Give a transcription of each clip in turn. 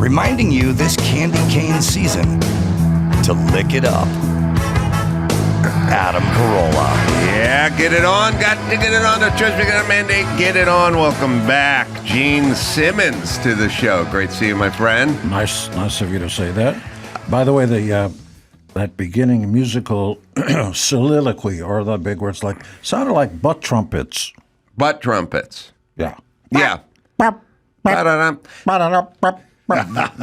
reminding you this candy cane season to lick it up. Adam Carolla. Yeah, get it on. Got to get it on. The church, we got a mandate. Get it on. Welcome back, Gene Simmons, to the show. Great to see you, my friend. Nice of you to say that. By the way, that beginning musical soliloquy, or the big words, sounded like butt trumpets. Butt trumpets. Yeah. Yeah.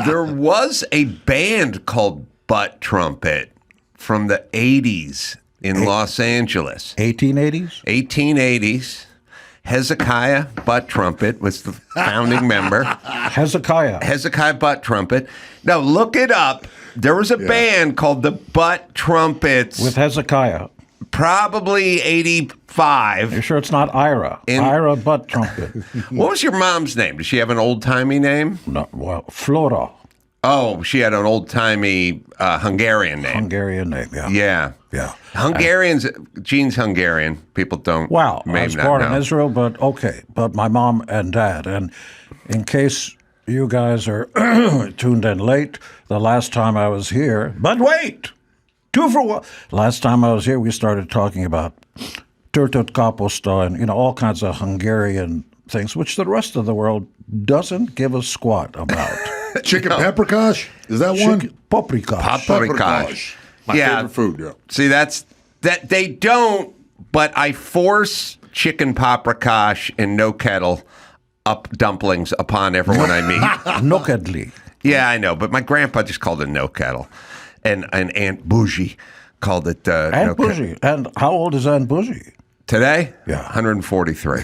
There was a band called Butt Trumpet from the 80s in Los Angeles. 1880s? 1880s. Hezekiah Butt Trumpet was the founding member. Hezekiah Butt Trumpet. Now, look it up. There was a band called the Butt Trumpets. With Hezekiah. Probably 85. You're sure it's not Ira? Ira Butt Trumpet. What was your mom's name? Did she have an old-timey name? No, well, Flora. Oh, she had an old-timey Hungarian name. Hungarian name, yeah. Yeah. Yeah. Hungarians, Gene's Hungarian. People don't. Well, I was born in Israel, but okay. But my mom and dad. And in case you guys are tuned in late, the last time I was here, but wait! 2 for 1. Last time I was here, we started talking about turtot kaposta and, all kinds of Hungarian things, which the rest of the world doesn't give a squat about. Chicken paprikash? Is that one? Paprikash. Paprikash. My favorite food, yeah. See, that they don't, but I force chicken paprikash and no kettle up dumplings upon everyone I meet. No kedli. Yeah, I know, but my grandpa just called it no kettle. And Aunt Bougie called it Aunt Bougie. And how old is Aunt Bougie? Today? Yeah. 143.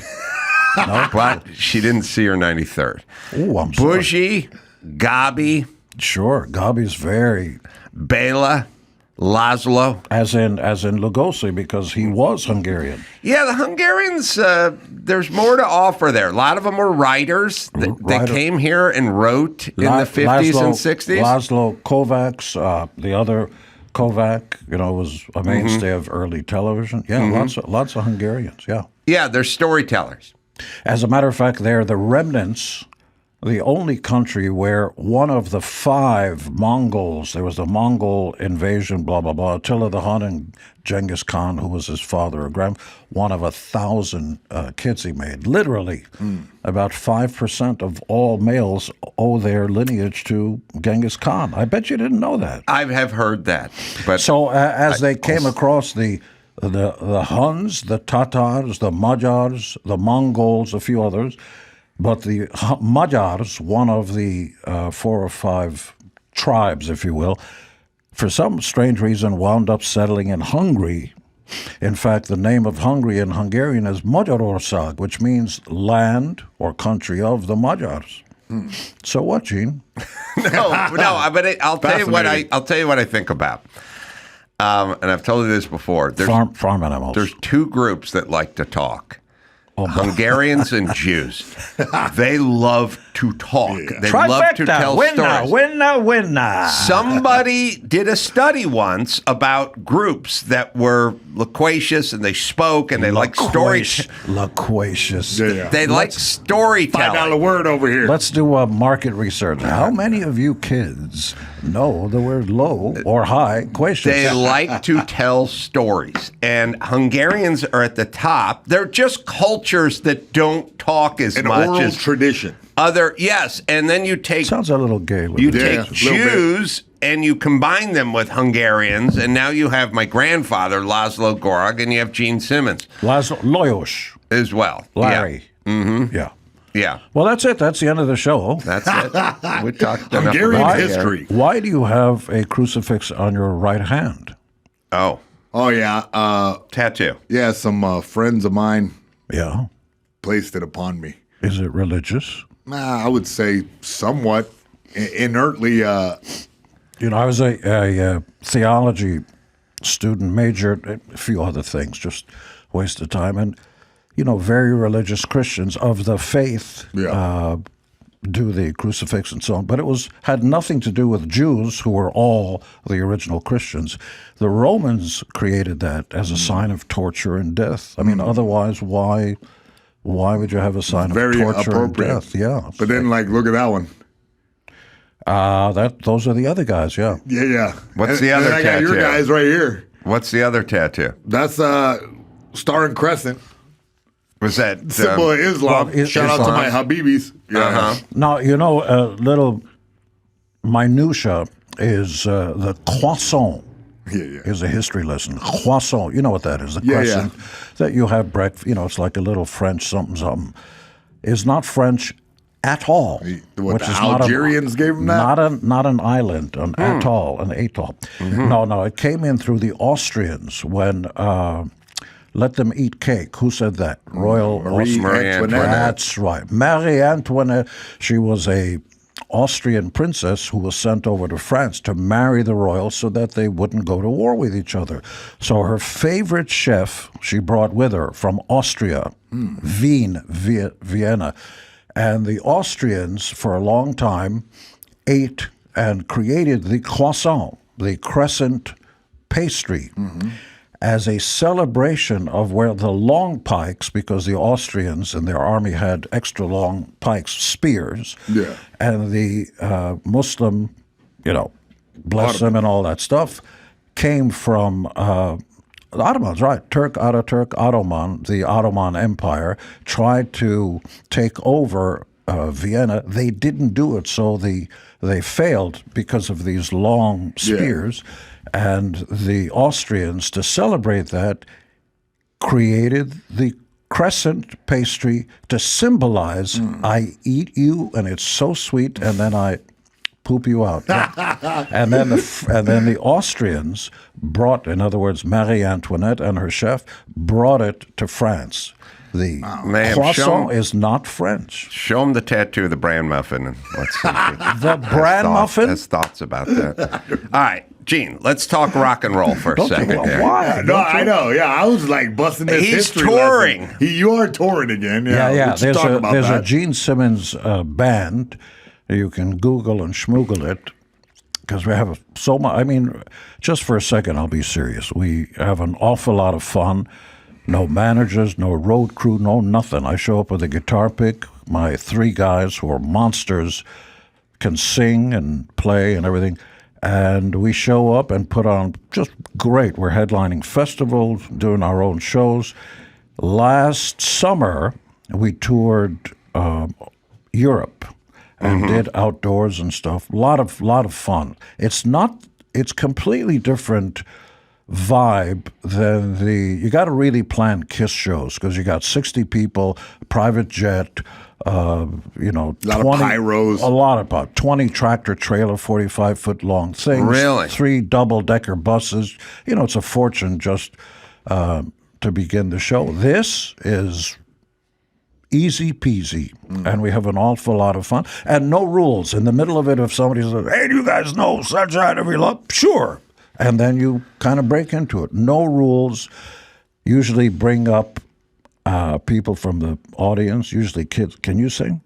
No? But she didn't see her 93rd. Oh, I'm sorry. Bougie, Gabi. Sure, Gabi's very... Bela, Laszlo. As in Lugosi, because he was Hungarian. Yeah, the Hungarians, there's more to offer there. A lot of them were writers. They came here and wrote in the 50s and 60s. Laszlo Kovacs, the other Kovac, was a mainstay of early television. Yeah, lots of Hungarians, yeah. Yeah, they're storytellers. As a matter of fact, they're the remnants, the only country where one of the 5 Mongols, there was a Mongol invasion, blah, blah, blah, Attila the Hun and Genghis Khan, who was his father or one of 1,000 kids he made. Literally, about 5% of all males owe their lineage to Genghis Khan. I bet you didn't know that. I have heard that. But so as they came across the Huns, the Tatars, the Magyars, the Mongols, a few others, but the Magyars, one of the 4 or 5 tribes, if you will, for some strange reason wound up settling in Hungary. In fact, the name of Hungary in Hungarian is Magyarország, which means land or country of the Magyars. So what, Gene? No, but I'll tell you what I think about. And I've told you this before. Farm animals. There's 2 groups that like to talk. Hungarians and Jews. They love to talk. Yeah. They Trifecta, love to tell stories. Winner. Somebody did a study once about groups that were loquacious and they spoke and they like story. Loquacious. Yeah. They like storytelling. $5 word over here. Let's do a market research. How many of you kids know the word low or high quacious? They like to tell stories. And Hungarians are at the top. They're just cultures that don't talk as An much oral as tradition. Yes, and then you take Sounds a little gay. you take Jews and you combine them with Hungarians, and now you have my grandfather Laszlo Gorog, and you have Gene Simmons, Laszlo Lajos as well. Larry. Yeah. Mm-hmm. Yeah. Yeah. Well, that's it. That's the end of the show. That's it. We talked enough Hungarian about history. Why do you have a crucifix on your right hand? Oh, yeah. tattoo. Yeah, some friends of mine Yeah. placed it upon me. Is it religious? I would say somewhat inertly. I was a theology student, majored, a few other things, just waste of time. And, very religious Christians of the faith do the crucifix and so on. But it had nothing to do with Jews, who were all the original Christians. The Romans created that as a sign of torture and death. I mean, otherwise, why would you have a sign of torture and death? Yeah. But then, look at that one. Those are the other guys, yeah. Yeah. What's the other I got your tattoo? guys right here. What's the other tattoo? That's Star and Crescent. Was that Symbol of Islam. well, Shout out to my Habibis. Yeah. Uh-huh. Now, a little minutia is the croissant. Yeah. Is a history lesson. Croissant, you know what that is? The Yeah, crescent that you have breakfast. It's like a little French something. Is not French at all. What, the Algerians gave them that? Not an island, an atoll, an atoll. Mm-hmm. No, it came in through the Austrians when let them eat cake. Who said that? Royal Marie Antoinette. That's right. Marie Antoinette. She was a Austrian princess who was sent over to France to marry the royals so that they wouldn't go to war with each other. So her favorite chef she brought with her from Austria, Vienna. And the Austrians, for a long time, ate and created the croissant, the crescent pastry, as a celebration of where the long pikes, because the Austrians in their army had extra long pikes, spears, and the Muslim, bless them and all that stuff, came from the Ottomans, right? Ataturk Ottoman, the Ottoman Empire, tried to take over Vienna. They didn't do it, so they failed because of these long spears. And the Austrians, to celebrate that, created the crescent pastry to symbolize, I eat you, and it's so sweet, and then I poop you out. and then the Austrians brought, in other words, Marie Antoinette and her chef brought it to France. The croissant is not French. Show him the tattoo of the bran muffin. And let's see the bran muffin? Has thoughts about that. All right, Gene, let's talk rock and roll for a second here. Why? No, I know. Yeah, I was like busting this He's history touring. lesson. You are touring again. Yeah. Yeah. Let's talk about There's a that. Gene Simmons band. You can Google and schmoogle it because we have so much. I mean, just for a second, I'll be serious. We have an awful lot of fun. No managers, no road crew, no nothing. I show up with a guitar pick. My 3 guys who are monsters can sing and play and everything. And we show up and put on just great. We're headlining festivals, doing our own shows. Last summer, we toured Europe and did outdoors and stuff. A lot of fun. It's completely different vibe than you got to really plan KISS shows because you got 60 people, private jet, a lot of pyros. A lot about 20 tractor trailer, 45-foot long things. Really? 3 double-decker buses. It's a fortune just to begin the show. This is easy peasy, and we have an awful lot of fun. And no rules. In the middle of it, if somebody says, hey, do you guys know Sunshine Every Love? Sure. And then you kind of break into it. No rules. Usually bring up people from the audience, usually kids. Can you sing?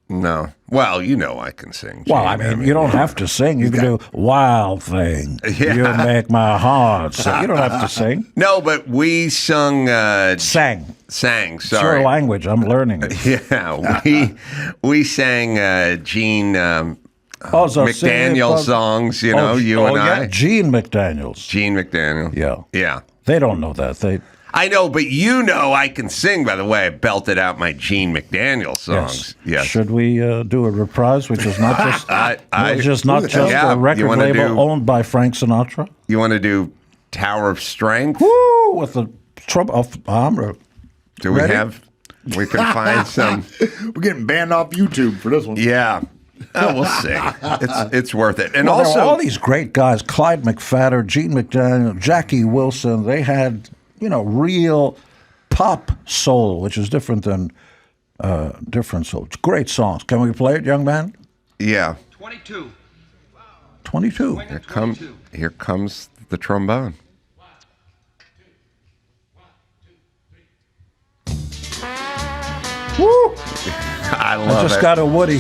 No. Well, I can sing. Well, Gene. I mean, you don't have to sing. You can do Wild Thing. Yeah. You make my heart sing. You don't have to sing. No, but we sung. Sang. Sang. It's Sorry. your language. I'm learning it. Yeah, we sang Gene Also, McDaniel songs. You and I. Gene McDaniels. Gene McDaniel. Yeah. They don't know that. I know, but I can sing. By the way, I belted out my Gene McDaniel songs. Yes. Should we do a reprise, which is not just a record label owned by Frank Sinatra? You want to do Tower of Strength? Woo! With the trumpet of Do we have? We can find some. We're getting banned off YouTube for this one. Yeah. Oh, we'll see. It's worth it. And there also are all these great guys: Clyde McPhatter, Gene McDaniel, Jackie Wilson. They had real pop soul, which is different than different soul. It's great songs. Can we play it, young man? Yeah. 22. 22. Here comes the trombone. Woo! I love I just it. got a Woody.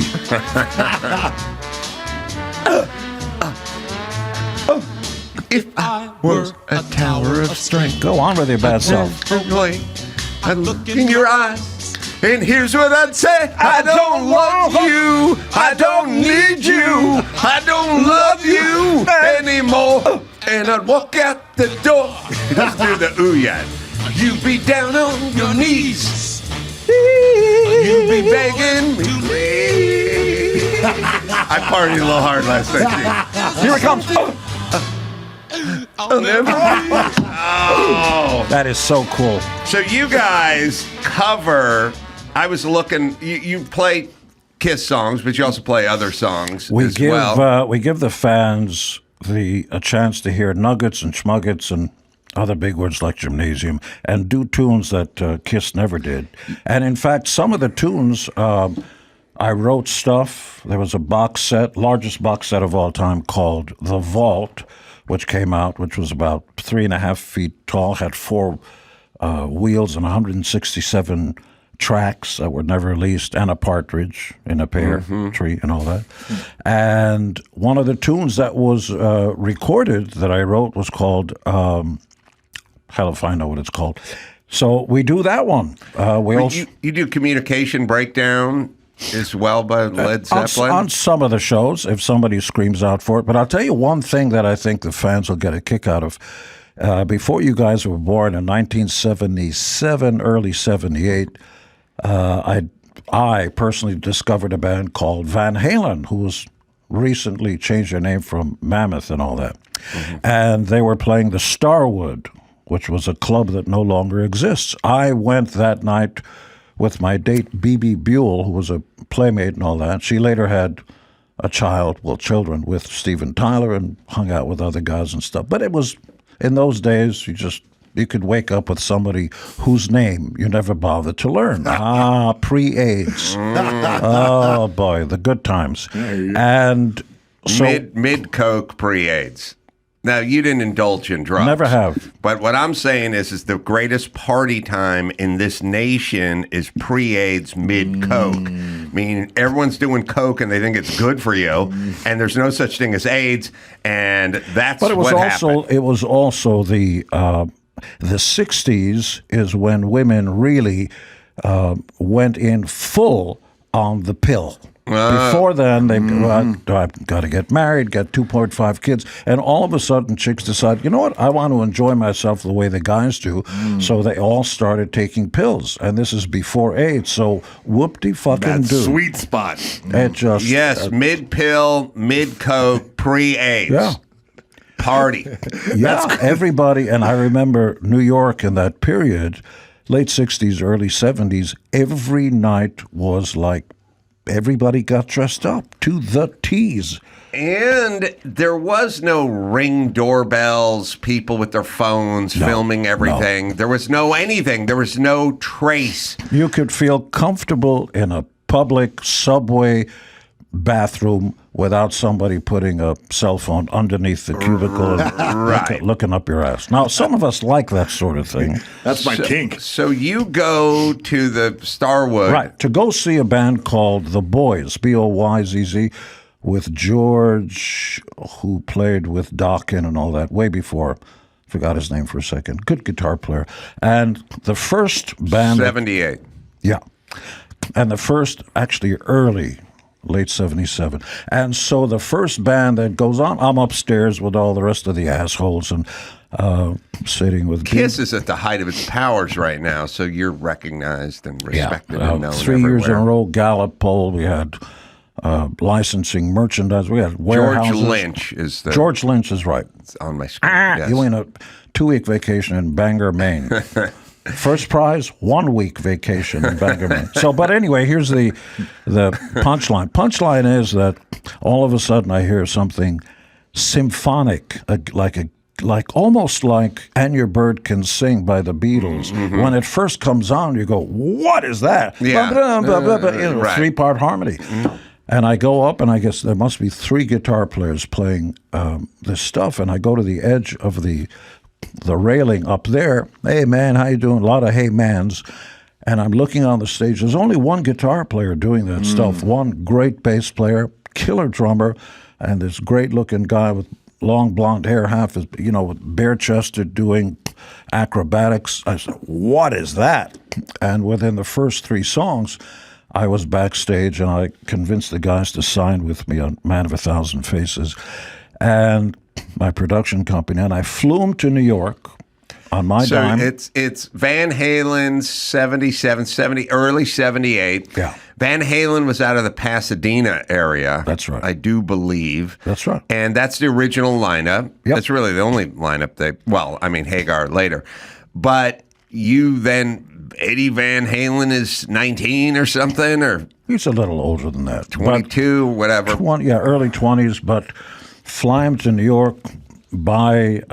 If I were a tower of strength, Go on with your bad self. I'd look in your eyes, and here's what I'd say: I don't want you, I don't need you, I and I'd walk out the door. He doesn't do the ooh yet. You'd be down on your knees. You'd be begging me, please. I partied a little hard last night, too. Here it comes. I'll never Oh. That is so cool. So you guys cover, I was looking, you play Kiss songs, but you also play other songs as well. We give the fans a chance to hear nuggets and schmuggets and other big words like gymnasium, and do tunes that Kiss never did. And in fact, some of the tunes, I wrote stuff. There was a box set, largest box set of all time, called The Vault, which came out, which was about 3.5 feet tall, had 4 wheels and 167 tracks that were never released, and a partridge in a pear tree and all that. And one of the tunes that was recorded that I wrote was called, hell if I know what it's called. So we do that one. You do Communication Breakdown as well by Led Zeppelin? On some of the shows, if somebody screams out for it. But I'll tell you one thing that I think the fans will get a kick out of. Before you guys were born in 1977, early 78, I personally discovered a band called Van Halen, who was recently changed their name from Mammoth and all that. And they were playing the Starwood, which was a club that no longer exists. I went that night with my date, B.B. Buell, who was a playmate and all that. She later had children with Steven Tyler and hung out with other guys and stuff. But it was, in those days, you could wake up with somebody whose name you never bothered to learn. Pre-AIDS. Oh, boy, the good times. And so... Mid-Coke, pre-AIDS. Now, you didn't indulge in drugs. Never have. But what I'm saying is the greatest party time in this nation is pre-AIDS, mid-Coke. I mean, everyone's doing Coke and they think it's good for you, and there's no such thing as AIDS, and that's what happened. It was also the 60s is when women really went in full on the pill. Before then, I've got to get married, get 2.5 kids, and all of a sudden chicks decide, you know what, I want to enjoy myself the way the guys do, so they all started taking pills, and this is before AIDS, so whoop-de-fucking-do. That sweet spot. It just... Yes, mid-pill, mid-Coke, pre-AIDS. Yeah. Party. Yeah, everybody, and I remember New York in that period, late 60s, early 70s, every night was like, everybody got dressed up to the T's. And there was no Ring doorbells, people with their phones filming everything. No. There was no anything. There was no trace. You could feel comfortable in a public subway bathroom without somebody putting a cell phone underneath the cubicle and looking up your ass. Now, some of us like that sort of thing. That's my kink. So you go to the Starwood. Right, to go see a band called The Boys, B-O-Y-Z-Z, with George, who played with Dokken and all that, way before. Forgot his name for a second. Good guitar player. And the first band... 78. Yeah. And the first, actually early... late 77. And so the first band that goes on, I'm upstairs with all the rest of the assholes and sitting with... Kiss is at the height of its powers right now, so you're recognized and respected and known 3 years in a row, Gallup poll, we had licensing, merchandise, we had warehouses. George Lynch is right. It's on my screen. Yes. You win a 2-week vacation in Bangor, Maine. First prize, 1-week vacation in Bangor, Maine. So, but anyway, here's the punchline. Punchline is that all of a sudden I hear something symphonic, almost like "And Your Bird Can Sing" by the Beatles. Mm-hmm. When it first comes on, you go, "What is that?" Yeah. 3-part harmony. Mm-hmm. And I go up, and I guess there must be 3 guitar players playing this stuff. And I go to the edge of the railing up there. Hey, man, how you doing? A lot of hey mans. And I'm looking on the stage. There's only one guitar player doing that stuff. One great bass player, killer drummer, and this great-looking guy with long blonde hair, with bare-chested, doing acrobatics. I said, what is that? And within the first 3 songs, I was backstage, and I convinced the guys to sign with me on Man of a Thousand Faces. And my production company, and I flew him to New York on my dime. It's Van Halen's 77, 70, early 78. Yeah. Van Halen was out of the Pasadena area. That's right. I do believe. That's right. And that's the original lineup. Yep. That's really the only lineup Hagar later. But you then, Eddie Van Halen is 19 or something, or? He's a little older than that. 22, whatever. Early 20s, but fly him to New York, buy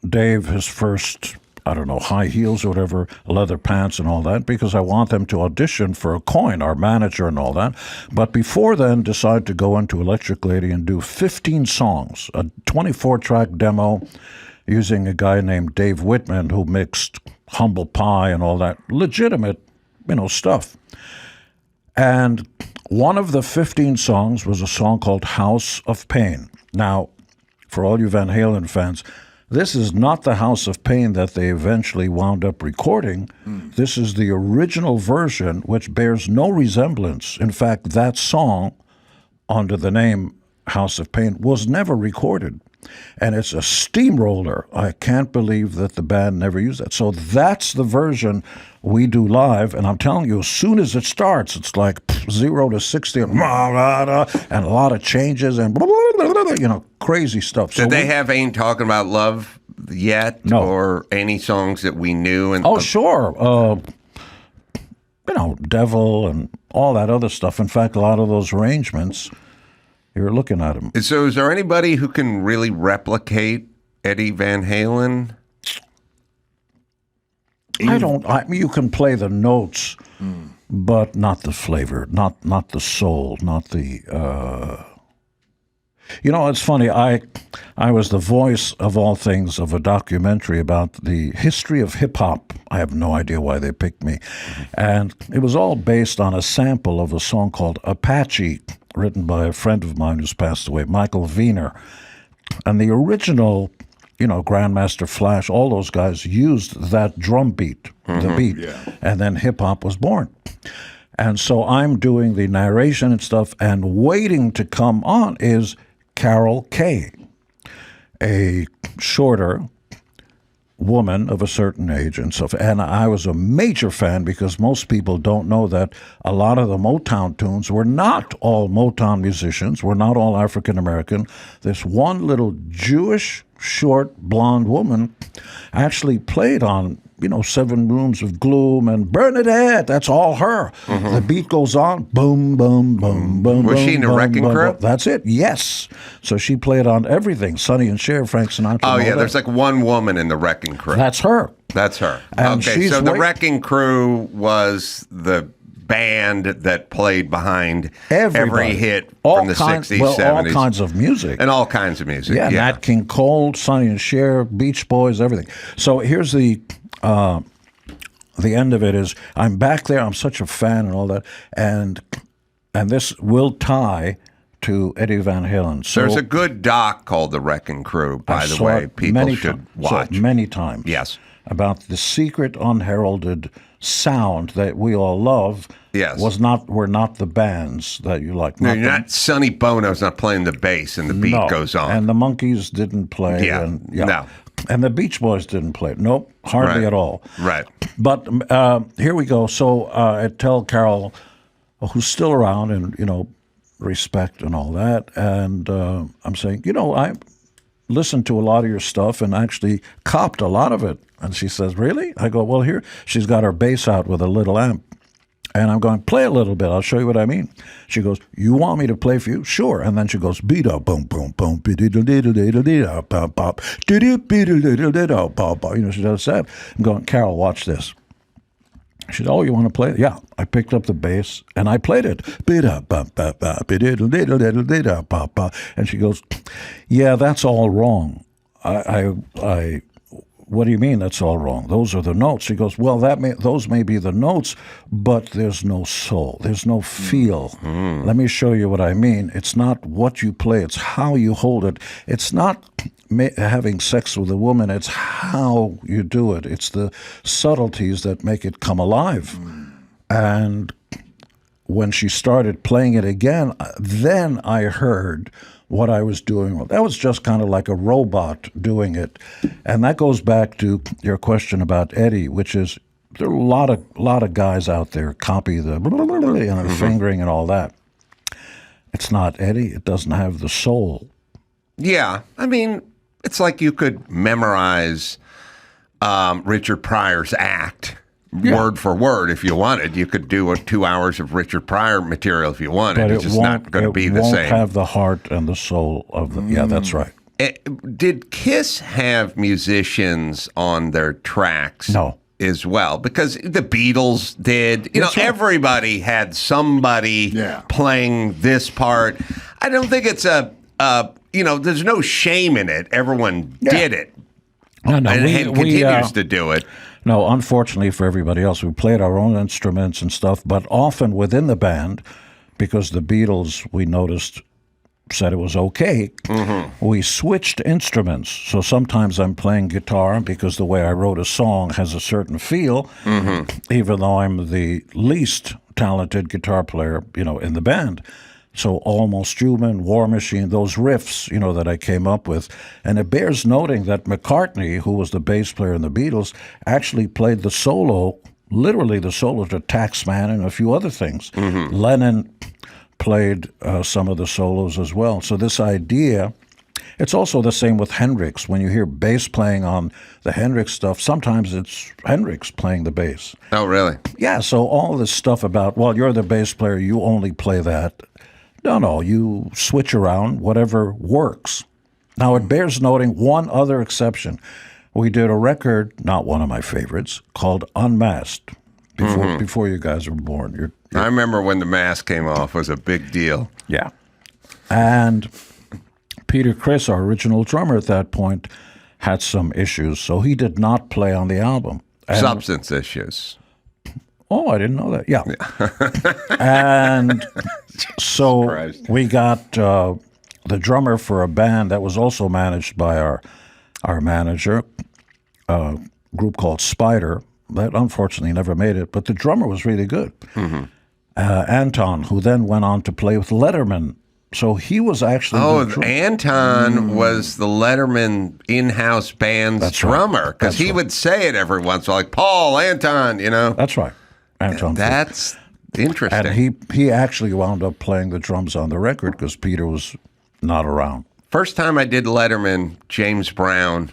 Dave his first, high heels or whatever, leather pants and all that, because I want them to audition for a coin, our manager and all that. But before then, decide to go into Electric Lady and do 15 songs, a 24-track demo using a guy named Dave Whitman who mixed Humble Pie and all that legitimate, stuff. And one of the 15 songs was a song called House of Pain. Now, for all you Van Halen fans, this is not the House of Pain that they eventually wound up recording. This is the original version, which bears no resemblance. In fact, that song, under the name House of Pain, was never recorded. And it's a steamroller. I can't believe that the band never used that. So that's the version we do live. And I'm telling you, as soon as it starts, it's like 0 to 60 and a lot of changes and crazy stuff. Did they have Ain't Talking About Love yet? No. Or any songs that we knew? And Sure. Devil and all that other stuff. In fact, a lot of those arrangements, you're looking at them. So is there anybody who can really replicate Eddie Van Halen? You can play the notes, but not the flavor, not the soul, not the... it's funny. I was the voice of all things of a documentary about the history of hip-hop. I have no idea why they picked me. And it was all based on a sample of a song called Apache, written by a friend of mine who's passed away, Michael Wiener. And the original, Grandmaster Flash, all those guys used that drum beat, the beat, and then hip-hop was born. And so I'm doing the narration and stuff, and waiting to come on is Carol Kay, a shorter woman of a certain age and stuff. And I was a major fan because most people don't know that a lot of the Motown tunes were not all Motown musicians, were not all African American. This one little Jewish, short, blonde woman actually played on, 7 Rooms of Gloom and Bernadette. That's all her. The beat goes on, boom, boom, boom, boom. Was she in the Wrecking Crew? That's it, yes. So she played on everything, Sonny and Cher, Frank Sinatra. Oh, yeah, there's like one woman in the Wrecking Crew. That's her. That's her. And okay, so the Wrecking Crew was the band that played behind every hit from the 60s, 70s. All kinds of music. And all kinds of music, yeah. Nat King Cole, Sonny and Cher, Beach Boys, everything. So here's the end of it is, I'm back there, I'm such a fan and all that, and this will tie to Eddie Van Halen. So there's a good doc called The Wrecking Crew, by the way, people should watch. Many times. Yes. About the secret, unheralded sound that we all love. Yes. Were not the bands that you like. No, you're not. Sonny Bono's not playing the bass and the beat goes on. And the Monkees didn't play. No. And the Beach Boys didn't play. Nope, hardly at all. Right. But here we go. So I tell Carol, who's still around, and respect and all that, and I'm saying, I listened to a lot of your stuff and actually copped a lot of it. And she says, really? I go, well, here. She's got her bass out with a little amp. And I'm going, play a little bit. I'll show you what I mean. She goes, you want me to play for you? Sure. And then she goes, beat-a, boom, boom, boom, beat-a-da-da-da-da-da-da, pop, pop, beat-a-da-da-da-da-da, pop, pop. She does that. I'm going, Carol, watch this. She said, oh, you want to play it? Yeah. I picked up the bass, and I played it. And she goes, yeah, that's all wrong. What do you mean that's all wrong? Those are the notes. She goes, well, those may be the notes, but there's no soul. There's no feel. Let me show you what I mean. It's not what you play. It's how you hold it. It's not having sex with a woman. It's how you do it. It's the subtleties that make it come alive. And when she started playing it again, then I heard what I was doing. That was just kind of like a robot doing it. And that goes back to your question about Eddie, which is there are a lot of guys out there copy the fingering and all that. It's not Eddie. It doesn't have the soul. Yeah. I mean, it's like you could memorize Richard Pryor's act word for word if you wanted. You could do 2 hours of Richard Pryor material if you wanted. But it's just not going to be the same. It same. won't have the heart and the soul of the. Yeah, that's right. Did Kiss have musicians on their tracks? No. As well, because the Beatles did. Right. Everybody had somebody playing this part. I don't think it's there's no shame in it. Everyone did it. No, and continues to do it. No, unfortunately for everybody else, we played our own instruments and stuff, but often within the band, because the Beatles, we noticed, said it was okay, we switched instruments. So sometimes I'm playing guitar because the way I wrote a song has a certain feel, even though I'm the least talented guitar player, in the band. So Almost Human, War Machine, those riffs, that I came up with. And it bears noting that McCartney, who was the bass player in the Beatles, actually played the solo, literally the solo to Taxman and a few other things. Lennon played some of the solos as well. So this idea, it's also the same with Hendrix. When you hear bass playing on the Hendrix stuff, sometimes it's Hendrix playing the bass. Oh, really? Yeah, so all this stuff about, well, you're the bass player, you only play that. No, you switch around, whatever works. Now, it bears noting one other exception. We did a record, not one of my favorites, called Unmasked, before you guys were born. I remember when the mask came off. It was a big deal. Yeah. And Peter Criss, our original drummer at that point, had some issues, so he did not play on the album. And, substance issues. Oh, I didn't know that. Yeah. And so we got the drummer for a band that was also managed by our manager, a group called Spider, that unfortunately never made it, but the drummer was really good. Anton, who then went on to play with Letterman. So he was actually Anton was the Letterman in-house band's drummer, because he would say it every once in a while, like, Paul, Anton, That's right. Anton. That's interesting. And he actually wound up playing the drums on the record because Peter was not around. First time I did Letterman, James Brown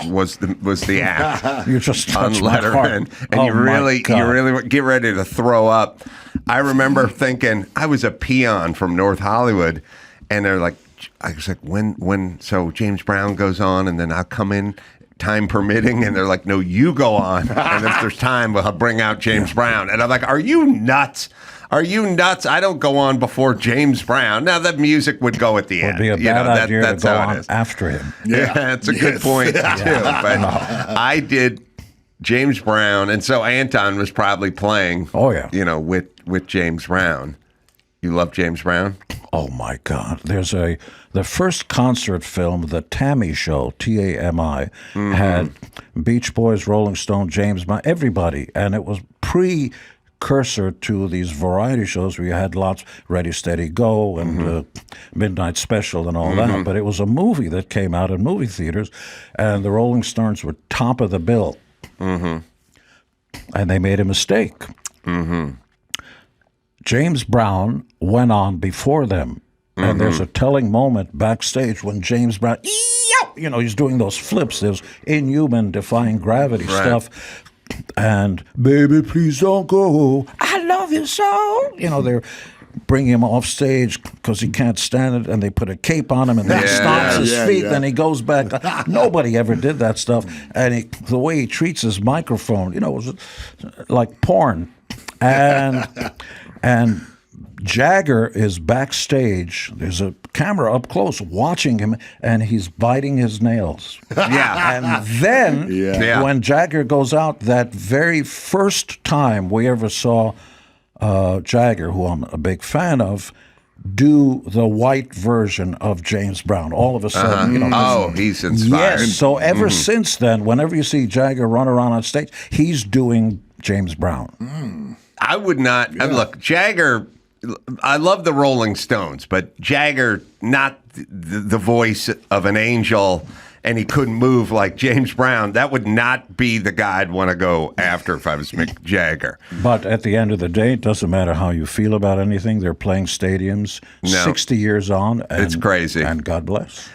was the act. You just on Letterman, and you really get ready to throw up. I remember thinking I was a peon from North Hollywood, and they're like, I was like, when? So James Brown goes on, and then I'll come in, time permitting, and they're like, no, you go on, and if there's time, we'll bring out James Brown. And I'm like, are you nuts? Are you nuts? I don't go on before James Brown. Now, the music would go at the end. It would be a bad idea to go on after him. Yeah, that's a good point, too. But I did James Brown, and so Anton was probably playing, with James Brown. You love James Brown? Oh, my God. There's the first concert film, The Tammy Show, Tami, had Beach Boys, Rolling Stone, James Brown, everybody. And it was precursor to these variety shows where you had lots, Ready, Steady, Go, and Midnight Special and all that. But it was a movie that came out in movie theaters, and the Rolling Stones were top of the bill. And they made a mistake. James Brown went on before them, and there's a telling moment backstage when James Brown, he's doing those flips, those inhuman, defying gravity stuff, and baby, please don't go, I love you so. They're bringing him off stage because he can't stand it, and they put a cape on him, and then he stomps his feet, then he goes back. Nobody ever did that stuff, and the way he treats his microphone, it was like porn. And Jagger is backstage. There's a camera up close watching him, and he's biting his nails. And then when Jagger goes out, that very first time we ever saw Jagger, who I'm a big fan of, do the white version of James Brown. All of a sudden, he's inspired. Yes. So ever since then, whenever you see Jagger run around on stage, he's doing James Brown. I would not. Look, Jagger, I love the Rolling Stones, but Jagger, not the voice of an angel, and he couldn't move like James Brown. That would not be the guy I'd want to go after if I was Mick Jagger. But at the end of the day, it doesn't matter how you feel about anything. They're playing stadiums 60 years on. And, it's crazy. And God bless.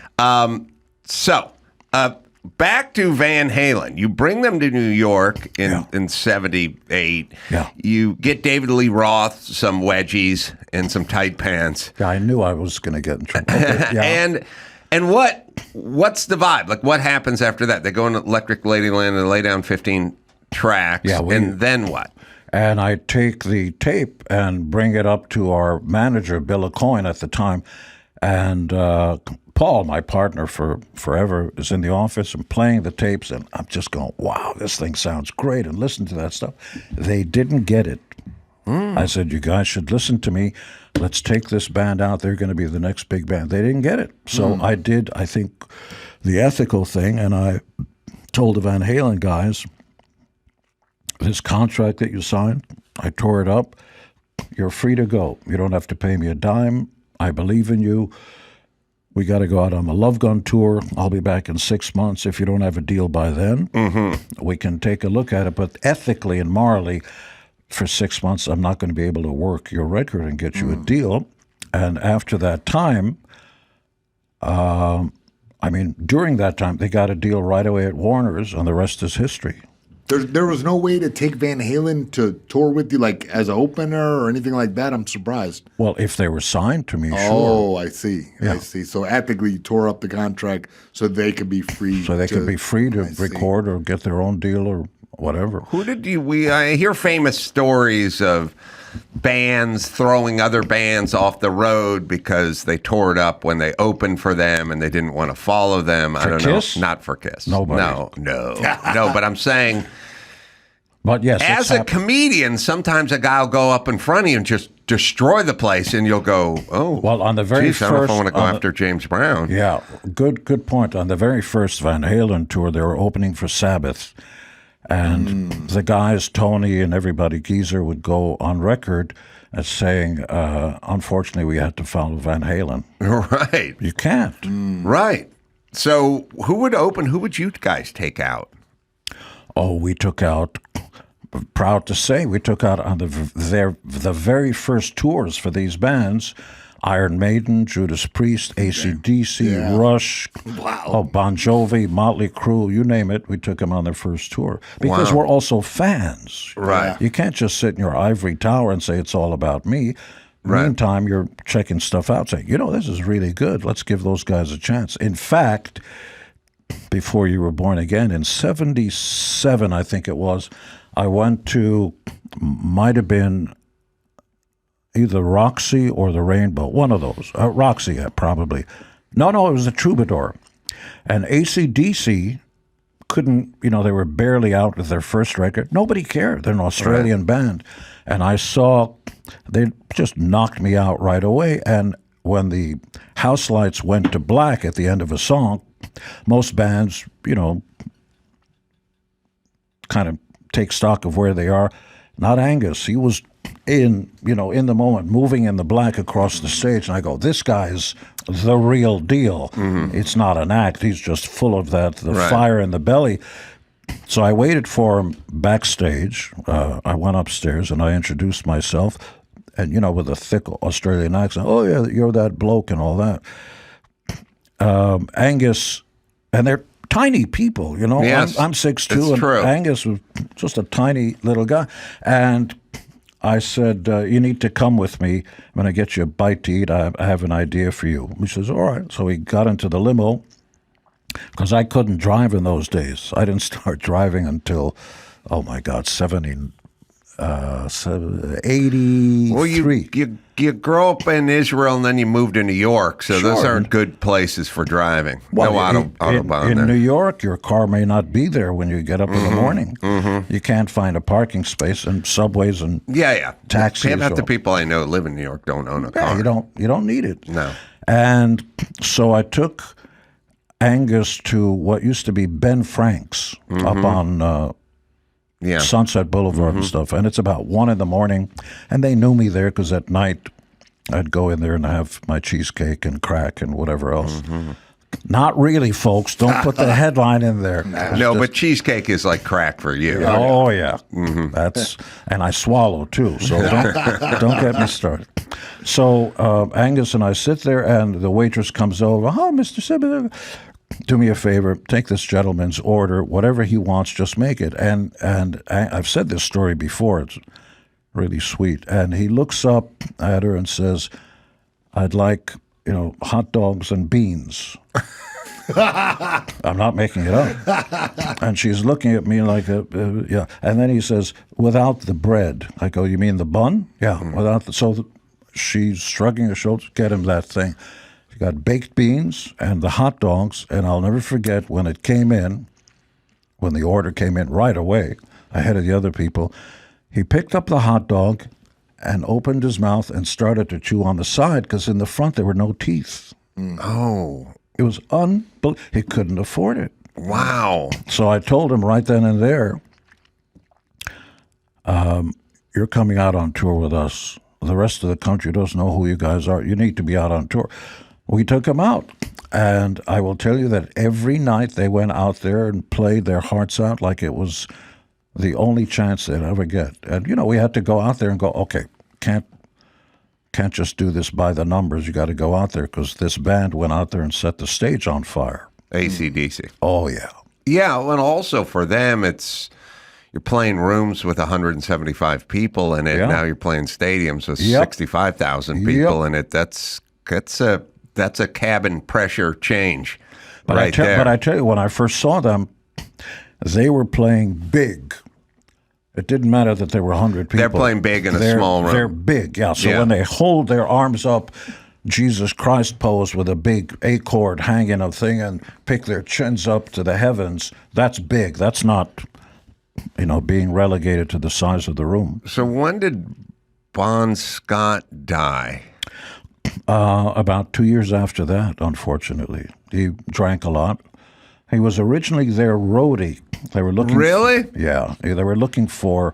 Back to Van Halen. You bring them to New York in 78. Yeah. You get David Lee Roth some wedgies and some tight pants. Yeah, I knew I was going to get in trouble. Yeah. And what's the vibe? Like, what happens after that? They go into Electric Ladyland and lay down 15 tracks. Yeah, and then what? And I take the tape and bring it up to our manager, Bill Aucoin, at the time. And Paul, my partner for forever, is in the office and playing the tapes. And I'm just going, wow, this thing sounds great. And listen to that stuff. They didn't get it. I said, you guys should listen to me. Let's take this band out. They're going to be the next big band. They didn't get it. So I did, I think, the ethical thing. And I told the Van Halen guys, this contract that you signed, I tore it up. You're free to go. You don't have to pay me a dime. I believe in you. We got to go out on a Love Gun tour. I'll be back in 6 months. If you don't have a deal by then, we can take a look at it. But ethically and morally, for 6 months, I'm not going to be able to work your record and get you a deal. And after that time, during that time, they got a deal right away at Warner's, and the rest is history. There was no way to take Van Halen to tour with you, like as an opener or anything like that. I'm surprised. Well, if they were signed to me, sure. Oh, I see. Yeah. I see. So ethically, you tore up the contract so they could be free. So they could be free to record or get their own deal or whatever. Who did you? I hear famous stories of bands throwing other bands off the road because they tore it up when they opened for them and they didn't want to follow them. I don't Kiss? know. Not for Kiss. Nobody. No. But I'm saying, but yes, as a comedian, sometimes a guy will go up in front of you and just destroy the place, and you'll go, oh, well, on the very geez, first, I don't know if I want to go after James Brown. Yeah, good point. On the very first Van Halen tour, they were opening for Sabbath. And the guys, Tony and everybody, Geezer, would go on record as saying, unfortunately, we had to follow Van Halen. Right. You can't. Right. So who would open? Who would you guys take out? Oh, we took out, proud to say, we took out on the very first tours for these bands, Iron Maiden, Judas Priest, AC/DC, Rush, Bon Jovi, Motley Crue, you name it, we took them on their first tour. Because we're also fans. Right. You can't just sit in your ivory tower and say it's all about me. Right. Meantime, you're checking stuff out, saying, this is really good. Let's give those guys a chance. In fact, before you were born again, in 77, I think it was, I went to, might have been either Roxy or the Rainbow, one of those. Roxy, probably. No, it was the Troubadour. And AC/DC couldn't, they were barely out with their first record. Nobody cared. They're an Australian band. And I saw, they just knocked me out right away. And when the house lights went to black at the end of a song, most bands, kind of take stock of where they are. Not Angus. He was in the moment, moving in the black across the stage. And I go, this guy's the real deal. It's not an act. He's just full of the fire in the belly. So I waited for him backstage. I went upstairs and I introduced myself. And, with a thick Australian accent, oh, yeah, you're that bloke and all that. Angus, and they're tiny people, Yes, I'm 6'2", and true. Angus was just a tiny little guy. And I said, you need to come with me. I'm going to get you a bite to eat. I have an idea for you. He says, all right. So we got into the limo because I couldn't drive in those days. I didn't start driving until, 83. Well, you grow up in Israel and then you moved to New York, so those aren't good places for driving. Well, no Autobahn in there. New York, your car may not be there when you get up in the morning. You can't find a parking space, and subways and taxis. Half the people I know live in New York don't own a car. You don't need it. No. And so I took Angus to what used to be Ben Frank's up on Sunset Boulevard and stuff. And it's about 1 a.m, and they knew me there because at night I'd go in there and have my cheesecake and crack and whatever else. Not really, folks. Don't put the headline in there. But cheesecake is like crack for you. Oh yeah, that's, and I swallow too. So don't get me started. So Angus and I sit there, and the waitress comes over. Oh, Mr. Simmons, do me a favor. Take this gentleman's order. Whatever he wants, just make it. And I've said this story before. It's really sweet. And he looks up at her and says, "I'd like, hot dogs and beans." I'm not making it up. And she's looking at me like, yeah. And then he says, "Without the bread." I go, "You mean the bun?" "Yeah, without the." So she's shrugging her shoulders. Get him that thing. She got baked beans and the hot dogs. And I'll never forget when it came in, when the order came in right away, ahead of the other people, he picked up the hot dog and opened his mouth and started to chew on the side because in the front there were no teeth. Oh. It was unbelievable. He couldn't afford it. Wow. So I told him right then and there, you're coming out on tour with us. The rest of the country doesn't know who you guys are. You need to be out on tour. We took him out. And I will tell you that every night they went out there and played their hearts out like it was the only chance they'd ever get. And, we had to go out there and go, okay, can't just do this by the numbers. You got to go out there because this band went out there and set the stage on fire. AC/DC. Oh, yeah. Yeah, and also for them, you're playing rooms with 175 people in it. Yeah. Now you're playing stadiums with 65,000 people in it. That's a cabin pressure change there. But I tell you, when I first saw them, they were playing big. It didn't matter that there were 100 people. They're playing big in a small room. They're big, yeah. So when they hold their arms up, Jesus Christ pose with a big A chord hanging a thing and pick their chins up to the heavens, that's big. That's not, being relegated to the size of the room. So when did Bon Scott die? About 2 years after that, unfortunately. He drank a lot. He was originally their roadie. They were looking. Really? Yeah. They were looking for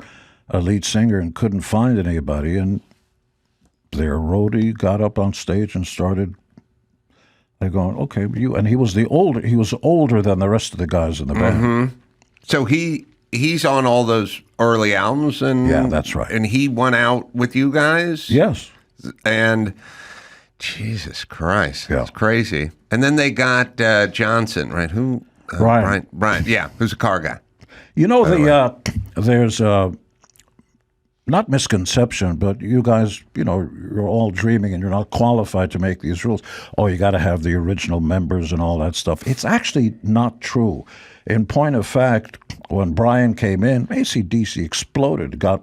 a lead singer and couldn't find anybody. And their roadie got up on stage and started. They're going, okay, you. And he was older than the rest of the guys in the band. So he's on all those early albums, and yeah, that's right. And he went out with you guys. Yes. And Jesus Christ, yeah. That's crazy. And then they got Johnson, right? Who? Brian. Brian, yeah, who's a car guy. There's not misconception, but you guys, you're all dreaming and you're not qualified to make these rules. Oh, you got to have the original members and all that stuff. It's actually not true. In point of fact, when Brian came in, AC/DC exploded, got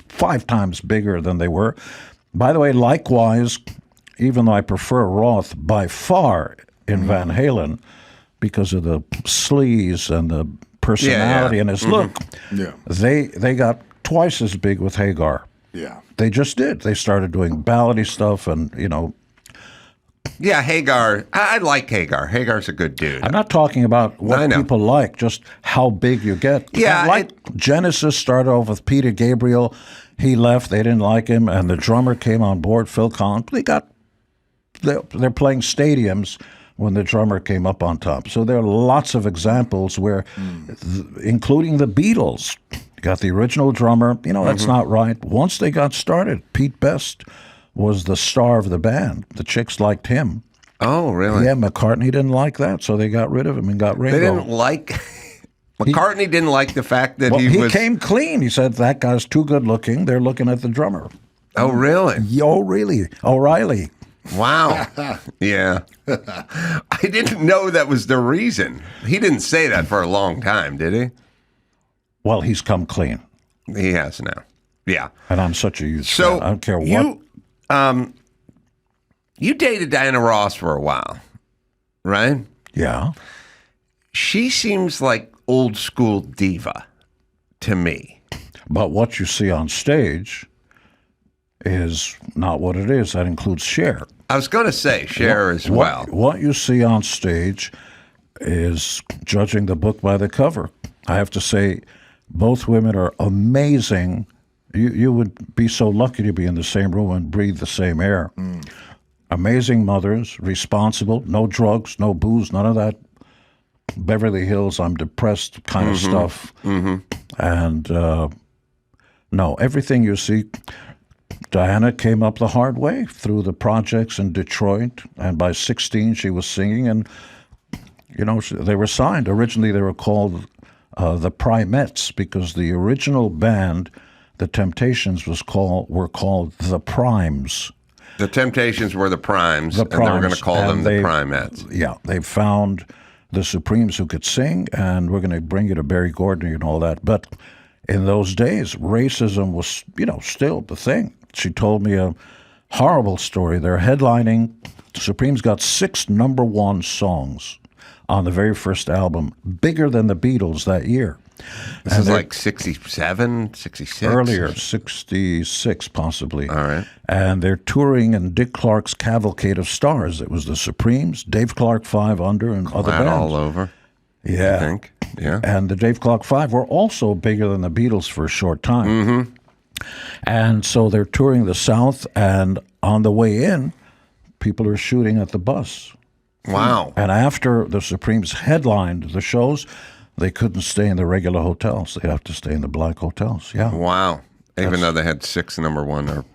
5 times bigger than they were. By the way, likewise, even though I prefer Roth by far in Van Halen because of the sleaze and the personality and his look, they got twice as big with Hagar. Yeah. They just did. They started doing ballady stuff and, Yeah, Hagar. I like Hagar. Hagar's a good dude. I'm not talking about what people like, just how big you get. Yeah. Genesis started off with Peter Gabriel. He left. They didn't like him. And the drummer came on board, Phil Collins. They're playing stadiums when the drummer came up on top. So there are lots of examples where, including the Beatles, got the original drummer. That's not right. Once they got started, Pete Best was the star of the band. The chicks liked him. Oh, really? Yeah, McCartney didn't like that, so they got rid of him and got Ringo. They didn't like... McCartney didn't like the fact that he was... He came clean. He said, that guy's too good looking. They're looking at the drummer. Oh, really? Oh, really? O'Reilly. Wow. Yeah. I didn't know that was the reason. He didn't say that for a long time, did he? Well, he's come clean. He has now. Yeah. And I'm such a huge fan. I don't care what. You dated Diana Ross for a while, right? Yeah. She seems like old school diva to me. But what you see on stage is not what it is. That includes Cher. I was going to say Cher as well. What you see on stage is judging the book by the cover. I have to say, Both women are amazing. You would be so lucky to be in the same room and breathe the same air. Amazing mothers, responsible, no drugs, no booze, none of that Beverly Hills, I'm depressed kind of stuff. And no, everything you see. Diana came up the hard way through the projects in Detroit, and by 16 she was singing, and they were signed. Originally they were called the Primettes because the original band, the Temptations, were called the Primes. The Temptations were the Primes, and they were going to call them the Primettes. Yeah, they found the Supremes who could sing, and we're going to bring you to Barry Gordon and all that. But in those days, racism was, still the thing. She told me a horrible story. They're headlining. The Supremes got 6 #1 songs on the very first album, bigger than the Beatles that year. This is like 67, 66? Earlier, 66 possibly. All right. And they're touring in Dick Clark's Cavalcade of Stars. It was the Supremes, Dave Clark 5 Under, and other bands. All over. Yeah. I think. Yeah. And the Dave Clark 5 were also bigger than the Beatles for a short time. And so they're touring the South, and on the way in, people are shooting at the bus. Wow. And after the Supremes headlined the shows, they couldn't stay in the regular hotels. They'd have to stay in the black hotels. Yeah. Wow. Even though they had 6 #1 or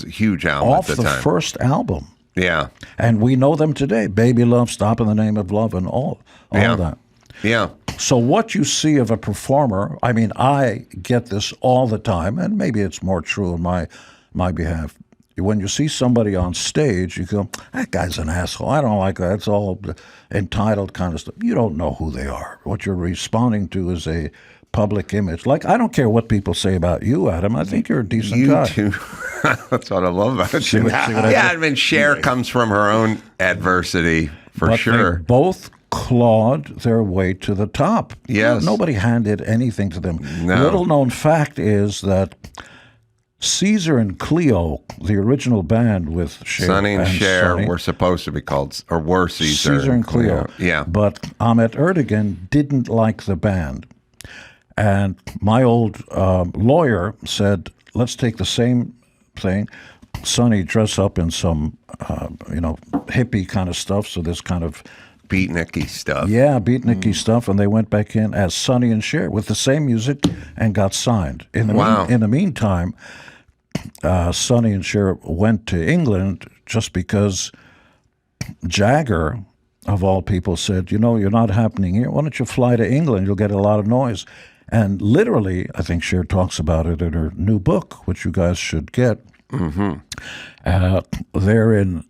huge album off at the time. first album. Yeah. And we know them today. Baby Love, Stop in the Name of Love, and all that. Yeah. So what you see of a performer, I mean, I get this all the time, and maybe it's more true on my behalf. When you see somebody on stage, you go, that guy's an asshole. I don't like that. It's all entitled kind of stuff. You don't know who they are. What you're responding to is a public image. Like, I don't care what people say about you, Adam. I think you're a decent guy. You too. That's what I love about you. I mean, Cher comes from her own adversity, for sure. They both clawed their way to the top. Yes. Nobody handed anything to them. No. Little known fact is that Caesar and Cleo, the original band with Cher Sonny and Cher Sonny, were supposed to be called, or were Caesar and Cleo. Yeah. But Ahmet Ertegun didn't like the band. And my old lawyer said, let's take the same thing. Sonny dress up in some, hippie kind of stuff. So this kind of beatniky stuff. Yeah, beatniky stuff, and they went back in as Sonny and Cher with the same music and got signed. In the meantime, Sonny and Cher went to England just because Jagger, of all people, said, you're not happening here. Why don't you fly to England? You'll get a lot of noise. And literally, I think Cher talks about it in her new book, which you guys should get. They're in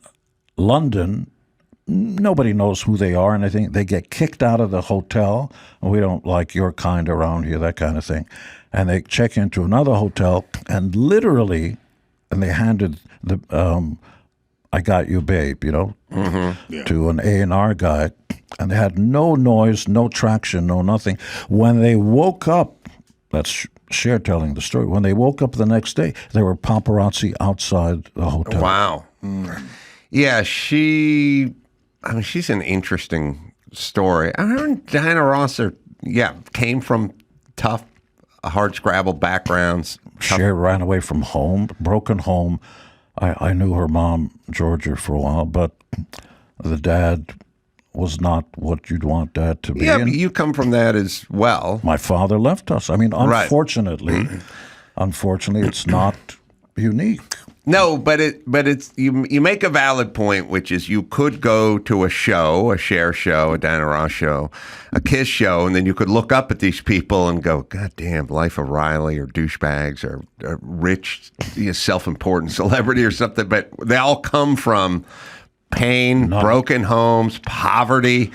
London. Nobody knows who they are, and I think they get kicked out of the hotel. We don't like your kind around here, that kind of thing. And they check into another hotel, and literally, and they handed the I Got You, Babe, to an A&R guy, and they had no noise, no traction, no nothing. When they woke up, that's Cher telling the story, when they woke up the next day, there were paparazzi outside the hotel. Wow. Yeah, she's an interesting story. I heard Diana Ross Cher, came from tough, hard-scrabble backgrounds. Cher ran away from home, broken home. I knew her mom, Georgia, for a while, but the dad was not what you'd want dad to be. Yeah, but you come from that as well. My father left us. I mean, unfortunately, it's not unique. No, but it's you make a valid point, which is you could go to a show, a Cher show, a Diana Ross show, a Kiss show, and then you could look up at these people and go, God damn, Life of Riley or douchebags or rich, self-important celebrity or something. But they all come from pain, broken homes, poverty.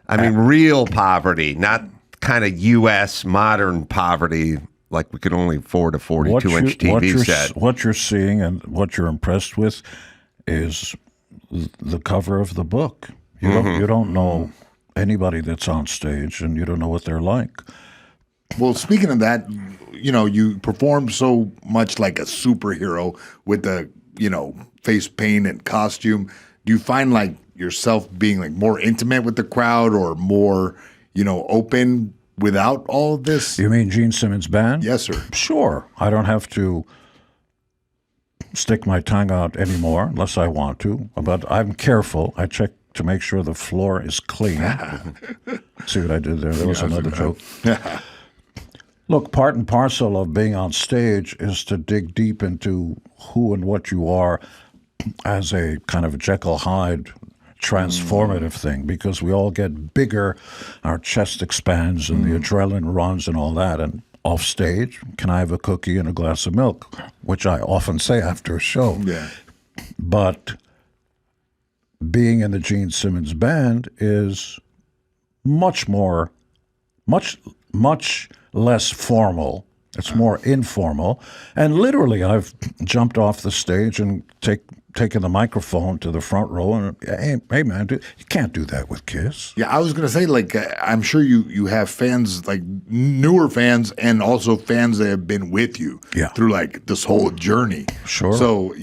I mean, real poverty, not kind of U.S. modern poverty. Like we could only afford a 42-inch TV set. What you're seeing and what you're impressed with is the cover of the book. You don't know anybody that's on stage, and you don't know what they're like. Well, speaking of that, you perform so much like a superhero with the, face paint and costume. Do you find like yourself being like more intimate with the crowd or more, open without all of this? You mean Gene Simmons Band? Yes, sir. Sure. I don't have to stick my tongue out anymore unless I want to, but I'm careful. I check to make sure the floor is clean. See what I did there? There was another joke. Look, part and parcel of being on stage is to dig deep into who and what you are as a kind of Jekyll Hyde transformative thing, because we all get bigger, our chest expands and the adrenaline runs and all that. And off stage, can I have a cookie and a glass of milk? Which I often say after a show. Yeah. But being in the Gene Simmons Band is much less formal. It's more informal. And literally, I've jumped off the stage and taken the microphone to the front row and, hey man, you can't do that with Kiss. Yeah, I was going to say, like, I'm sure you have fans, like newer fans and also fans that have been with you through like this whole journey. Sure. So,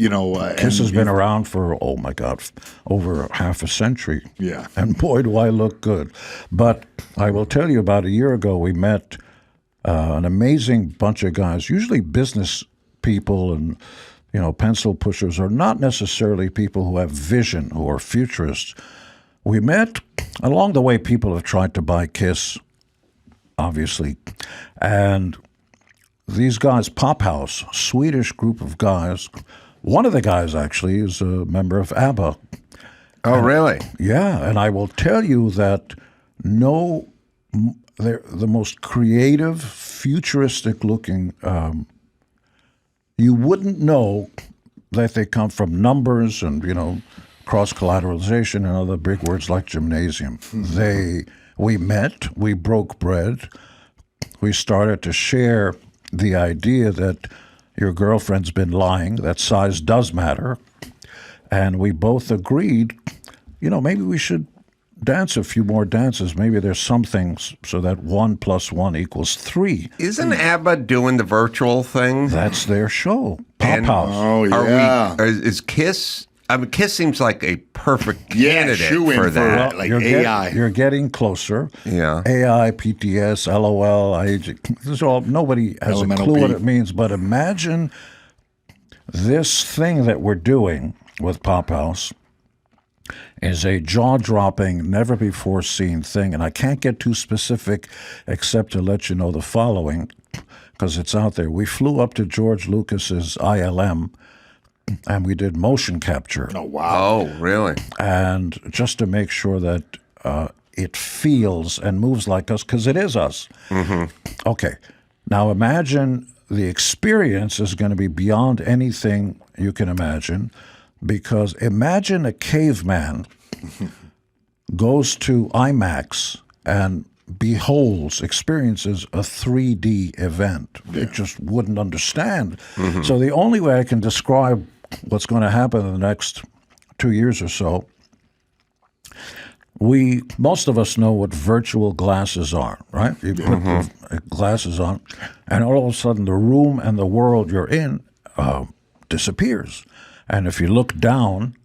Kiss has been around for, oh my God, over half a century. Yeah. And boy, do I look good. But I will tell you, about a year ago, we met an amazing bunch of guys, usually business people and pencil pushers, are not necessarily people who have vision, who are futurists. We met, along the way, people have tried to buy Kiss, obviously. And these guys, Pop House, Swedish group of guys, one of the guys actually is a member of ABBA. Oh, really? Yeah, and I will tell you that they're the most creative, futuristic-looking. You wouldn't know that they come from numbers and cross-collateralization and other big words like gymnasium. We met, we broke bread, we started to share the idea that your girlfriend's been lying, that size does matter, and we both agreed, maybe we should dance a few more dances. Maybe there's some things so that 1 + 1 = 3. Isn't ABBA doing the virtual thing? That's their show. Pop House. Oh, yeah. Is Kiss? I mean, Kiss seems like a perfect candidate shoo-in for that. like AI. You're getting closer. Yeah. AI, PTS, LOL, this is all. Nobody has Elemental a clue what P. it means. But imagine this thing that we're doing with Pop House is a jaw-dropping, never-before-seen thing. And I can't get too specific except to let you know the following, because it's out there. We flew up to George Lucas's ILM, and we did motion capture. Oh, wow. Oh, really? And just to make sure that it feels and moves like us, because it is us. Mm-hmm. Okay. Now imagine the experience is going to be beyond anything you can imagine, because imagine a caveman goes to IMAX and experiences a 3D event. They just wouldn't understand. Mm-hmm. So the only way I can describe what's going to happen in the next 2 years or so, most of us know what virtual glasses are, right? You put the glasses on, and all of a sudden the room and the world you're in disappears. And if you look down,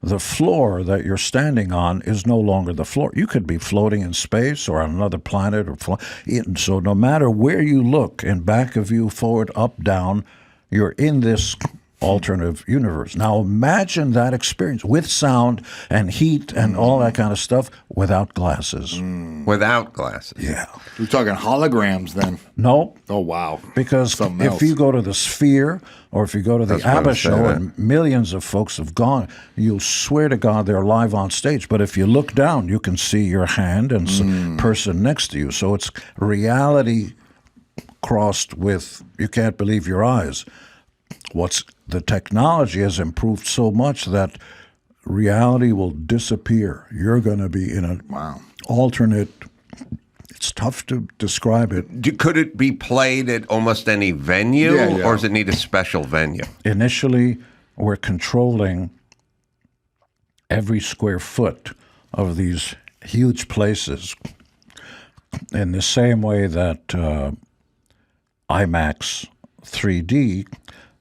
the floor that you're standing on is no longer the floor. You could be floating in space or on another planet, so no matter where you look, in back of you, forward, up, down, you're in this alternative universe. Now imagine that experience with sound and heat and all that kind of stuff without glasses. Without glasses. Yeah. We're talking holograms then. No. Oh, wow. Because if you go to the Sphere or if you go to the ABBA show, and millions of folks have gone, you'll swear to God they're live on stage. But if you look down, you can see your hand and some person next to you. So it's reality crossed with you can't believe your eyes. The technology has improved so much that reality will disappear. You're going to be in an alternate. It's tough to describe it. Could it be played at almost any venue, or does it need a special venue? Initially, we're controlling every square foot of these huge places in the same way that IMAX 3D,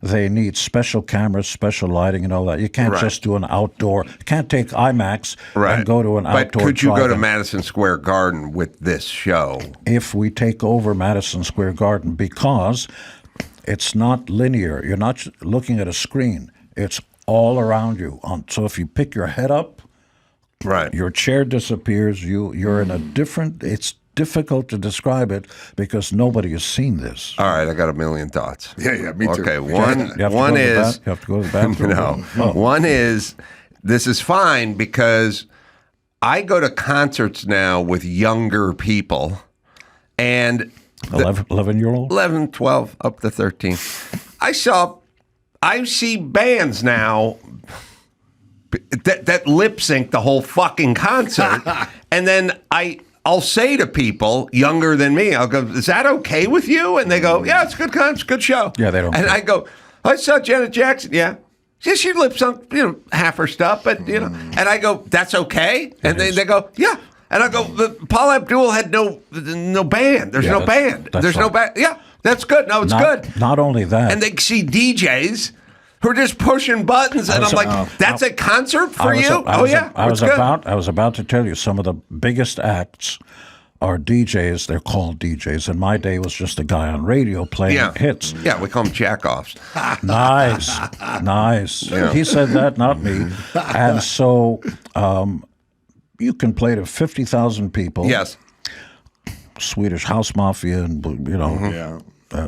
they need special cameras, special lighting, and all that. You can't just do an outdoor. You can't take IMAX and go to an outdoor. But could you go to drive-in. Madison Square Garden with this show? If we take over Madison Square Garden, because it's not linear. You're not looking at a screen. It's all around you. So if you pick your head up, your chair disappears. You're in a different. It's difficult to describe it because nobody has seen this. All right, I got a million thoughts. Yeah, me too. Okay, one is you have to go to the bathroom. No, one is this is fine because I go to concerts now with younger people, and 11-year-old, 11, 12, up to 13. I see bands now that lip sync the whole fucking concert, and then I'll say to people younger than me, I'll go, "Is that okay with you?" And they go, "Yeah, it's a good show." Yeah, they don't. And I go, "I saw Janet Jackson." Yeah, she lip sung, half her stuff, but And I go, "That's okay." And they go, "Yeah." And I go, "Paul Abdul had no band. There's no band. There's no band." Yeah, that's good. No, it's good. Not only that, and they see DJs who are just pushing buttons, and I'm like, "That's a concert for you?" I was about to tell you some of the biggest acts are DJs. They're called DJs. In my day, it was just a guy on radio playing hits. Yeah, we call them jackoffs. Nice. Yeah. He said that, not me. And so you can play to 50,000 people. Yes. Swedish House Mafia and,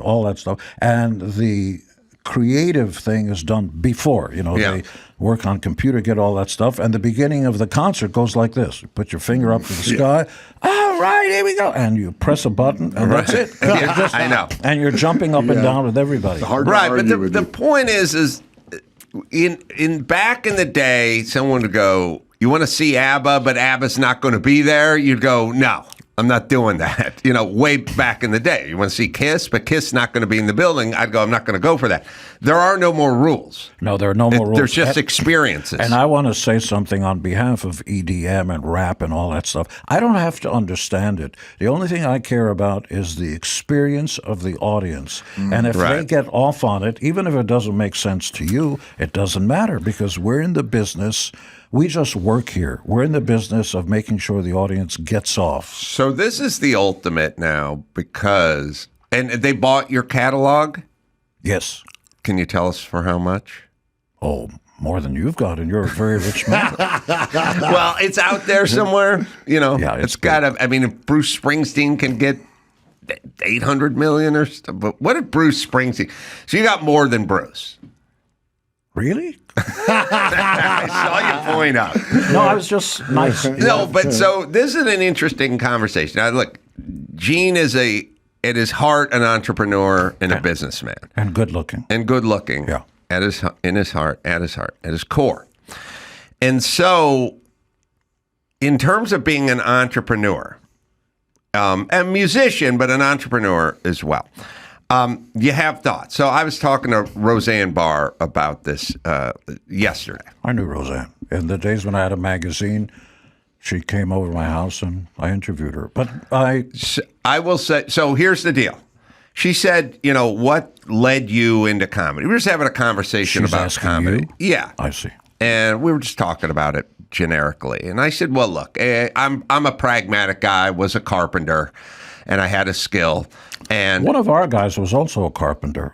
all that stuff. And the creative thing is done before. They work on computer, get all that stuff. And the beginning of the concert goes like this. You put your finger up to the sky. All right, here we go. And you press a button, and that's it. I know. And you're jumping up and down with everybody. It's hard to Right, argue but the point is in back in the day, someone would go, "You want to see ABBA, but ABBA's not going to be there?" You'd go, "No, I'm not doing that." Way back in the day. You want to see Kiss, but Kiss not going to be in the building. I'd go, "I'm not going to go for that." There are no more rules. No, there are no more rules. There's just experiences. And I want to say something on behalf of EDM and rap and all that stuff. I don't have to understand it. The only thing I care about is the experience of the audience. And if they get off on it, even if it doesn't make sense to you, it doesn't matter because we're in the business. We just work here. We're in the business of making sure the audience gets off. So this is the ultimate now because, and they bought your catalog? Yes. Can you tell us for how much? Oh, more than you've got, and you're a very rich man. Well, it's out there somewhere. Yeah, it's got to, if Bruce Springsteen can get 800 million or stuff, but what did Bruce Springsteen? So you got more than Bruce. Really? I saw you point out. No, I was just nice. No, but so this is an interesting conversation. Now, look, Gene is at his heart an entrepreneur and a businessman, and good looking, Yeah, at his core. And so, in terms of being an entrepreneur, a musician, but an entrepreneur as well. You have thoughts. So I was talking to Roseanne Barr about this yesterday. I knew Roseanne. In the days when I had a magazine, she came over to my house and I interviewed her. But I will say, so here's the deal. She said, what led you into comedy? We were just having a conversation about comedy. You? Yeah. I see. And we were just talking about it generically. And I said, well, look, I'm a pragmatic guy, was a carpenter, and I had a skill. And one of our guys was also a carpenter.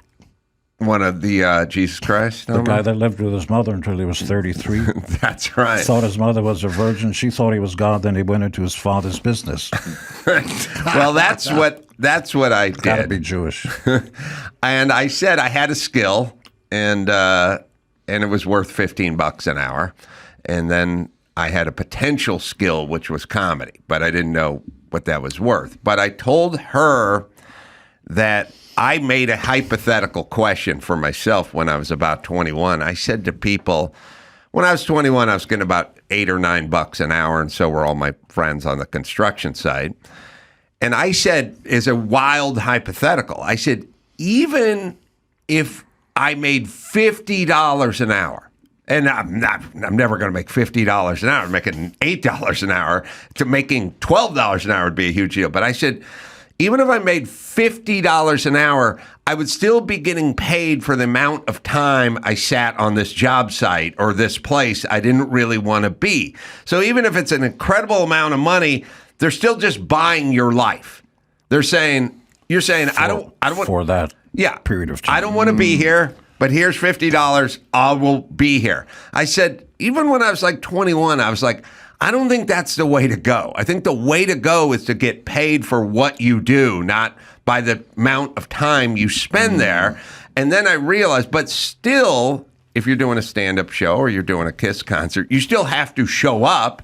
One of the Jesus Christ? The guy that lived with his mother until he was 33. That's right. Thought his mother was a virgin. She thought he was God. Then he went into his father's business. Well, that's what I did. Got to be Jewish. And I said I had a skill, and it was worth $15 an hour. And then I had a potential skill, which was comedy, but I didn't know what that was worth. But I told her that I made a hypothetical question for myself when I was about 21. I said to people, when I was 21, I was getting about $8 or $9 an hour, and so were all my friends on the construction site. And I said, as a wild hypothetical, I said, even if I made $50 an hour, and I'm never going to make $50 an hour, making $8 an hour, to making $12 an hour would be a huge deal. But I said, even if I made $50 an hour, I would still be getting paid for the amount of time I sat on this job site or this place I didn't really want to be. So even if it's an incredible amount of money, they're still just buying your life. You're saying, I don't want for that period of time. I don't want to be here, but here's $50. I will be here. I said, even when I was like 21, I was like, I don't think that's the way to go. I think the way to go is to get paid for what you do, not by the amount of time you spend there. And then I realized, but still, if you're doing a stand-up show or you're doing a Kiss concert, you still have to show up.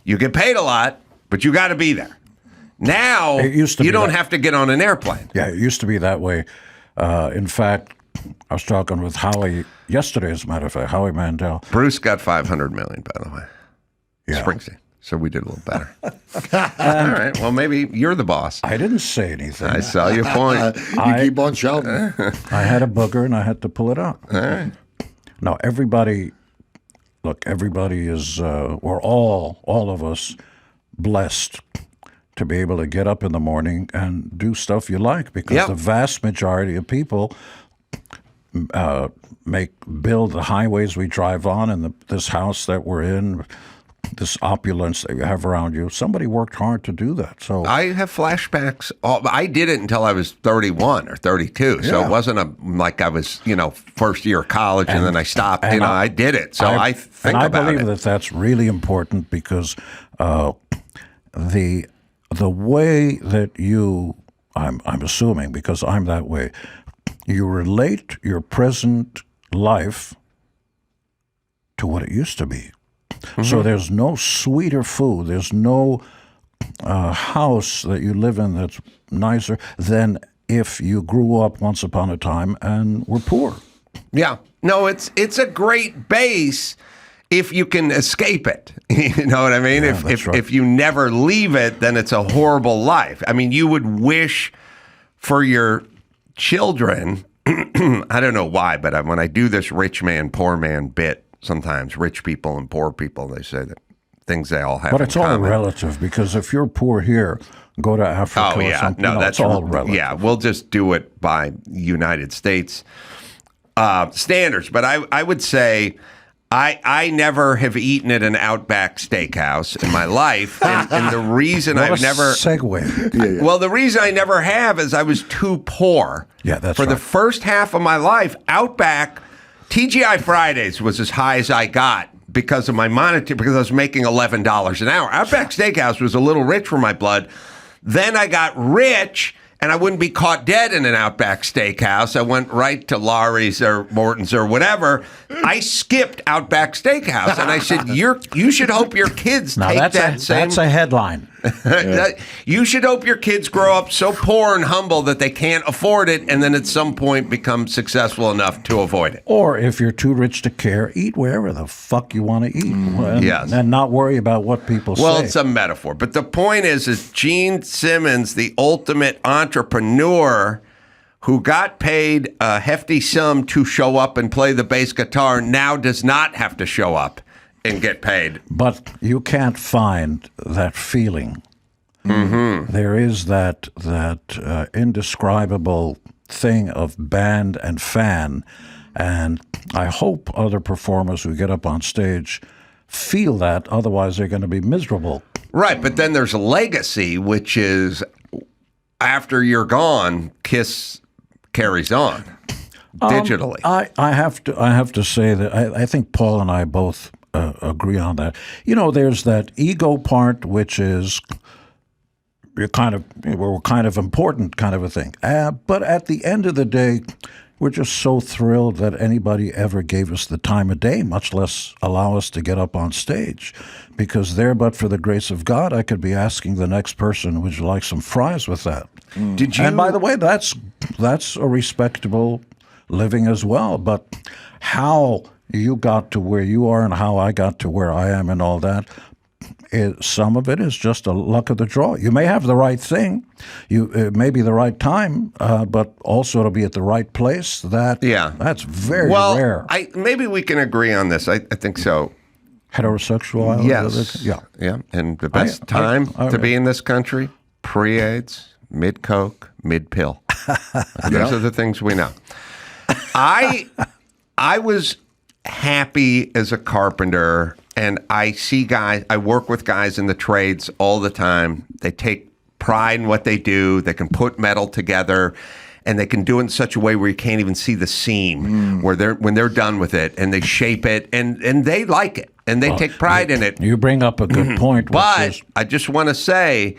You get paid a lot, but you got to be there. Now, you don't have to get on an airplane. Yeah, it used to be that way. In fact, I was talking with Howie yesterday, as a matter of fact, Howie Mandel. Bruce got $500 million, by the way. Yeah. Springsteen. So we did a little better. All right. Well, maybe you're the boss. I didn't say anything. I saw your point. You keep on shouting. I had a booger and I had to pull it out. All right. Now, everybody is, we're all of us blessed to be able to get up in the morning and do stuff you like, because the vast majority of people build the highways we drive on and this house that we're in, this opulence that you have around you. Somebody worked hard to do that. So I have flashbacks. I did it until I was 31 or 32. So it wasn't like I was, first year of college and then I stopped. I did it. So I think about it. I believe that that's really important, because the way that I'm assuming, because I'm that way, you relate your present life to what it used to be. Mm-hmm. So there's no sweeter food. There's no house that you live in that's nicer than if you grew up once upon a time and were poor. Yeah. No, it's a great base if you can escape it. You know what I mean? Yeah, if you never leave it, then it's a horrible life. I mean, you would wish for your children, I don't know why, but when I do this rich man, poor man bit, sometimes rich people and poor people, they say that things they all have But it's in all common. relative, because if you're poor here, go to Africa or something. No, that's it's all relative. Yeah, we'll just do it by United States standards. But I would say I never have eaten at an Outback Steakhouse in my life, and the reason What I've a never segue. Well, the reason I never have is I was too poor. Yeah, that's for right. the first half of my life. Outback TGI Fridays was as high as I got because of my monetary, because I was making $11 an hour. Outback Steakhouse was a little rich for my blood. Then I got rich, and I wouldn't be caught dead in an Outback Steakhouse. I went right to Laurie's or Morton's or whatever. I skipped Outback Steakhouse, and I said, you should hope your kids Now take that's a headline. You should hope your kids grow up so poor and humble that they can't afford it, and then at some point become successful enough to avoid it. Or if you're too rich to care, eat wherever the fuck you want to eat. And not worry about what people say. Well, it's a metaphor. But the point is Gene Simmons, the ultimate entrepreneur who got paid a hefty sum to show up and play the bass guitar, now does not have to show up and get paid. But you can't find that feeling. Mm-hmm. There is that indescribable thing of band and fan, and I hope other performers who get up on stage feel that, otherwise they're going to be miserable. Right, but then there's a legacy, which is after you're gone, Kiss carries on digitally. I have to say that I think Paul and I both agree on that. There's that ego part, which is we're kind of important kind of a thing. But at the end of the day, we're just so thrilled that anybody ever gave us the time of day, much less allow us to get up on stage. Because but for the grace of God, I could be asking the next person, would you like some fries with that? Did you? And by the way, that's a respectable living as well. But how you got to where you are and how I got to where I am and all that, some of it is just a luck of the draw. You may have the right thing, it may be the right time, but also it'll be at the right place. That's very rare. Maybe we can agree on this. I think so. Heterosexual? Yes. Yeah. And the best time to be in this country, pre-AIDS, mid-coke, mid-pill. Those are the things we know. I was happy as a carpenter, and I see guys, I work with guys in the trades all the time. They take pride in what they do. They can put metal together, and they can do it in such a way where you can't even see the seam when they're done with it, and they shape it, and they like it, and they take pride in it. You bring up a good point. But I just want to say,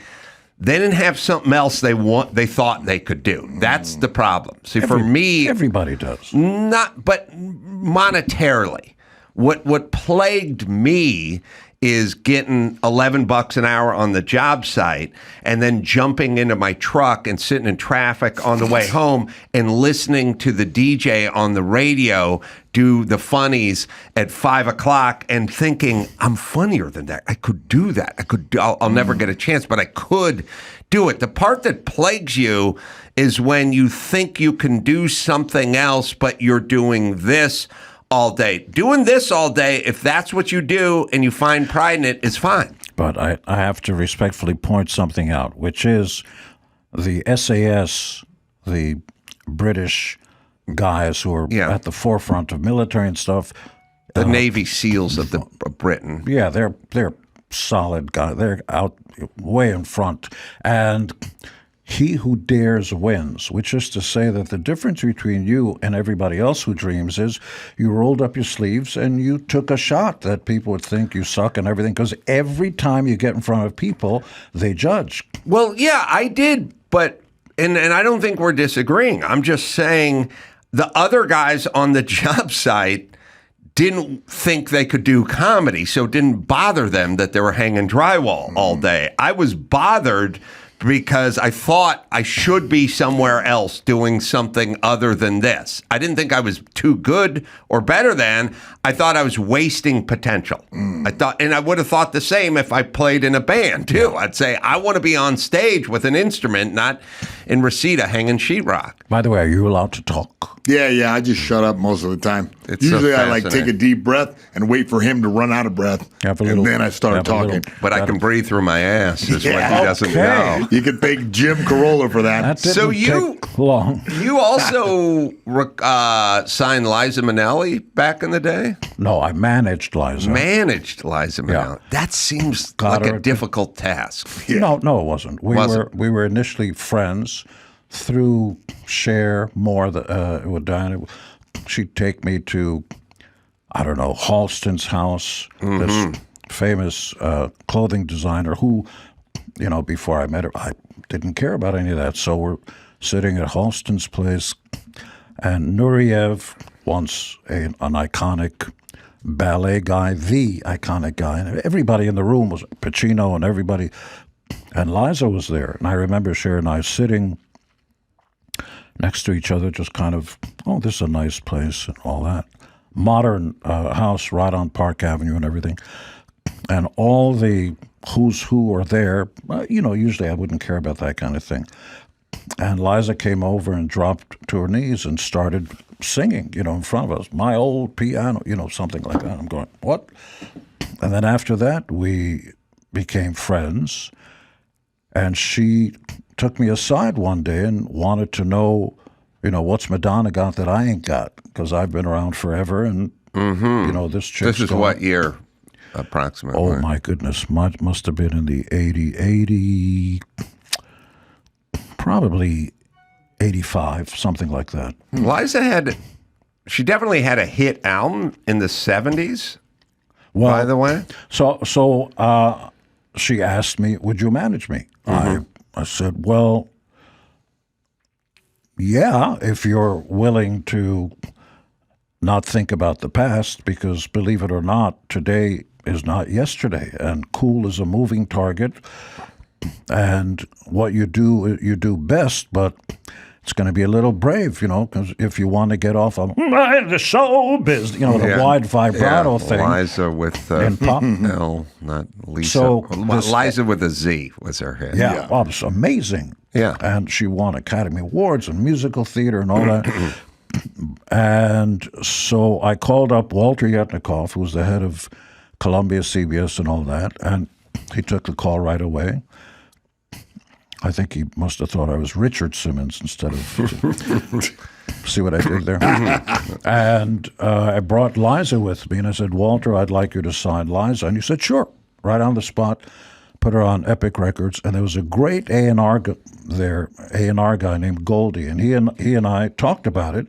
they didn't have something else they thought they could do. That's the problem. See, for me, everybody does. But monetarily, what plagued me is getting $11 an hour on the job site and then jumping into my truck and sitting in traffic on the way home and listening to the DJ on the radio do the funnies at 5 o'clock and thinking, I'm funnier than that. I could do that. I'll never get a chance, but I could do it. The part that plagues you is when you think you can do something else, but you're doing this all day. Doing this all day, if that's what you do and you find pride in it, is fine. But I have to respectfully point something out, which is the SAS, the British guys who are at the forefront of military and stuff. The Navy SEALs of Britain. Yeah, they're solid guys. They're out way in front. And he who dares wins, which is to say that the difference between you and everybody else who dreams is you rolled up your sleeves and you took a shot that people would think you suck and everything, because every time you get in front of people, they judge. Well, yeah, I did, but, and I don't think we're disagreeing. I'm just saying the other guys on the job site didn't think they could do comedy, so it didn't bother them that they were hanging drywall all day. I was bothered because I thought I should be somewhere else doing something other than this. I didn't think I was too good or better than. I thought I was wasting potential. And I would have thought the same if I played in a band too. I'd say I want to be on stage with an instrument, not in Reseda hanging sheetrock. By the way, are you allowed to talk? Yeah, I just shut up most of the time. Usually I take a deep breath and wait for him to run out of breath, and then I start talking. But I can breath through my ass, is what he doesn't know. You can thank Jim Carolla for that. So take long. You also signed Liza Minelli back in the day? No, I managed Liza. Managed Liza Minelli. That seems like a difficult task. No, it wasn't. We were initially friends through Cher more with Diana. She'd take me to, I don't know, Halston's house, this famous clothing designer who, before I met her, I didn't care about any of that. So we're sitting at Halston's place, and Nureyev, once an iconic ballet guy, the iconic guy, and everybody in the room was Pacino and everybody, and Liza was there. And I remember Cher and I sitting next to each other, just kind of, this is a nice place and all that. Modern house right on Park Avenue and everything. And all the who's who are there. Usually I wouldn't care about that kind of thing. And Liza came over and dropped to her knees and started singing, in front of us. My old piano, something like that. I'm going, what? And then after that, we became friends. And she took me aside one day and wanted to know, what's Madonna got that I ain't got? Because I've been around forever, and this chick's This is what year, approximately? Oh my goodness, must have been in the 80, probably 85, something like that. Liza she definitely had a hit album in the 70s. Well, by the way, so she asked me, "Would you manage me?" I said, well, yeah, if you're willing to not think about the past, because believe it or not, today is not yesterday, and cool is a moving target, and what you do best, but it's going to be a little brave, because if you want to get off of the showbiz, the wide vibrato thing. Liza with in pop. No, not Lisa. So Liza with a Z was her hit. Yeah, well, it's amazing. Yeah. And she won Academy Awards and musical theater and all that. And so I called up Walter Yetnikoff, who was the head of Columbia, CBS and all that, and he took the call right away. I think he must have thought I was Richard Simmons instead of. See what I did there? And I brought Liza with me, and I said, Walter, I'd like you to sign Liza. And he said, sure, right on the spot. Put her on Epic Records, and there was a great A&R guy named Goldie, and he and I talked about it.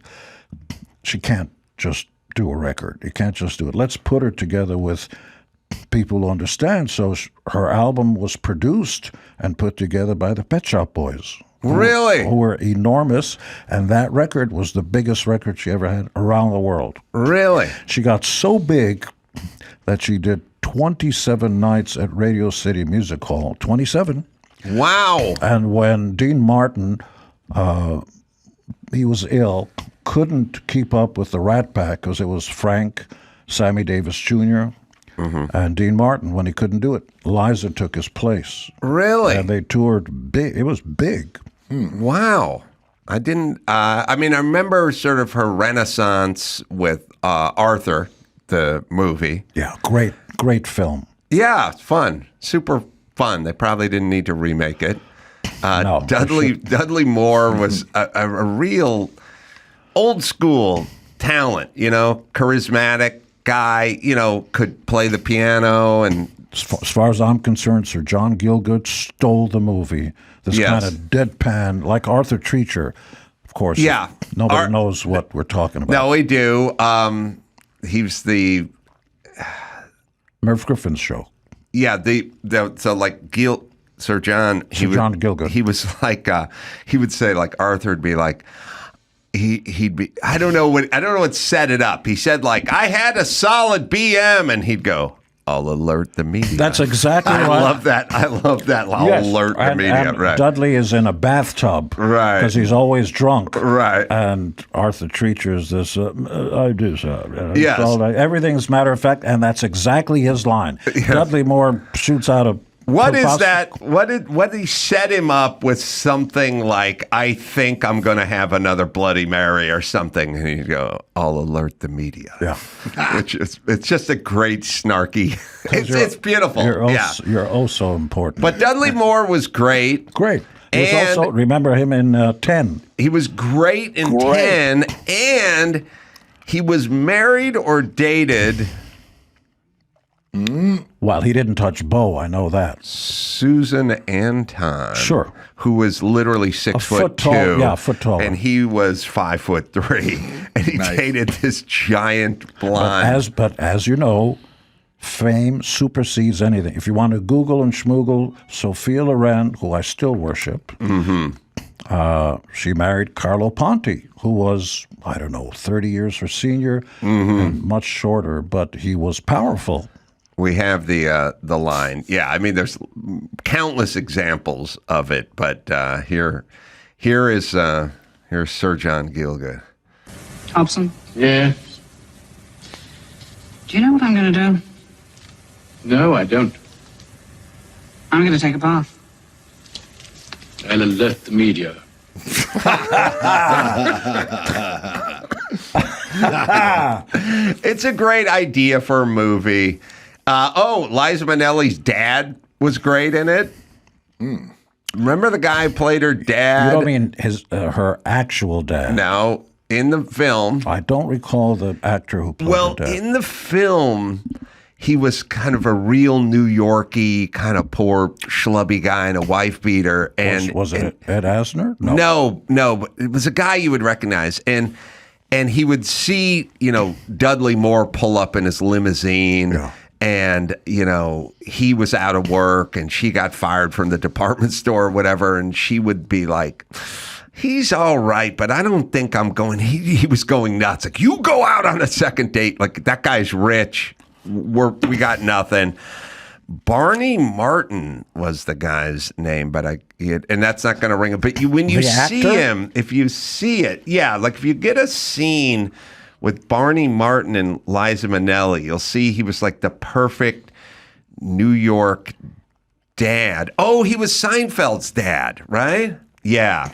She can't just do a record. You can't just do it. Let's put her together with people who understand. So her album was produced and put together by the Pet Shop Boys. Really? Who were enormous, and that record was the biggest record she ever had around the world. Really? She got so big that she did 27 nights at Radio City Music Hall. 27. Wow. And when Dean Martin, he was ill, couldn't keep up with the Rat Pack because it was Frank, Sammy Davis Jr., and Dean Martin. When he couldn't do it, Liza took his place. Really? And they toured big. It was big. Wow. I didn't, I remember sort of her renaissance with Arthur, the movie. Yeah, great film. Yeah, fun. Super fun. They probably didn't need to remake it. No, Dudley Moore was a real old school talent, charismatic guy, could play the piano. And as far as I'm concerned, Sir John Gielgud stole the movie. This kind of deadpan, like Arthur Treacher, of course. Yeah. Nobody knows what we're talking about. No, we do. He was the Merv Griffin's show. Yeah, so like Sir John. John Gielgud. He was like he would say like Arthur would be like he'd be I don't know what set it up. He said like I had a solid BM, and he'd go, I'll alert the media. That's exactly I right. love that. I'll alert the media. And right. Dudley is in a bathtub. Right. Because he's always drunk. Right. And Arthur Treacher's this, I do so. Yes. Everything's matter of fact, and that's exactly his line. Yeah. Dudley Moore shoots out a... What is that? What did he set him up with something like, I think I'm going to have another Bloody Mary or something? And he'd go, I'll alert the media. Yeah. It's just a great snarky. It's beautiful. You're so important. But Dudley Moore was great. Great. He was also, remember him in 10. He was great in 10, and he was married or dated... Well, he didn't touch Bo, I know that. Susan Anton. Sure. Who was literally 6'2". Tall, yeah, foot tall. And he was 5'3". And he dated this giant blonde. But as you know, fame supersedes anything. If you want to Google and schmoogle Sophia Loren, who I still worship, she married Carlo Ponti, who was, 30 years her senior, and much shorter, but he was powerful. We have the line. Yeah, there's countless examples of it, but here's Sir John Gielgud. Thompson? Yeah. Do you know what I'm going to do? No, I don't. I'm going to take a bath. I'll alert the media. It's a great idea for a movie. Liza Minnelli's dad was great in it. Remember the guy who played her dad? You don't mean her actual dad? No, in the film. I don't recall the actor who played her dad. Well, in the film, he was kind of a real New Yorkie, kind of poor, schlubby guy and a wife beater. And was it Ed Asner? No, but it was a guy you would recognize. And he would see, Dudley Moore pull up in his limousine. Yeah. And, he was out of work and she got fired from the department store or whatever. And she would be like, he's all right, but I don't think I'm going. He was going nuts. Like, you go out on a second date. Like, that guy's rich. We got nothing. Barney Martin was the guy's name, but and that's not going to ring a. But when you see him, if you see it, yeah, like if you get a scene with Barney Martin and Liza Minnelli, you'll see he was like the perfect New York dad. Oh, he was Seinfeld's dad, right? Yeah.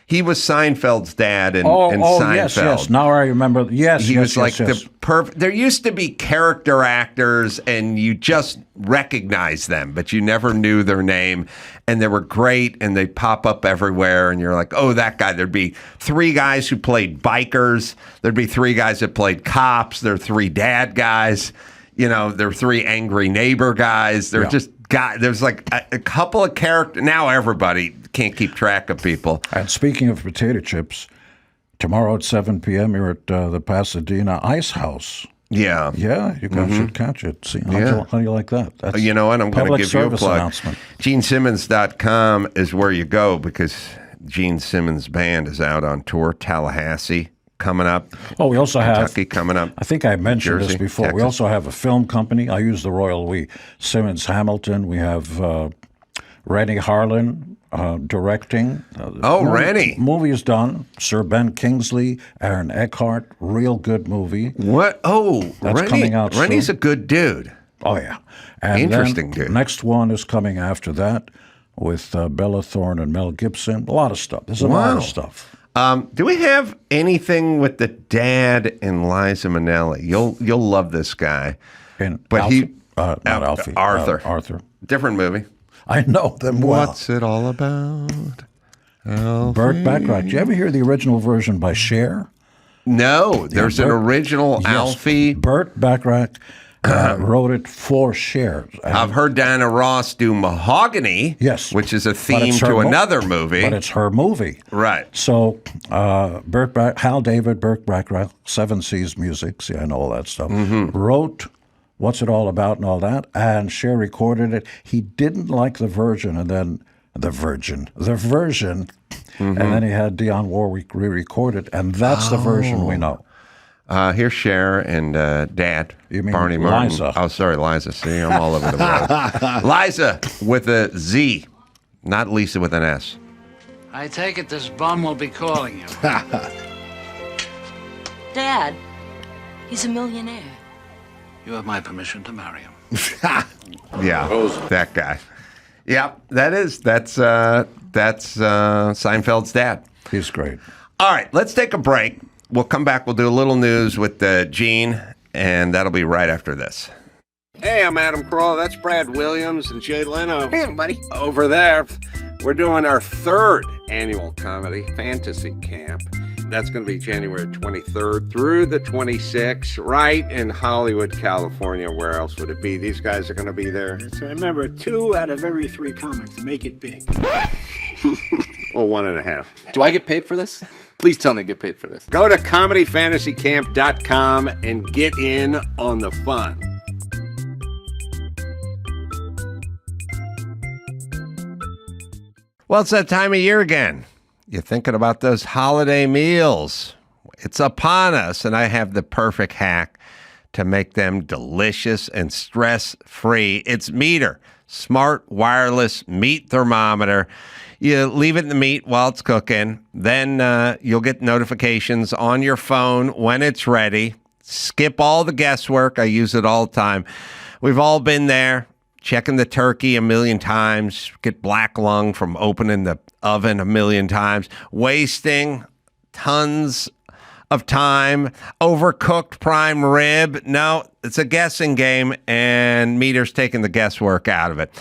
He was Seinfeld's dad in Seinfeld. Yes. Now I remember. Yes, he was like yes. the perfect. There used to be character actors, and you just recognize them, but you never knew their name. And they were great, and they pop up everywhere, and you're like, oh, that guy. There'd be 3 guys who played bikers. There'd be 3 guys that played cops. There are 3 dad guys. You know, there are 3 angry neighbor guys. They're just guys. There's like a couple of characters. Now everybody can't keep track of people. And speaking of potato chips, tomorrow at 7 p.m. you're at the Pasadena Ice House. Yeah. Yeah, you guys should catch it. See, how do you like that? That's you know what? I'm going to give you a plug. Announcement. GeneSimmons.com is where you go because Gene Simmons Band is out on tour. Tallahassee coming up. Oh, we also have Kentucky coming up. I think I mentioned Jersey, this before. Texas. We also have a film company. I use the royal we. Simmons Hamilton. We have Rennie Harlan directing. Rennie. Movie is done. Sir Ben Kingsley, Aaron Eckhart. Real good movie. What? Oh, That's Rennie, coming out Rennie's soon. a good dude. Oh, yeah. And Interesting then dude. Next one is coming after that with Bella Thorne and Mel Gibson. A lot of stuff. There's a lot of stuff. Do we have anything with the dad and Liza Minelli? You'll love this guy. But Alfie. Not Alfie. Arthur. Different movie. I know them well. What's it all about? Burt Bacharach. Did you ever hear the original version by Cher? No, there's an original Alfie. Burt Bacharach wrote it for Cher. I've heard Diana Ross do Mahogany, Yes. which is a But theme it's her to another movie. But it's her movie. Right. So Hal David, Burt Bacharach, Seven Seas Music, see, I know all that stuff, wrote What's It All About and all that, and Cher recorded it. He didn't like the version, and then the version, and then he had Dionne Warwick re-record it, and that's the version we know. Here's Cher and Dad, You mean Barney Martin. Liza. Oh, sorry, Liza. See, I'm all over the world. Liza with a Z, not Lisa with an S. I take it this bum will be calling you. Dad, he's a millionaire. You have my permission to marry him. Yeah, that guy. Yeah, that's Seinfeld's dad. He's great. All right, let's take a break. We'll come back. We'll do a little news with Gene, and that'll be right after this. Hey, I'm Adam Carolla. That's Brad Williams and Jay Leno. Hey, buddy. Over there, we're doing our 3rd annual comedy fantasy camp. That's going to be January 23rd through the 26th, right in Hollywood, California. Where else would it be? These guys are going to be there. So remember, 2 out of every 3 comics make it big. Well, 1.5. Do I get paid for this? Please tell me I get paid for this. Go to comedyfantasycamp.com and get in on the fun. Well, it's that time of year again. You're thinking about those holiday meals. It's upon us, and I have the perfect hack to make them delicious and stress-free. It's Meter, smart wireless meat thermometer. You leave it in the meat while it's cooking. Then you'll get notifications on your phone when it's ready. Skip all the guesswork. I use it all the time. We've all been there, checking the turkey a million times, get black lung from opening the oven a million times, wasting tons of time, overcooked prime rib. No, it's a guessing game, and Meter's taking the guesswork out of it.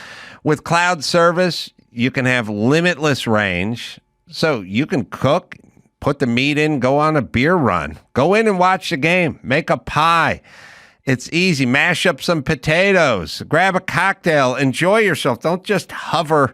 With cloud service, you can have limitless range, so you can cook, put the meat in, go on a beer run, go in and watch the game, make a pie. It's easy. Mash up some potatoes, grab a cocktail, enjoy yourself. Don't just hover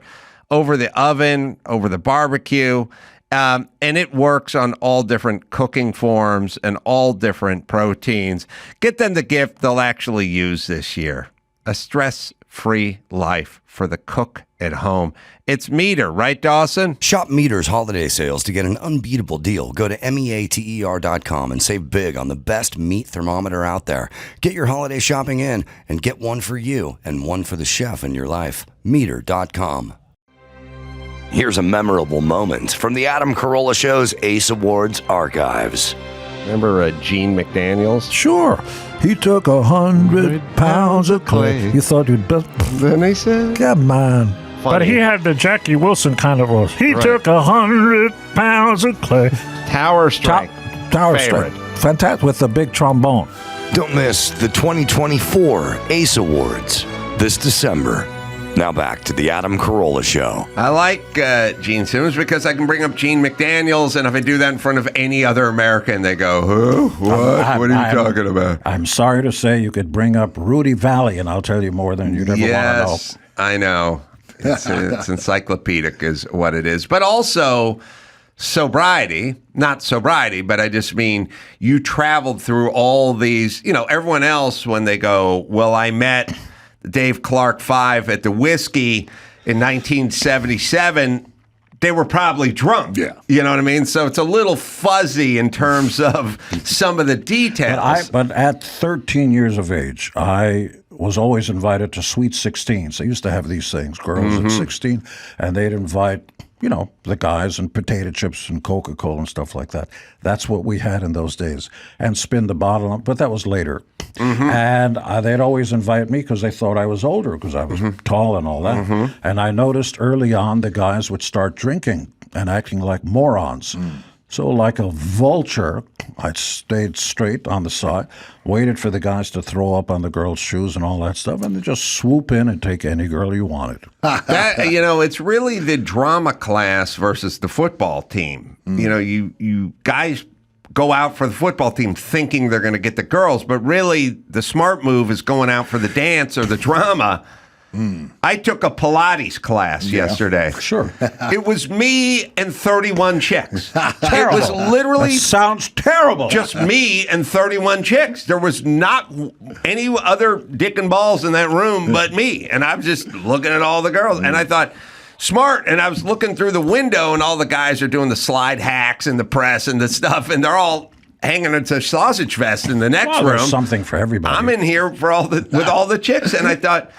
over the oven, over the barbecue. And it works on all different cooking forms and all different proteins. Get them the gift they'll actually use this year. A stress-free life for the cook at home. It's Meter, right, Dawson? Shop Meter's holiday sales to get an unbeatable deal. Go to meater.com and save big on the best meat thermometer out there. Get your holiday shopping in and get one for you and one for the chef in your life. Meater.com. Here's a memorable moment from the Adam Carolla Show's Ace Awards archives. Remember Gene McDaniels? Sure. He took 100 pounds of clay. You thought you'd best... Then he said, Come on. But he had the Jackie Wilson kind of voice. He took 100 pounds of clay. Tower Strike. Tower Favorite. Strike. Fantastic with the big trombone. Don't miss the 2024 ACE Awards this December. Now back to the Adam Carolla Show. I like Gene Simmons because I can bring up Gene McDaniels, and if I do that in front of any other American, they go, "Who? What? What are you talking about?" I'm sorry to say you could bring up Rudy Valley, and I'll tell you more than you'd ever want to know. Yes, I know. It's encyclopedic is what it is. But also sobriety, not sobriety, but I just mean you traveled through all these, everyone else when they go, well, I met Dave Clark 5 at the Whiskey in 1977, they were probably drunk. Yeah. You know what I mean? So it's a little fuzzy in terms of some of the details. But at 13 years of age, I was always invited to Sweet 16s. They used to have these things, girls at 16, and they'd invite, the guys and potato chips and Coca-Cola and stuff like that. That's what we had in those days. And spin the bottle, but that was later. And they'd always invite me because they thought I was older because I was tall and all that. And I noticed early on the guys would start drinking and acting like morons. So like a vulture, I stayed straight on the side, waited for the guys to throw up on the girls' shoes and all that stuff, and then just swoop in and take any girl you wanted. It's really the drama class versus the football team. You guys go out for the football team thinking they're going to get the girls, but really the smart move is going out for the dance or the drama. I took a Pilates class yesterday. Sure. It was me and 31 chicks. It was literally... That sounds terrible. Just me and 31 chicks. There was not any other dick and balls in that room but me. And I was just looking at all the girls. And I thought, smart. And I was looking through the window and all the guys are doing the slide hacks and the press and the stuff. And they're all hanging into sausage fest in the next room. There's something for everybody. I'm in here with all the chicks. And I thought...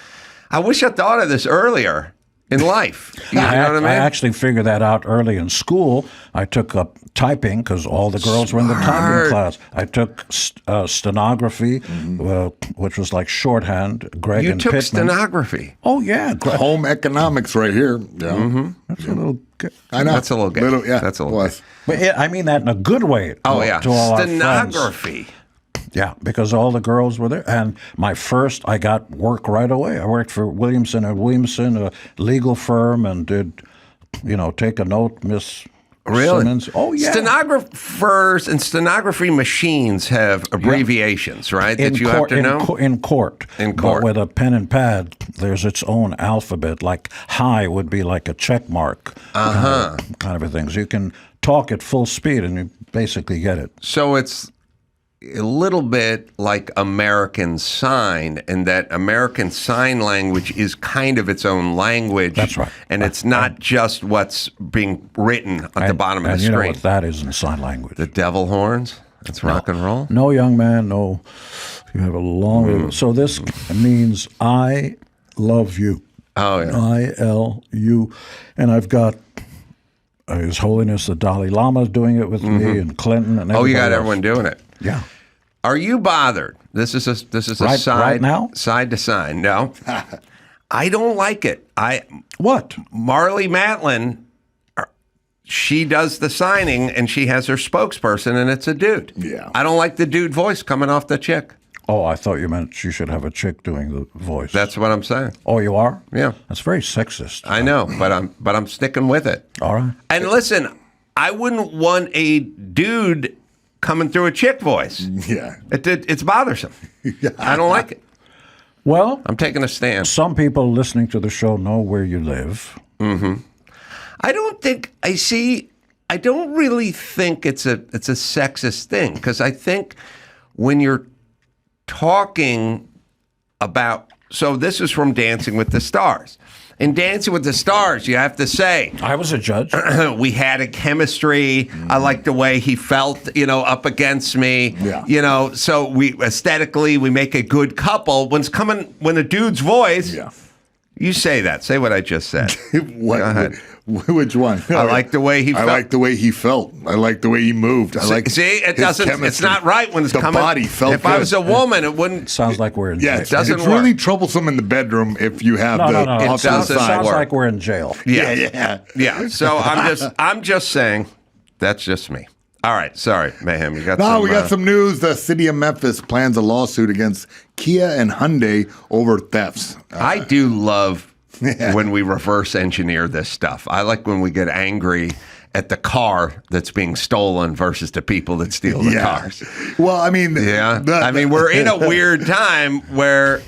I wish I thought of this earlier in life. You know what I mean? I actually figured that out early in school. I took up typing because all the girls were in the typing class. I took stenography, which was like shorthand. Greg you and took Pittman. stenography. Oh, yeah. Home economics right here. Yeah. That's a little... I know. That's a little gay. That's a little gay. But I mean that in a good way. To all our Stenography. friends. Yeah, because all the girls were there. And I got work right away. I worked for Williamson & Williamson, a legal firm, and did, take a note, Miss Simmons. Oh, yeah. Stenographers and stenography machines have abbreviations, right, that you have to know? In court. But with a pen and pad, there's its own alphabet. Like high would be like a check mark kind of a thing. So you can talk at full speed and you basically get it. So it's a little bit like American Sign, in that American Sign Language is kind of its own language. That's right. And it's not just what's being written at the bottom of the and screen. You know what that is in sign language. The devil horns? That's rock and roll? No, young man, no. You have a long... So this means I love you. Oh, yeah. I-L-U. And I've got... His Holiness the Dalai Lama is doing it with me, and Clinton, and everybody you got else. everyone doing it. Yeah. Are you bothered? This is a side right now? Side to side. No, I don't like it. What? Marley Matlin, she does the signing, and she has her spokesperson, and it's a dude. Yeah. I don't like the dude voice coming off the chick. Oh, I thought you meant she should have a chick doing the voice. That's what I'm saying. Oh, you are? Yeah. That's very sexist. I know, but I'm sticking with it. All right. And listen, I wouldn't want a dude coming through a chick voice. Yeah. It's bothersome. I don't like it. Well, I'm taking a stand. Some people listening to the show know where you live. I don't really think it's a sexist thing, because I think when you're talking about, so this is from Dancing with the Stars. In Dancing with the Stars, you have to say, I was a judge. We had a chemistry. I liked the way he felt, up against me. Yeah. So we aesthetically we make a good couple. When a dude's voice, You say that. Say what I just said. What, Go ahead. Which one? I like the way he felt. I like the way he felt. I like the way he moved. I like See, it his doesn't. chemistry. It's not right when it's the coming. body felt If good. I was a woman, it wouldn't. Sounds like we're in jail. Yeah, It doesn't it's work. really troublesome in the bedroom if you have No. the It off to the doesn't Sounds side. work. like we're in jail. Yeah. So I'm just saying. That's just me. All right. Sorry, Mayhem. You got No, some, we got some news. The city of Memphis plans a lawsuit against Kia and Hyundai over thefts. I do love when we reverse engineer this stuff. I like when we get angry at the car that's being stolen versus the people that steal the cars. Well, I mean, we're in a weird time where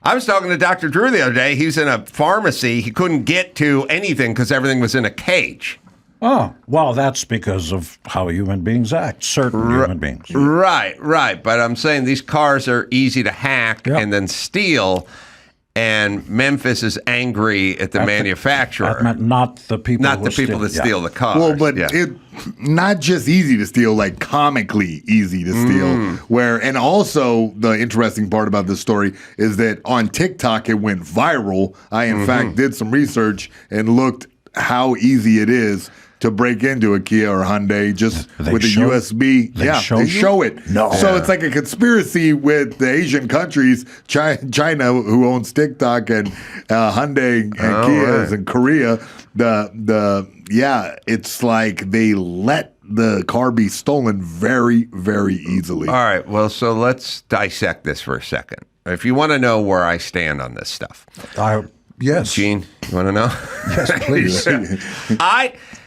I was talking to Dr. Drew the other day. He's in a pharmacy. He couldn't get to anything because everything was in a cage. Oh, well, that's because of how human beings act, certain human beings. Right. But I'm saying these cars are easy to hack and then steal. And Memphis is angry at the manufacturer. Not the people that steal the cars. Well, but it not just easy to steal, like comically easy to steal. And also the interesting part about this story is that on TikTok it went viral. I in fact did some research and looked how easy it is to break into a Kia or Hyundai just with a USB. They show it. No. So it's like a conspiracy with the Asian countries, China, who owns TikTok, and Hyundai and Kias and Korea. It's like they let the car be stolen very, very easily. All right. Well, so let's dissect this for a second. If you want to know where I stand on this stuff. Yes. Gene, you want to know? Yes, please.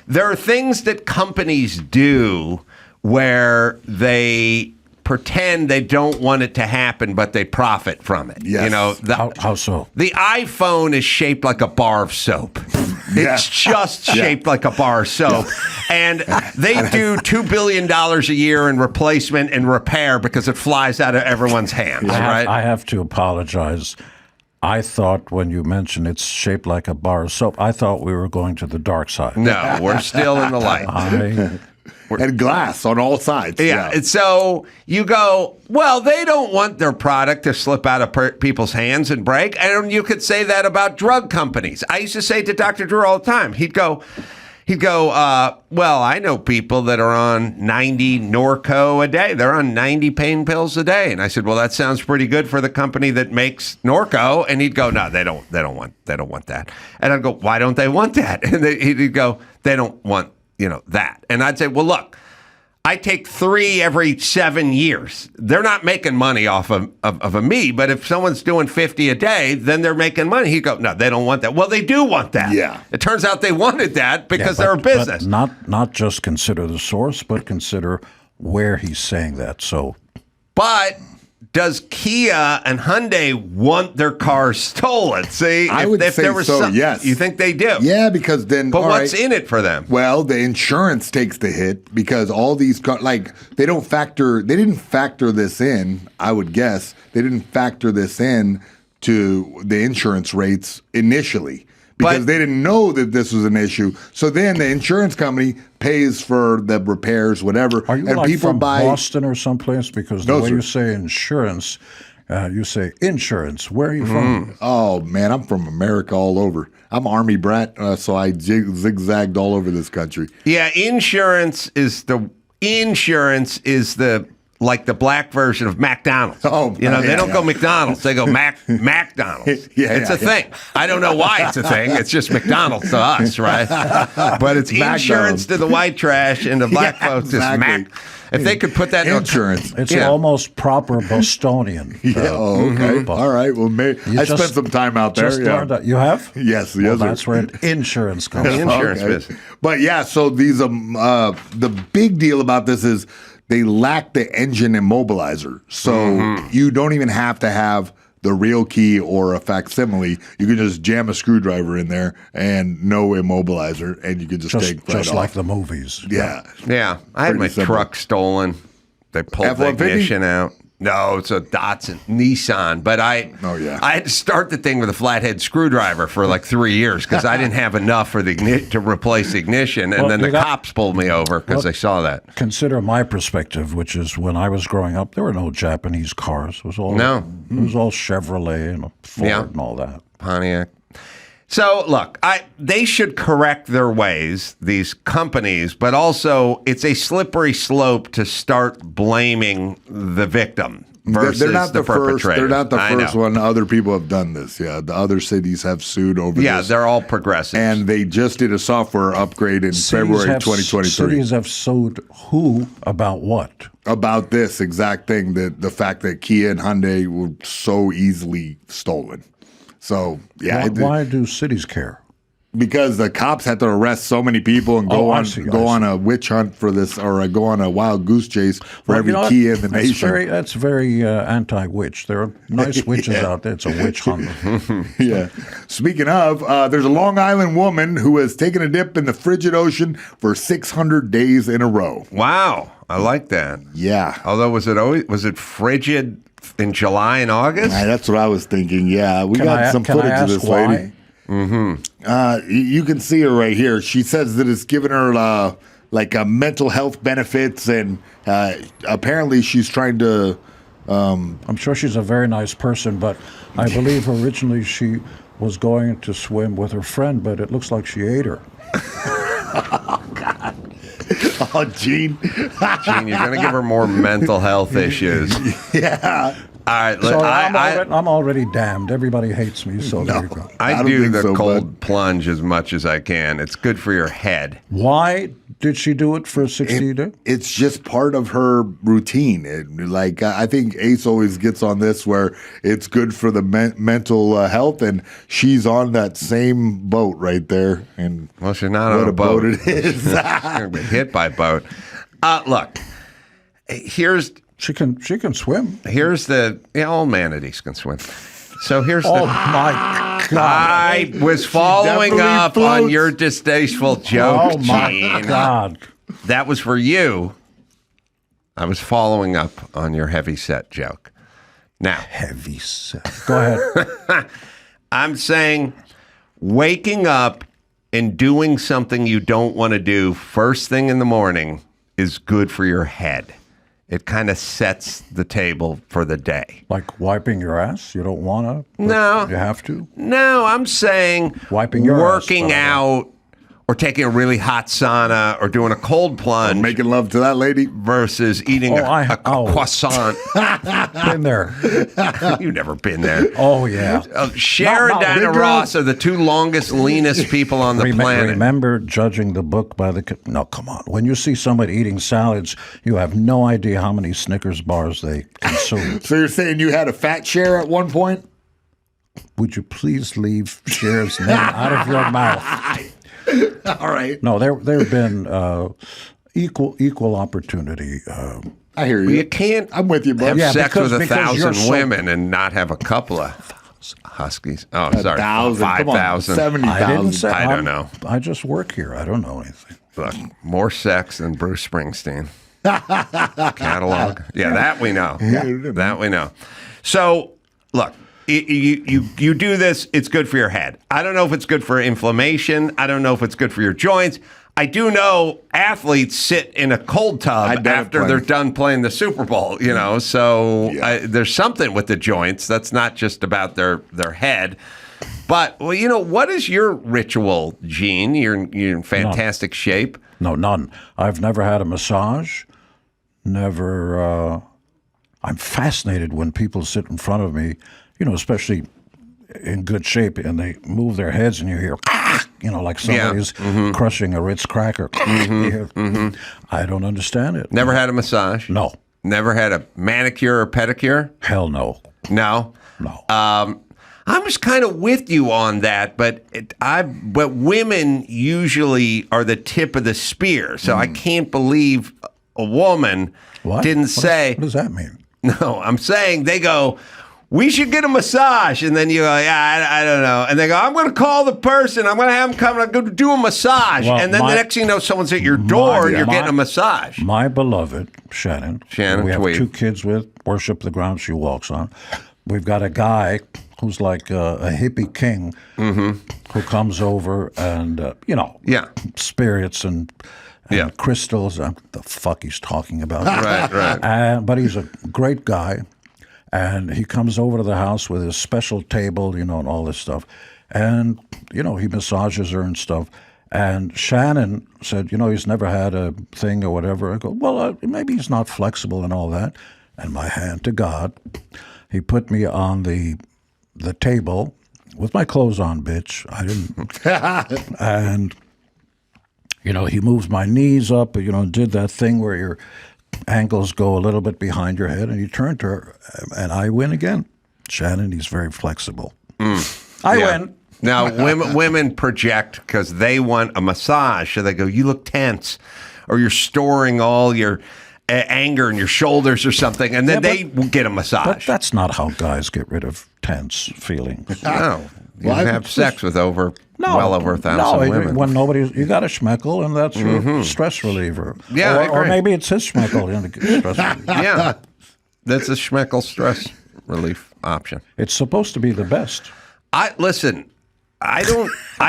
There are things that companies do where they pretend they don't want it to happen, but they profit from it. Yes. You know, How so? The iPhone is shaped like a bar of soap. It's just shaped like a bar of soap. And they do $2 billion a year in replacement and repair because it flies out of everyone's hands, right? I have to apologize. I thought when you mentioned it's shaped like a bar of soap, I thought we were going to the dark side. No, we're still in the light. And glass on all sides. Yeah. And so you go, well, they don't want their product to slip out of people's hands and break. And you could say that about drug companies. I used to say to Dr. Drew all the time, he'd go, well, I know people that are on 90 Norco a day. They're on 90 pain pills a day. And I said, well, that sounds pretty good for the company that makes Norco. And he'd go, no, they don't want that. And I'd go, why don't they want that? And he'd go, they don't want, that. And I'd say, well, look, I take 3 every 7 years. They're not making money off of me, but if someone's doing 50 a day, then they're making money. He'd go, no, they don't want that. Well, they do want that. Yeah. It turns out they wanted that because they're a business. But not just consider the source, but consider where he's saying that. So, but does Kia and Hyundai want their cars stolen? See, I would say there was so, yes. You think they do? Yeah, because then. But what's in it for them? Well, the insurance takes the hit because all these they didn't factor this in. I would guess they didn't factor this in to the insurance rates initially because they didn't know that this was an issue. So then the insurance company pays for the repairs, whatever. Are you and like people from buy Boston or someplace? Because the way you say insurance, you say insurance. Where are you from? Oh, man, I'm from America all over. I'm Army brat, so I zigzagged all over this country. Yeah, insurance is the like the black version of McDonald's. Oh, they don't go McDonald's. They go McDonald's. It's a thing. I don't know why it's a thing. It's just McDonald's to us, right? But it's insurance to the white trash and the black folks is Mac. If they could put that insurance, it's almost proper Bostonian. Okay. All right. Well, I spent some time out there. You have? Yes. Well, that's where insurance comes from. Insurance business. But yeah, so these the big deal about this is they lack the engine immobilizer. So you don't even have to have the real key or a facsimile. You can just jam a screwdriver in there and no immobilizer, and you can just take right just off. like the movies. Yeah. I had my truck stolen. They pulled the ignition out. No, it's a Datsun Nissan. But I had to start the thing with a flathead screwdriver for like 3 years because I didn't have enough for the to replace the ignition. And then the cops pulled me over because they saw that. Consider my perspective, which is when I was growing up, there were no Japanese cars. It was all Chevrolet and Ford and all that. Pontiac. So, look, they should correct their ways, these companies, but also it's a slippery slope to start blaming the victim versus they're not the perpetrator. First, they're not the first one. Other people have done this. Yeah, the other cities have sued over this. Yeah, they're all progressive. And they just did a software upgrade in February 2023. Cities have sued who about what? About this exact thing, the fact that Kia and Hyundai were so easily stolen. So, yeah. Why do cities care? Because the cops had to arrest so many people and go on a witch hunt for this, or go on a wild goose chase for every Kia in the nation. That's very anti-witch. There are nice witches out there. It's a witch hunt. Yeah. Speaking of, there's a Long Island woman who has taken a dip in the frigid ocean for 600 days in a row. Wow, I like that. Yeah. Although was it frigid in July and August? That's what I was thinking. Yeah, we got some footage of this lady. Mm-hmm. You can see her right here. She says that it's given her mental health benefits, and apparently she's trying to. I'm sure she's a very nice person, but I believe originally she was going to swim with her friend, but it looks like she ate her. Oh God! Oh, Gene. Gene, you're going to give her more mental health issues. Yeah. All right, so I'm already damned. Everybody hates me, so there you go. I do the cold plunge as much as I can. It's good for your head. Why did she do it for 60 days? It's just part of her routine. I think Ace always gets on this where it's good for the mental health, and she's on that same boat right there. And well, she's not on a boat. It is. She's going to be hit by a boat. Look, here's... She can swim. Here's all manatees can swim. So here's my God. I was following up on your distasteful joke, Oh my Gene. God. That was for you. I was following up on your heavy set joke. Now, heavy set. Go ahead. I'm saying waking up and doing something you don't want to do first thing in the morning is good for your head. It kind of sets the table for the day. Like wiping your ass? You don't want to? No. You have to? No, I'm saying wiping your working ass, out or taking a really hot sauna or doing a cold plunge. Or making love to that lady. Versus eating a croissant. Been there. You've never been there. Oh, yeah. Cher and Diana Ross are the two longest, leanest people on the planet. Remember judging the book by the... No, come on. When you see somebody eating salads, you have no idea how many Snickers bars they consume. So you're saying you had a fat Cher at one point? Would you please leave Cher's name out of your mouth? All right. No, there have been equal opportunity. I hear you. You can't. I'm with you, bud. Have sex with 1,000 women and not have a couple of huskies. Oh, sorry, 5,000, 70,000. I don't know. I just work here. I don't know anything. Look, more sex than Bruce Springsteen. Catalog. Yeah, that we know. That we know. So, look. You do this, it's good for your head. I don't know if it's good for inflammation. I don't know if it's good for your joints. I do know athletes sit in a cold tub after they're done playing the Super Bowl, so there's something with the joints. That's not just about their head. But, what is your ritual, Gene? You're in fantastic shape. No, none. I've never had a massage. Never. I'm fascinated when people sit in front of me, especially in good shape, and they move their heads and you hear, like somebody's crushing a Ritz cracker. I don't understand it. Never had a massage? No. Never had a manicure or pedicure? Hell no. No? No. I was kind of with you on that, but women usually are the tip of the spear, so I can't believe a woman didn't say... What does that mean? No, I'm saying they go... We should get a massage. And then you go, I don't know. And they go, I'm going to call the person. I'm going to have them come and go do a massage. Well, and then the next thing you know, someone's at your door and you're getting a massage. My beloved, Shannon we have Tweed. 2 kids with, worship the ground she walks on. We've got a guy who's like a hippie king who comes over and, spirits and crystals. The fuck he's talking about. Right. But he's a great guy. And he comes over to the house with his special table, and all this stuff. And, he massages her and stuff. And Shannon said, he's never had a thing or whatever. I go, well, maybe he's not flexible and all that. And my hand to God, he put me on the table with my clothes on, bitch. I didn't. And, he moves my knees up, did that thing where your ankles go a little bit behind your head, and he turned to her, and I win again. Shannon, he's very flexible. I win. Now, women project because they want a massage. So they go, you look tense, or you're storing all your anger in your shoulders or something, and then they get a massage. But that's not how guys get rid of tense feelings. No. You have sex with well over 1,000 women. When you got a schmeckle, and that's your stress reliever. Yeah, I agree. Or maybe it's his schmeckle. Stress reliever. Yeah, that's a schmeckle stress relief option. It's supposed to be the best. Listen. I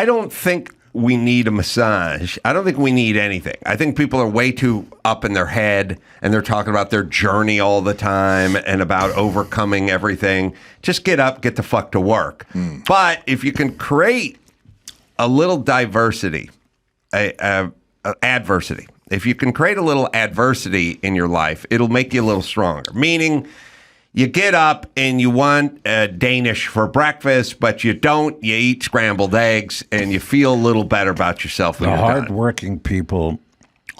don't think we need a massage. I don't think we need anything. I think people are way too up in their head, and they're talking about their journey all the time and about overcoming everything. Just get up, get the fuck to work. But if you can create a little diversity, adversity. If you can create a little adversity in your life, it'll make you a little stronger. Meaning, you get up and you want Danish for breakfast, but you don't. You eat scrambled eggs, and you feel a little better about yourself when the you're done. hard-working people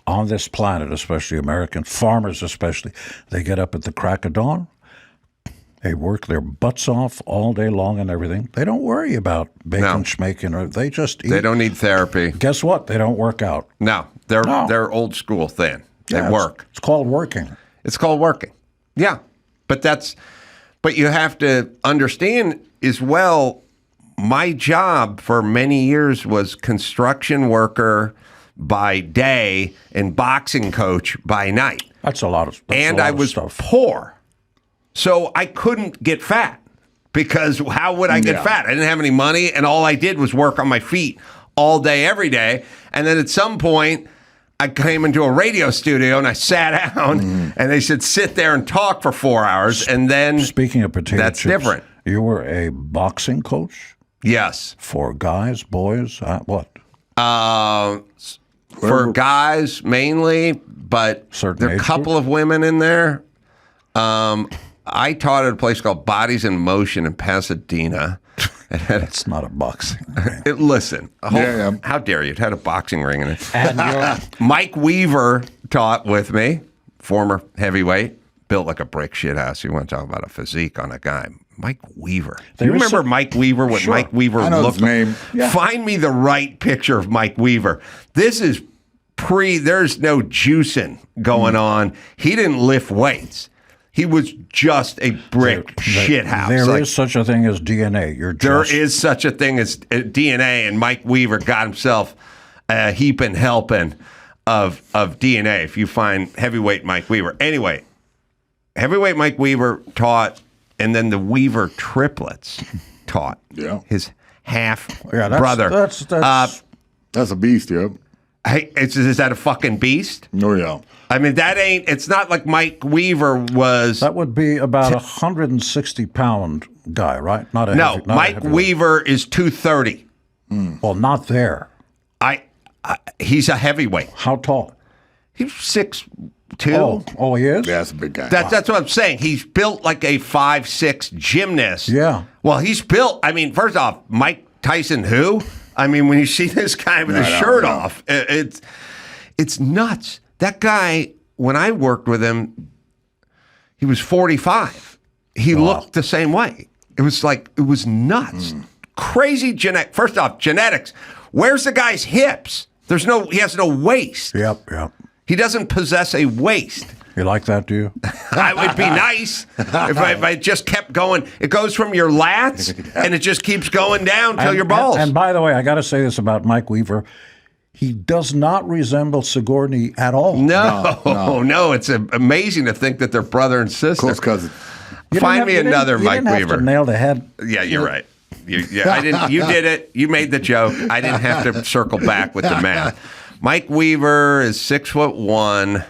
on this planet, especially American farmers especially, they get up at the crack of dawn. They work their butts off all day long and everything. They don't worry about bacon, schmaking, or they just eat. They don't need therapy. Guess what? They don't work out. No, they're old school thin. They work. It's called working. It's called working. Yeah. But you have to understand as well, my job for many years was construction worker by day and boxing coach by night. That's a lot of stuff. And I was poor. So I couldn't get fat because how would I get fat? I didn't have any money, and all I did was work on my feet all day, every day. And then at some point, I came into a radio studio and I sat down and they said, sit there and talk for 4 hours. And then, speaking of potato that's chips, different. You were a boxing coach? Yes. For guys, boys, what? For guys mainly, but there are a couple of women in there. I taught at a place called Bodies in Motion in Pasadena. It's not a boxing ring. Listen, how dare you? It had a boxing ring in it. And Mike Weaver taught with me, former heavyweight, built like a brick shit house. You want to talk about a physique on a guy. Mike Weaver. Do you remember Mike Weaver, what Mike Weaver looked like? Name. Yeah. Find me the right picture of Mike Weaver. This is there's no juicing going on. He didn't lift weights. He was just a brick shit house. There is such a thing as DNA. There is such a thing as DNA, and Mike Weaver got himself a heaping helping of DNA. If you find heavyweight Mike Weaver, anyway, heavyweight Mike Weaver taught, and then the Weaver triplets taught. Yeah, his half brother. That's a beast, yep. Hey, is that a fucking beast? Oh yeah. I mean, it's not like Mike Weaver was. That would be about 160-pound guy, right? Mike Weaver is 230. Well, not there. He's a heavyweight. How tall? He's 6'2". Oh, he is? Yeah, that's a big guy. That's what I'm saying. He's built like a 5'6" gymnast. Yeah. Well, he's built. I mean, first off, Mike Tyson, who? I mean, when you see this guy with his shirt off, it's nuts. That guy, when I worked with him, he was 45. He looked the same way. It was nuts. Crazy genetic. First off, genetics. Where's the guy's hips? He has no waist. Yep. He doesn't possess a waist. You like that, do you? It would be nice if I just kept going. It goes from your lats, and it just keeps going down till your balls. And by the way, I got to say this about Mike Weaver. He does not resemble Sigourney at all. No. It's amazing to think that they're brother and sister. Close cousin. Find me another Mike Weaver. You didn't have to nail the head. Yeah, you're right. I didn't. You did it. You made the joke. I didn't have to circle back with the math. Mike Weaver is 6'1".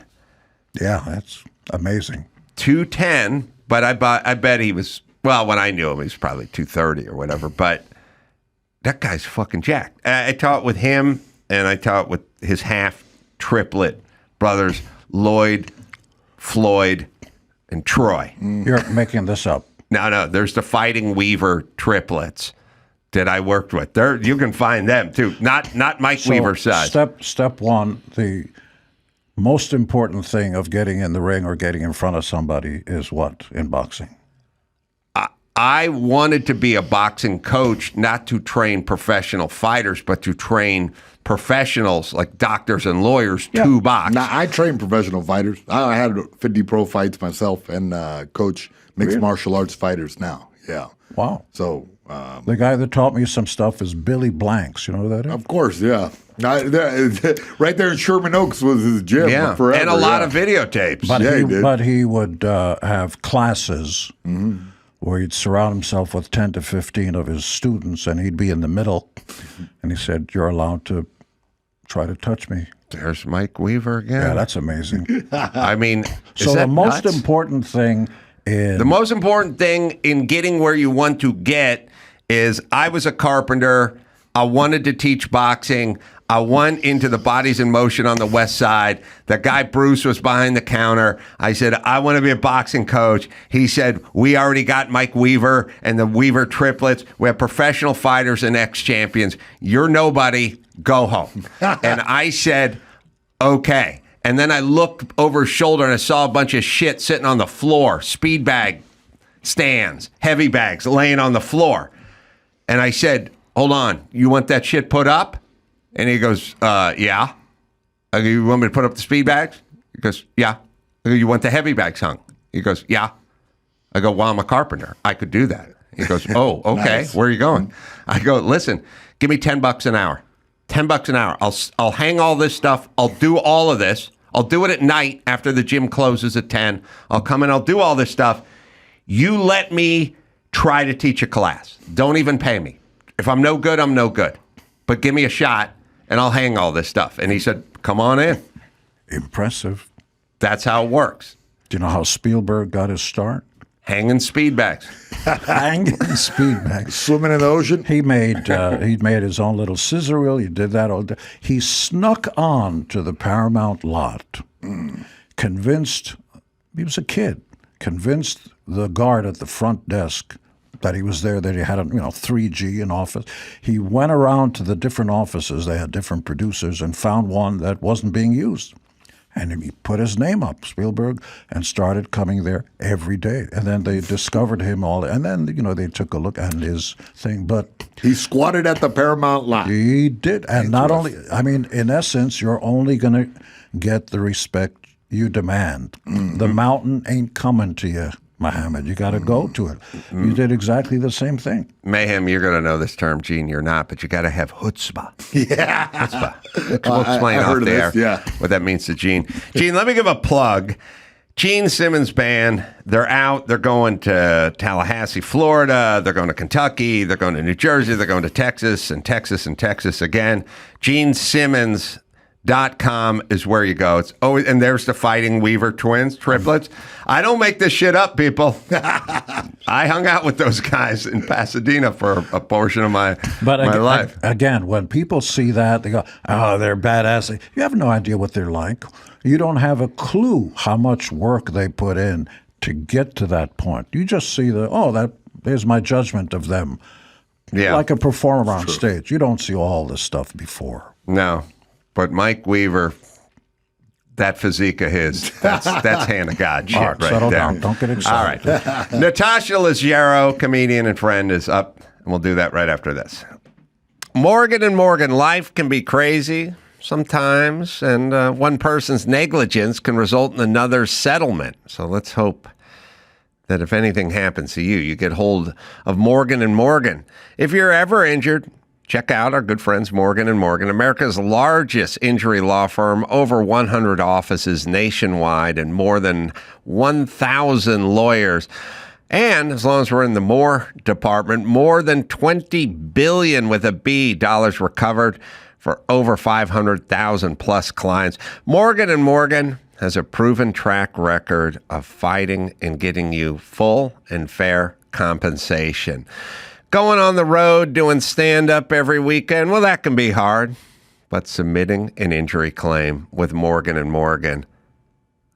Yeah, that's amazing. 210, but I bet he was, well, when I knew him, he was probably 230 or whatever. But that guy's fucking jacked. I taught with him, and I taught with his half triplet brothers, Lloyd, Floyd, and Troy. You're making this up. No, there's the Fighting Weaver triplets that I worked with. There, you can find them too. Not Mike Weaver's size. Step one, the most important thing of getting in the ring or getting in front of somebody is what in boxing? I wanted to be a boxing coach, not to train professional fighters, but to train professionals like doctors and lawyers to box. Now, I train professional fighters. I had 50 pro fights myself and coach mixed martial arts fighters now. Yeah. Wow. So the guy that taught me some stuff is Billy Blanks. You know who that is? Of course, yeah. Right there in Sherman Oaks was his gym forever. And a lot of videotapes. But he would have classes where he'd surround himself with 10 to 15 of his students, and he'd be in the middle. And he said, "You're allowed to try to touch me." There's Mike Weaver again. Yeah, that's amazing. I mean, so the most important thing in getting where you want to get is I was a carpenter. I wanted to teach boxing. I went into the Bodies in Motion on the West Side. The guy Bruce was behind the counter. I said, I want to be a boxing coach. He said, we already got Mike Weaver and the Weaver triplets. We have professional fighters and ex-champions. You're nobody. Go home. And I said, okay. And then I looked over his shoulder and I saw a bunch of shit sitting on the floor, speed bag stands, heavy bags laying on the floor. And I said, hold on, you want that shit put up? And he goes, yeah. I go, you want me to put up the speed bags? He goes, yeah. I go, you want the heavy bags hung? He goes, yeah. I go, well, I'm a carpenter. I could do that. He goes, oh, okay. Nice. Where are you going? I go, listen, give me $10 an hour. $10 an hour. I'll hang all this stuff. I'll do all of this. I'll do it at night after the gym closes at 10. I'll come in. I'll do all this stuff. You let me try to teach a class. Don't even pay me. If I'm no good, I'm no good. But give me a shot, and I'll hang all this stuff. And he said, come on in. Impressive. That's how it works. Do you know how Spielberg got his start? Hanging speed bags. Hanging speed bags. Swimming in the ocean? He made his own little scissor reel. He did that all day. He snuck on to the Paramount lot, convinced, he was a kid, convinced the guard at the front desk that he was there, that he had a 3G in office. He went around to the different offices. They had different producers and found one that wasn't being used. And he put his name up, Spielberg, and started coming there every day. And then they discovered him all. And then, they took a look at his thing. But he squatted at the Paramount lot. He did. And not only, in essence, you're only going to get the respect you demand. Mm-hmm. The mountain ain't coming to you, Muhammad. You got to go to it. Mm-hmm. You did exactly the same thing. Mayhem, you're going to know this term, Gene. You're not, but you got to have chutzpah. Yeah. Chutzpah. We'll explain off there what that means to Gene. Gene, let me give a plug. Gene Simmons Band, they're out. They're going to Tallahassee, Florida. They're going to Kentucky. They're going to New Jersey. They're going to Texas and Texas again. GeneSimmons.com is where you go. It's always, and there's the Fighting Weaver twins, triplets. I don't make this shit up, people. I hung out with those guys in Pasadena for a portion of my life. Again, when people see that, they go, oh, they're badass. You have no idea what they're like. You don't have a clue how much work they put in to get to that point. You just see there's my judgment of them. Yeah. Like a performer on stage. You don't see all this stuff before. No. But Mike Weaver, that physique of his, that's hand of God shit right settle there. Down. Don't get excited. All right. Natasha Leggero, comedian and friend, is up, and we'll do that right after this. Morgan & Morgan, life can be crazy sometimes, and one person's negligence can result in another's settlement. So let's hope that if anything happens to you, you get hold of Morgan & Morgan. If you're ever injured, check out our good friends Morgan & Morgan, America's largest injury law firm, over 100 offices nationwide and more than 1,000 lawyers. And as long as we're in the more department, more than $20 billion with a B dollars recovered for over 500,000 plus clients. Morgan & Morgan has a proven track record of fighting and getting you full and fair compensation. Going on the road, doing stand-up every weekend, well, that can be hard. But submitting an injury claim with Morgan & Morgan,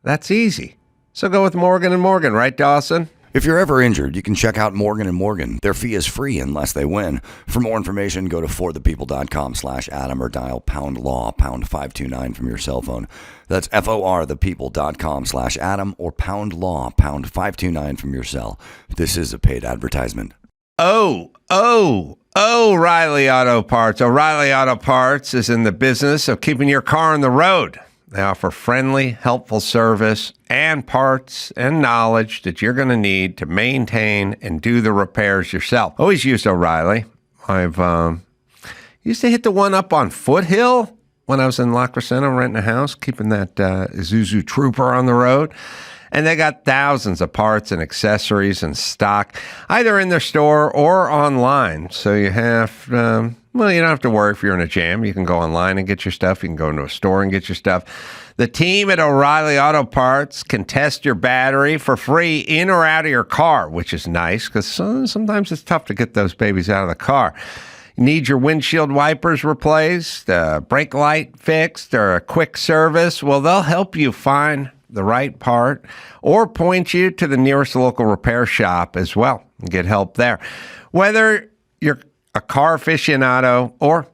that's easy. So go with Morgan & Morgan, right, Dawson? If you're ever injured, you can check out Morgan & Morgan. Their fee is free unless they win. For more information, go to forthepeople.com/Adam or dial #law #529 from your cell phone. That's forthepeople.com/Adam or #law #529 from your cell. This is a paid advertisement. O'Reilly Auto Parts. O'Reilly Auto Parts is in the business of keeping your car on the road. They offer friendly, helpful service and parts and knowledge that you're going to need to maintain and do the repairs yourself. Always used O'Reilly. I've used to hit the one up on Foothill when I was in La Crescenta renting a house, keeping that Isuzu Trooper on the road. And they got thousands of parts and accessories in stock, either in their store or online. So you have, you don't have to worry if you're in a jam. You can go online and get your stuff. You can go into a store and get your stuff. The team at O'Reilly Auto Parts can test your battery for free in or out of your car, which is nice because sometimes it's tough to get those babies out of the car. You need your windshield wipers replaced, brake light fixed, or a quick service. Well, they'll help you find the right part or point you to the nearest local repair shop as well and get help there. Whether you're a car aficionado or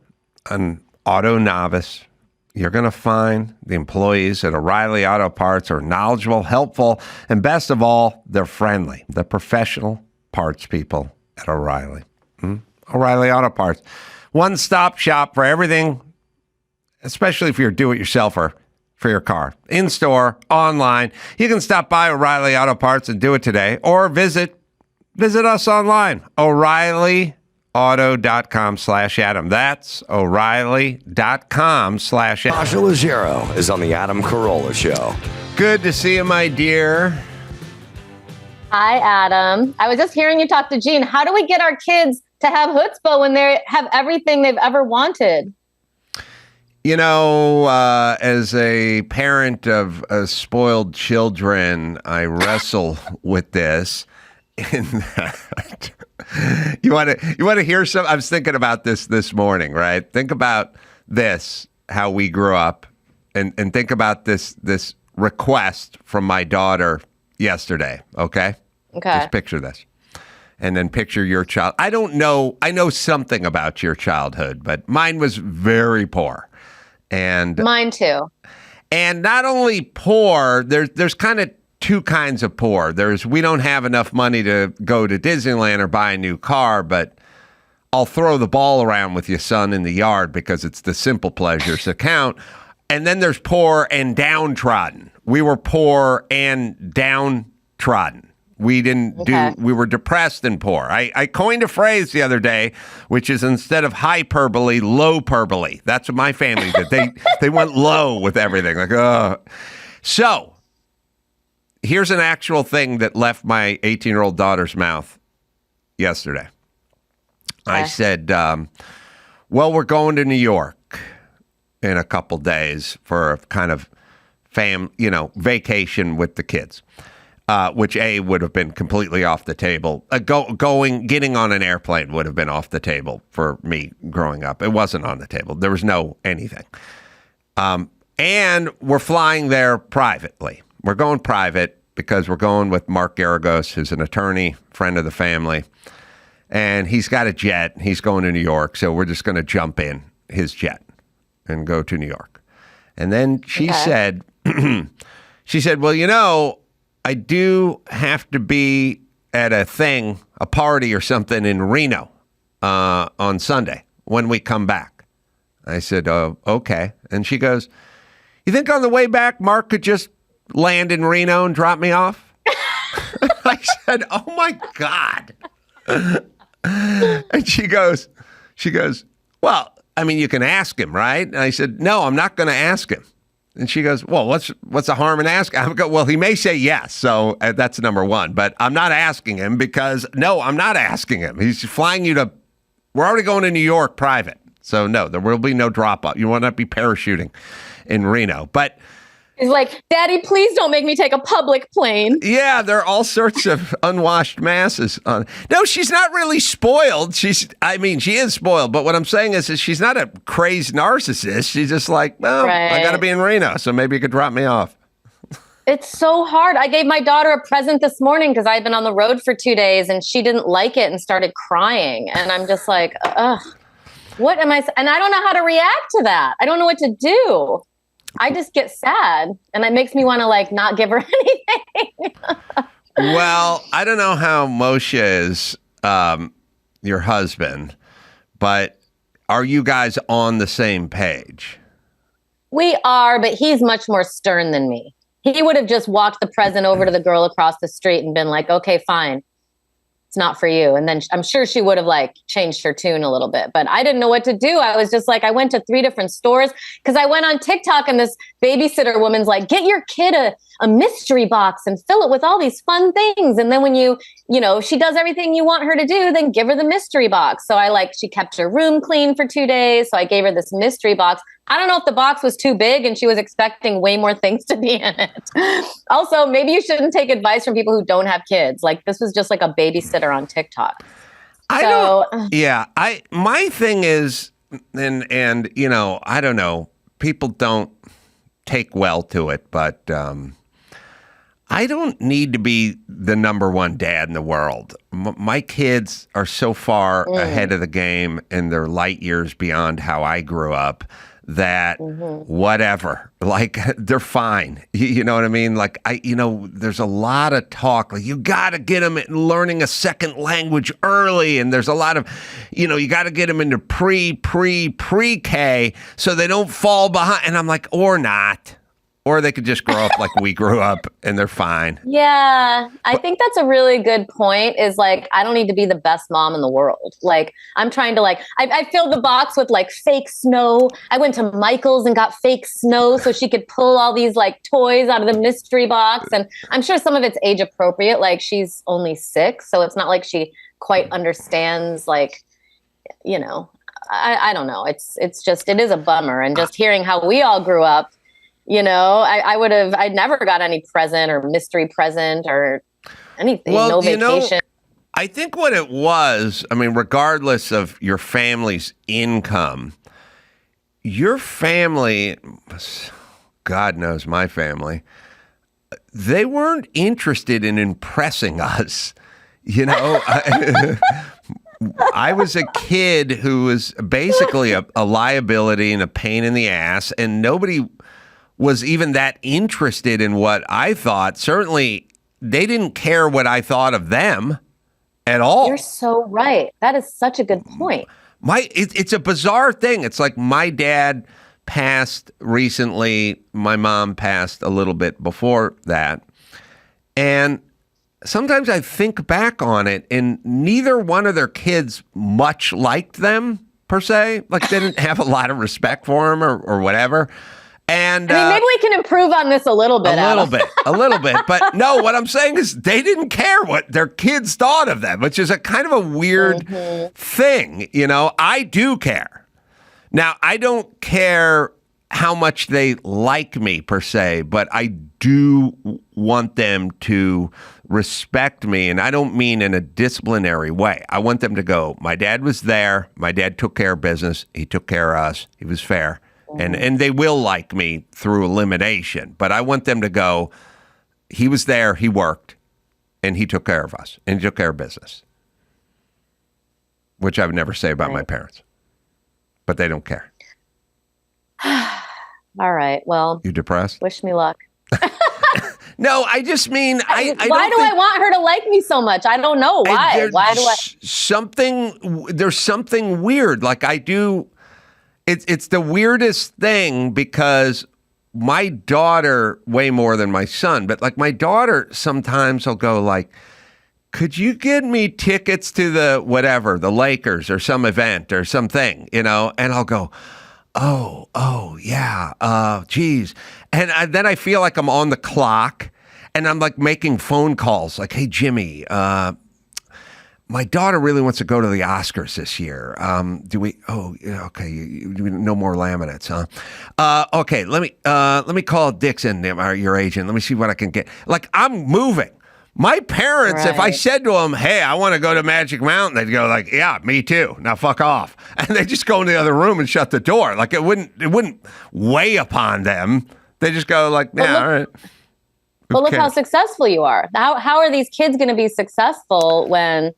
an auto novice, you're going to find the employees at O'Reilly Auto Parts are knowledgeable, helpful, and best of all, they're friendly. The professional parts people at O'Reilly. O'Reilly Auto Parts. One-stop shop for everything, especially if you're a do-it-yourselfer for your car. In-store, online. You can stop by O'Reilly Auto Parts and do it today, or visit us online, O'ReillyAuto.com/Adam. That's O'Reilly.com/Adam. Natasha Leggero is on the Adam Carolla Show. Good to see you, my dear. Hi, Adam. I was just hearing you talk to Gene. How do we get our kids to have chutzpah when they have everything they've ever wanted? You know, as a parent of spoiled children, I wrestle with this. In that, you want to hear some? I was thinking about this morning, right? Think about this, how we grew up, and think about this request from my daughter yesterday. Okay. Just picture this. And then picture your child. I don't know. I know something about your childhood, but mine was very poor. And mine too. And not only poor, there's kind of two kinds of poor. We don't have enough money to go to Disneyland or buy a new car, but I'll throw the ball around with your son in the yard because it's the simple pleasures that count. And then there's poor and downtrodden. We were poor and downtrodden. We were depressed and poor. I coined a phrase the other day, which is instead of hyperbole, low-perbole. That's what my family did. They went low with everything. Like, oh. So here's an actual thing that left my 18-year-old daughter's mouth yesterday. I said, well, we're going to New York in a couple days for a kind of vacation with the kids. Which would have been completely off the table. Getting on an airplane would have been off the table for me growing up. It wasn't on the table. There was no anything. And we're flying there privately. We're going private because we're going with Mark Garagos, who's an attorney, friend of the family. And he's got a jet. He's going to New York. So we're just going to jump in his jet and go to New York. And then she said, well, I do have to be at a party or something in Reno on Sunday when we come back. I said, oh, okay. And she goes, you think on the way back, Mark could just land in Reno and drop me off? I said, oh my God. And she goes, well, I mean, you can ask him, right? And I said, no, I'm not going to ask him. And she goes, well, what's the harm in asking? I go, well, he may say yes. So that's number one. But I'm not asking him because, no, I'm not asking him. He's flying you to, we're already going to New York private. So no, there will be no drop off. You will not be parachuting in Reno. But He's like, Daddy, please don't make me take a public plane. Yeah, there are all sorts of unwashed masses on. No, she's not really spoiled. She is spoiled, but what I'm saying is she's not a crazed narcissist. She's just like, well, I got to be in Reno, so maybe you could drop me off. It's so hard. I gave my daughter a present this morning because I've been on the road for 2 days and she didn't like it and started crying. And I'm just like, ugh, what am I? And I don't know how to react to that. I don't know what to do. I just get sad, and it makes me want to like not give her anything. Well, I don't know how Moshe is, your husband, but are you guys on the same page? We are, but he's much more stern than me. He would have just walked the present over to the girl across the street and been like, okay, fine. It's not for you. And then I'm sure she would have like changed her tune a little bit, but I didn't know what to do. I was just like, I went to 3 different stores because I went on TikTok and this babysitter woman's like, get your kid a mystery box and fill it with all these fun things. And then when she does everything you want her to do, then give her the mystery box. So she kept her room clean for 2 days. So I gave her this mystery box. I don't know if the box was too big and she was expecting way more things to be in it. Also, maybe you shouldn't take advice from people who don't have kids. Like this was just like a babysitter on TikTok. My thing is, and I don't know, people don't take well to it, but I don't need to be the number one dad in the world. My kids are so far ahead of the game and they're light years beyond how I grew up that whatever, like they're fine. You know what I mean? Like there's a lot of talk. Like you got to get them learning a second language early. And there's a lot of, you got to get them into pre-K so they don't fall behind. And I'm like, or not. Or they could just grow up like we grew up and they're fine. Yeah, I think that's a really good point is like, I don't need to be the best mom in the world. Like, I'm trying to I filled the box with like fake snow. I went to Michael's and got fake snow so she could pull all these like toys out of the mystery box. And I'm sure some of it's age appropriate. Like she's only 6. So it's not like she quite understands like, I don't know. It's just, it is a bummer. And just hearing how we all grew up, I'd never got any present or mystery present or anything. Well, no vacation. I think what it was, regardless of your family's income, your family, God knows my family, they weren't interested in impressing us. I was a kid who was basically a liability and a pain in the ass, and nobody was even that interested in what I thought. Certainly, they didn't care what I thought of them at all. You're so right. That is such a good point. It's a bizarre thing. It's like my dad passed recently. My mom passed a little bit before that. And sometimes I think back on it, and neither one of their kids much liked them, per se. Like, they didn't have a lot of respect for them or whatever. And maybe we can improve on this a little bit. A little bit. But no, what I'm saying is they didn't care what their kids thought of them, which is a kind of a weird thing. I do care. Now, I don't care how much they like me per se, but I do want them to respect me. And I don't mean in a disciplinary way. I want them to go, my dad was there. My dad took care of business. He took care of us. He was fair. And they will like me through elimination. But I want them to go, he was there, he worked, and he took care of us, and he took care of business. Which I would never say about my parents. But they don't care. All right, well. You depressed? Wish me luck. No, I just mean, I why do I want her to like me so much? I don't know. Why? Why do I? There's something weird. Like I do. It's the weirdest thing because my daughter, way more than my son, but like my daughter sometimes will go like, could you get me tickets to the whatever, the Lakers or some event or something, and I'll go, oh, yeah, geez. And then I feel like I'm on the clock and I'm like making phone calls like, hey, Jimmy, my daughter really wants to go to the Oscars this year. Do we? Oh, yeah, okay. No more laminates, huh? Okay, let me call Dixon, your agent. Let me see what I can get. Like, I'm moving. My parents, if I said to them, "Hey, I want to go to Magic Mountain," they'd go like, "Yeah, me too. Now fuck off," and they just go in the other room and shut the door. Like it wouldn't weigh upon them. They just go like, "Yeah, all right." But look how successful you are. How are these kids going to be successful when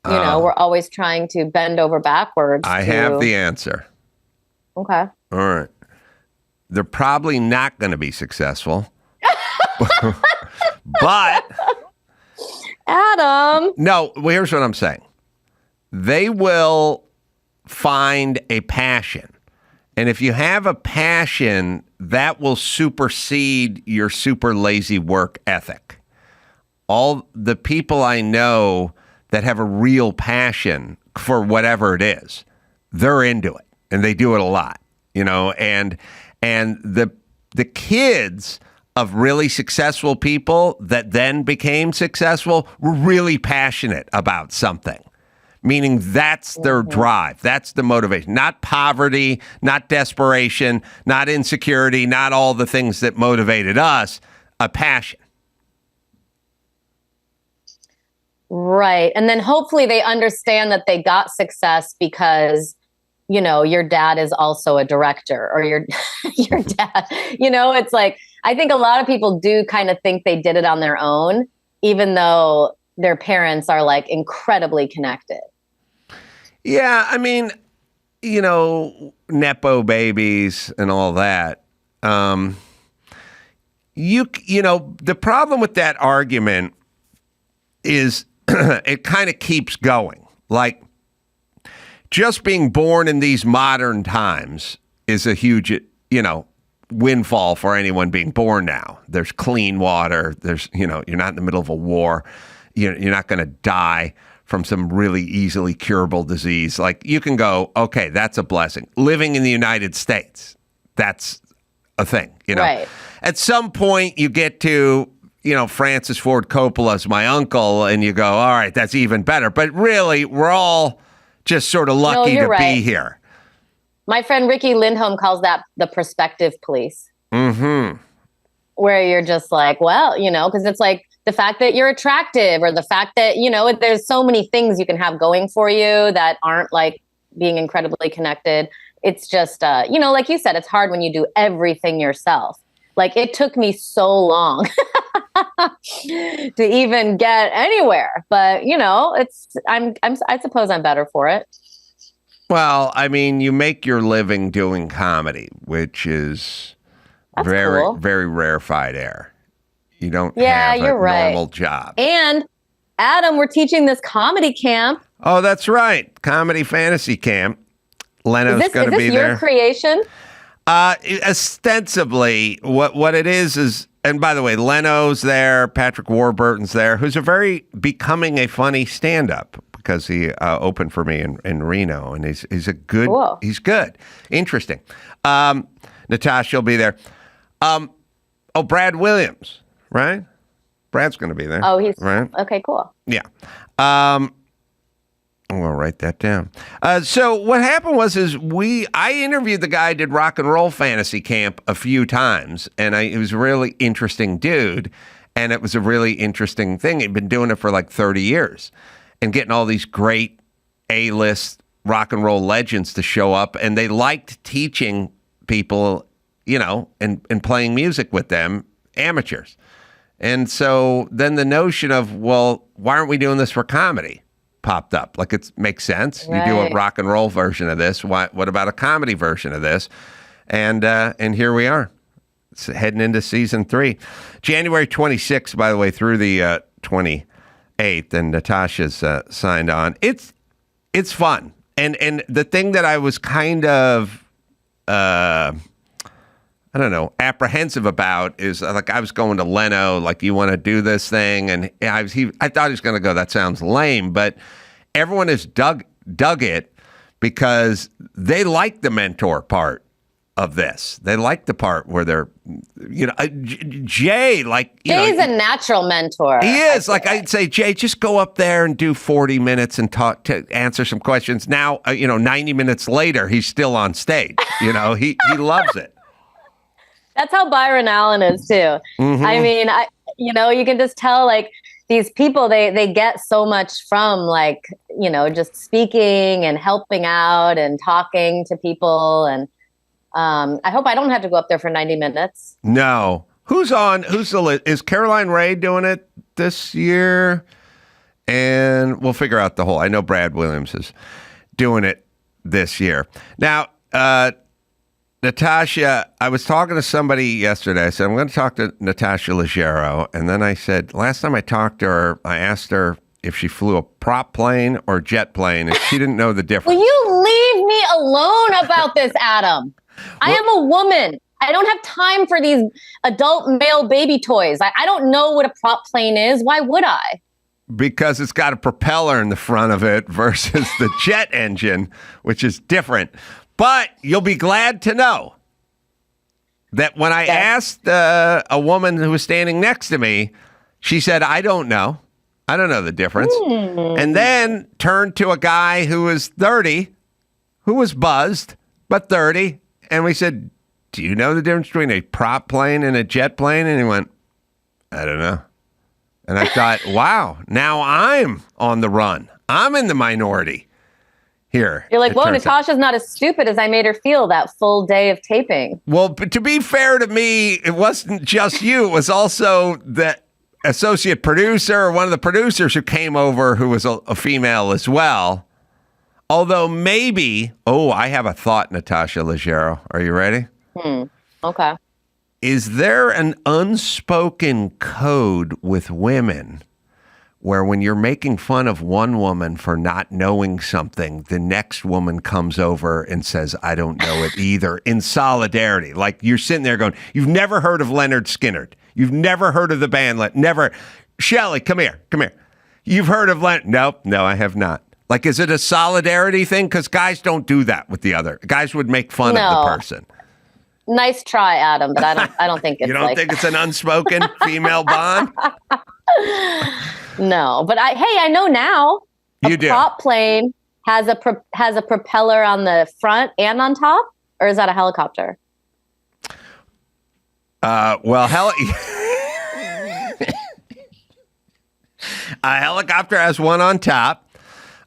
we're always trying to bend over backwards? I have the answer. Okay. All right. They're probably not going to be successful. But Adam. No, here's what I'm saying. They will find a passion. And if you have a passion, that will supersede your super lazy work ethic. All the people I know that have a real passion for whatever it is, they're into it and they do it a lot, and the kids of really successful people that then became successful were really passionate about something, meaning that's their drive. That's the motivation, not poverty, not desperation, not insecurity, not all the things that motivated us, a passion. Right. And then hopefully they understand that they got success because, your dad is also a director or your dad, it's like, I think a lot of people do kind of think they did it on their own, even though their parents are like incredibly connected. Yeah. I mean, Nepo babies and all that. The problem with that argument is it kind of keeps going. Like, just being born in these modern times is a huge, windfall for anyone being born now. There's clean water. There's, you're not in the middle of a war. You're not going to die from some really easily curable disease. Like, you can go, okay, that's a blessing. Living in the United States, that's a thing, Right. At some point you get to, Francis Ford Coppola's My Uncle, and you go, all right, that's even better. But really, we're all just sort of lucky to be here. My friend Ricky Lindholm calls that the perspective police. Mm-hmm. Where you're just like, well, because it's like the fact that you're attractive or the fact that, there's so many things you can have going for you that aren't like being incredibly connected. It's just, like you said, it's hard when you do everything yourself. Like, it took me so long to even get anywhere, but I suppose I'm better for it. Well, I mean, you make your living doing comedy, which is That's very, cool. very rarefied air. You don't Yeah, have a you're right. normal job. And Adam, we're teaching this comedy camp. Oh, that's right. Comedy Fantasy Camp. Leno's going to be there. Is this your creation? Ostensibly, what it is, and by the way, Leno's there, Patrick Warburton's there, who's becoming a funny stand-up because he opened for me in Reno, and he's a good, Cool. he's good, interesting. Natasha will be there. Brad Williams, right? Brad's going to be there. Oh, he's right. Okay, cool. Yeah. I'll write that down. So what happened was I interviewed the guy who did Rock and Roll Fantasy Camp a few times, and he was a really interesting dude, and it was a really interesting thing. He'd been doing it for like 30 years and getting all these great A-list rock and roll legends to show up, and they liked teaching people, and playing music with them, amateurs. And so then the notion of, well, why aren't we doing this for comedy? Popped up. Like, it makes sense. Right. You do a rock and roll version of this. What about a comedy version of this? And here we are. It's heading into season 3. January 26th, by the way, through the 28th, and Natasha's signed on. It's fun. And the thing that I was kind of apprehensive about is, like, I was going to Leno, like, you want to do this thing? And I thought he was going to go, that sounds lame, but everyone has dug it because they like the mentor part of this. They like the part where they're, Jay, like, Jay's a natural mentor. He is. Like, I'd say, Jay, just go up there and do 40 minutes and talk to answer some questions. Now, 90 minutes later, he's still on stage. He loves it. That's how Byron Allen is too. Mm-hmm. I mean, you can just tell like these people, they get so much from like, just speaking and helping out and talking to people. And I hope I don't have to go up there for 90 minutes. No. Who's the list? Is Caroline Ray doing it this year? And we'll figure out the whole. I know Brad Williams is doing it this year. Now, Natasha, I was talking to somebody yesterday. I said, I'm going to talk to Natasha Leggero. And then I said, last time I talked to her, I asked her if she flew a prop plane or jet plane, and she didn't know the difference. Will you leave me alone about this, Adam? I am a woman. I don't have time for these adult male baby toys. I don't know what a prop plane is. Why would I? Because it's got a propeller in the front of it versus the jet engine, which is different. But you'll be glad to know that when I asked a woman who was standing next to me, she said, I don't know. I don't know the difference. And then turned to a guy who was 30, who was buzzed, but 30. And we said, do you know the difference between a prop plane and a jet plane? And he went, I don't know. And I thought, wow, now I'm on the run. I'm in the minority here. You're like, whoa, Natasha's not as stupid as I made her feel that full day of taping. Well, but to be fair to me, it wasn't just you. It was also the associate producer or one of the producers who came over who was a female as well. Although maybe, I have a thought, Natasha Leggero. Are you ready? Okay. Is there an unspoken code with women where when you're making fun of one woman for not knowing something, the next woman comes over and says, I don't know it either, in solidarity? Like you're sitting there going, you've never heard of Leonard Skinner. You've never heard of the band. Never. Shelley, come here. You've heard of Leonard? No, I have not. Like, is it a solidarity thing? Because guys don't do that with the other. Guys would make fun of the person. Nice try, Adam, but I don't think it's You don't think it's an unspoken female bond? No, but I know now. You do. A prop plane has a propeller on the front and on top, or is that a helicopter? A helicopter has one on top.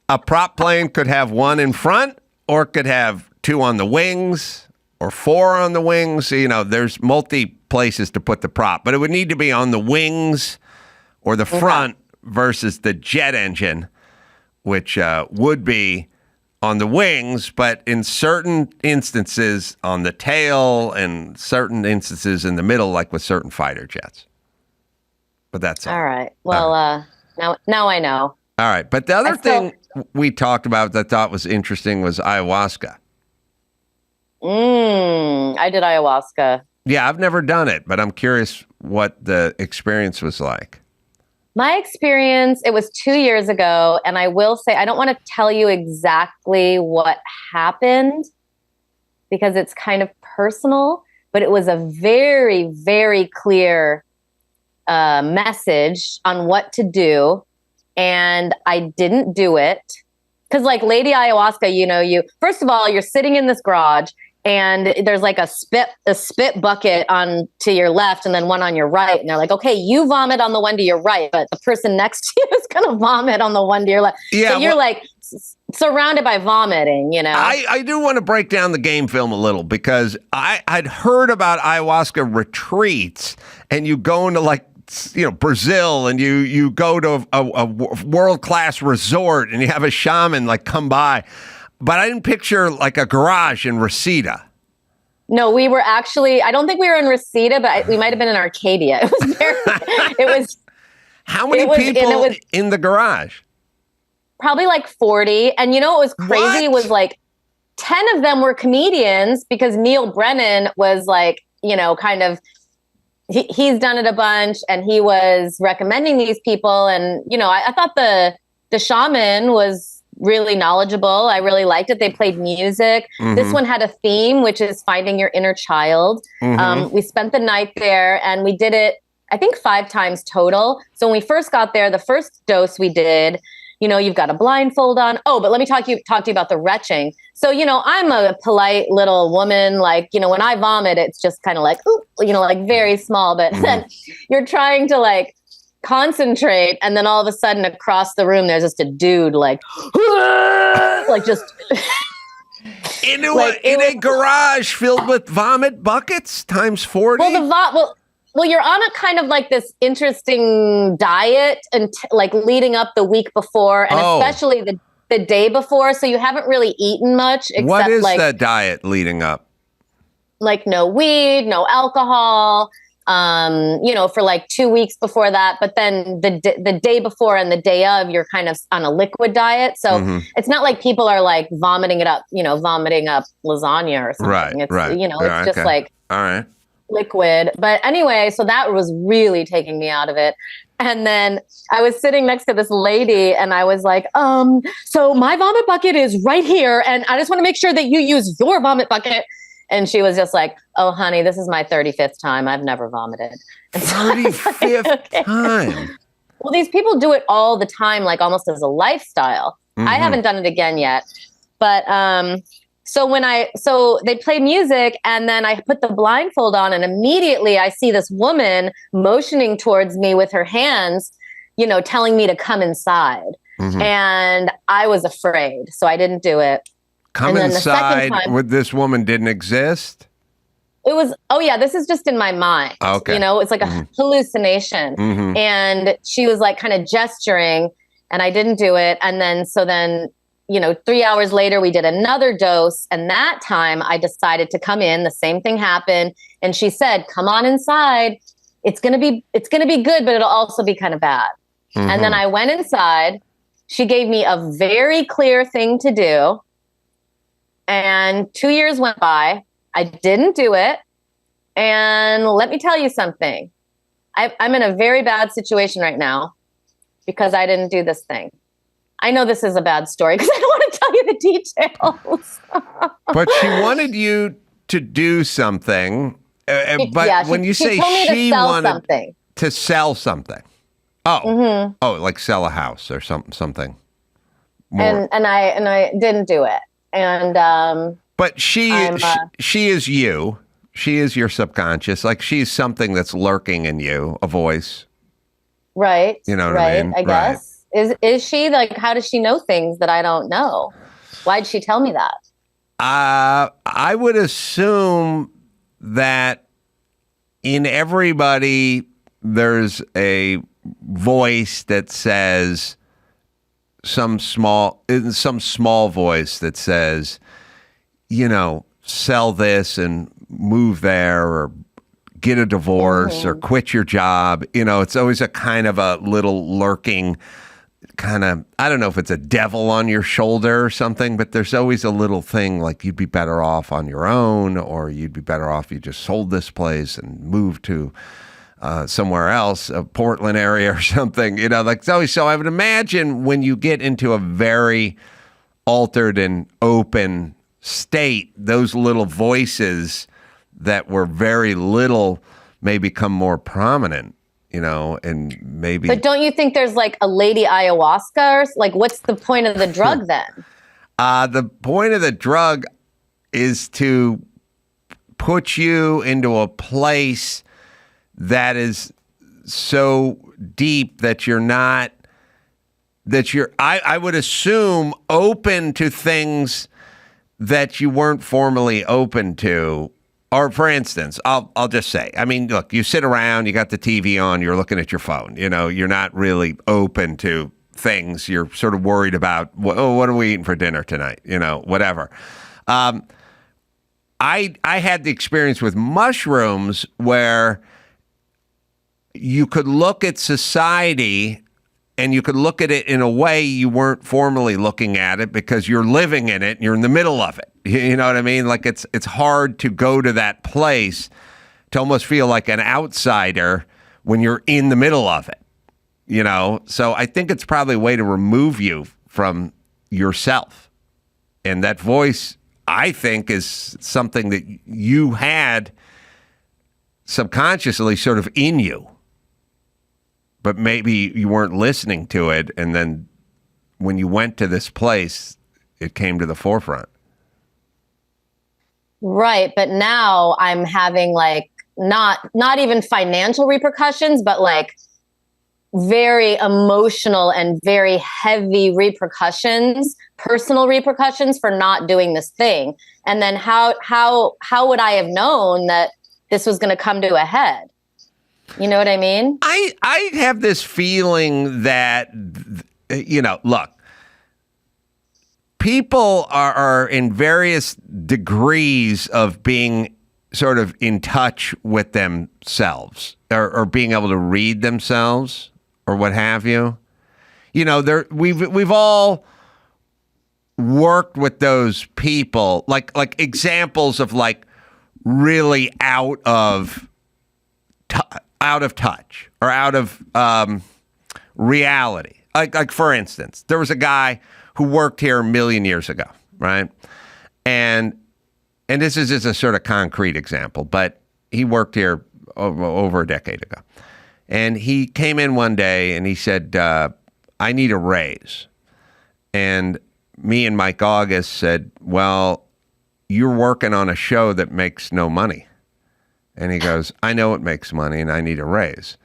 A prop plane could have one in front, or it could have two on the wings, or four on the wings. There's multi places to put the prop, but it would need to be on the wings or the front versus the jet engine, which would be on the wings, but in certain instances on the tail and certain instances in the middle, like with certain fighter jets. But that's all. All right. Well, now I know. All right. But the other thing we talked about that I thought was interesting was ayahuasca. I did ayahuasca. Yeah, I've never done it, but I'm curious what the experience was like. My experience, it was 2 years ago, and I will say, I don't want to tell you exactly what happened because it's kind of personal, but it was a very, very clear message on what to do, and I didn't do it. Because like Lady Ayahuasca, first of all, you're sitting in this garage, and there's like a spit bucket on to your left and then one on your right. And they're like, okay, you vomit on the one to your right, but the person next to you is going to vomit on the one to your left. Yeah, so you're like surrounded by vomiting, I do want to break down the game film a little because I'd heard about ayahuasca retreats and you go into Brazil and you go to a world-class resort and you have a shaman come by. But I didn't picture like a garage in Reseda. No, we were actually, I don't think we were in Reseda, but we might have been in Arcadia. It was How many people in the garage? Probably like 40. And what was crazy was 10 of them were comedians because Neil Brennan was kind of, he's done it a bunch and he was recommending these people. And, I thought the shaman was really knowledgeable. I really liked it. They played music. This one had a theme, which is finding your inner child. We spent the night there and we did it, I think 5 times total. So when we first got there, the first dose we did, you know, you've got a blindfold on. Oh, but let me talk to you about the retching. So, you know, I'm a polite little woman. Like, you know, when I vomit, it's just kind of like, ooh, you know, like very small. But then you're trying to like concentrate, and then all of a sudden across the room, there's just a dude like, like just in a garage filled with vomit buckets times 40. Well, you're on a kind of like this interesting diet and like leading up the week before, and especially the day before. So you haven't really eaten much. Except what is like, the diet leading up? Like no weed, no alcohol, you know, for like 2 weeks before that. But then the day before and the day of, you're kind of on a liquid diet. So it's not like people are like vomiting it up, you know, vomiting up lasagna or something. It's, you know, it's just like all right. Liquid. But anyway, so that was really taking me out of it. And then I was sitting next to this lady and I was like, so my vomit bucket is right here. And I just want to make sure that you use your vomit bucket. And she was just like, oh, honey, this is my 35th time. I've never vomited. 35th time. Well, these people do it all the time, like almost as a lifestyle. I haven't done it again yet. But so they play music and then I put the blindfold on and immediately I see this woman motioning towards me with her hands, you know, telling me to come inside. And I was afraid, so I didn't do it. Come inside with this woman didn't exist? It was, oh yeah, this is just in my mind. Okay. You know, it's like a hallucination. And she was like kind of gesturing and I didn't do it. And then, you know, 3 hours later, we did another dose. And that time I decided to come in. The same thing happened. And she said, come on inside. It's going to be good, but it'll also be kind of bad. And then I went inside. She gave me a very clear thing to do. And 2 years went by. I didn't do it. And let me tell you something. I'm in a very bad situation right now because I didn't do this thing. I know this is a bad story because I don't want to tell you the details. But she wanted you to do something. But when you say she wanted something. To sell something. Oh, like sell a house or something. More. And I didn't do it. And but she is you. She is your subconscious. Like she's something that's lurking in you, a voice. Right. You know what I mean? I guess. Right. Is she like, how does she know things that I don't know? Why'd she tell me that? I would assume that in everybody there's a voice that says some small voice that says, you know, sell this and move there or get a divorce or quit your job. You know, it's always a kind of a little lurking kind of, I don't know if it's a devil on your shoulder or something, but there's always a little thing like you'd be better off on your own, or you'd be better off you just sold this place and moved to somewhere else, a Portland area or something, you know, like so I would imagine when you get into a very altered and open state, those little voices that were very little may become more prominent, you know, and maybe. But don't you think there's like a lady ayahuasca or like, what's the point of the drug then? The point of the drug is to put you into a place that is so deep that you're not, I would assume, open to things that you weren't formerly open to. Or for instance, I'll just say, I mean, look, you sit around, you got the TV on, you're looking at your phone, you know, you're not really open to things. You're sort of worried about, what are we eating for dinner tonight? You know, whatever. I had the experience with mushrooms where you could look at society and you could look at it in a way you weren't formerly looking at it because you're living in it and you're in the middle of it. You know what I mean? Like it's hard to go to that place to almost feel like an outsider when you're in the middle of it, you know? So I think it's probably a way to remove you from yourself. And that voice, I think, is something that you had subconsciously sort of in you. But maybe you weren't listening to it. And then when you went to this place, it came to the forefront. Right. But now I'm having like not even financial repercussions, but like very emotional and very heavy repercussions, personal repercussions for not doing this thing. And then how would I have known that this was going to come to a head? You know what I mean? I have this feeling that, look, people are in various degrees of being sort of in touch with themselves or being able to read themselves or what have you. We've all worked with those people, like examples of like really out of touch or out of reality. Like for instance, there was a guy who worked here a million years ago, right? And this is just a sort of concrete example, but he worked here over a decade ago. And he came in one day and he said, I need a raise. And me and Mike August said, well, you're working on a show that makes no money. And he goes, I know it makes money and I need a raise.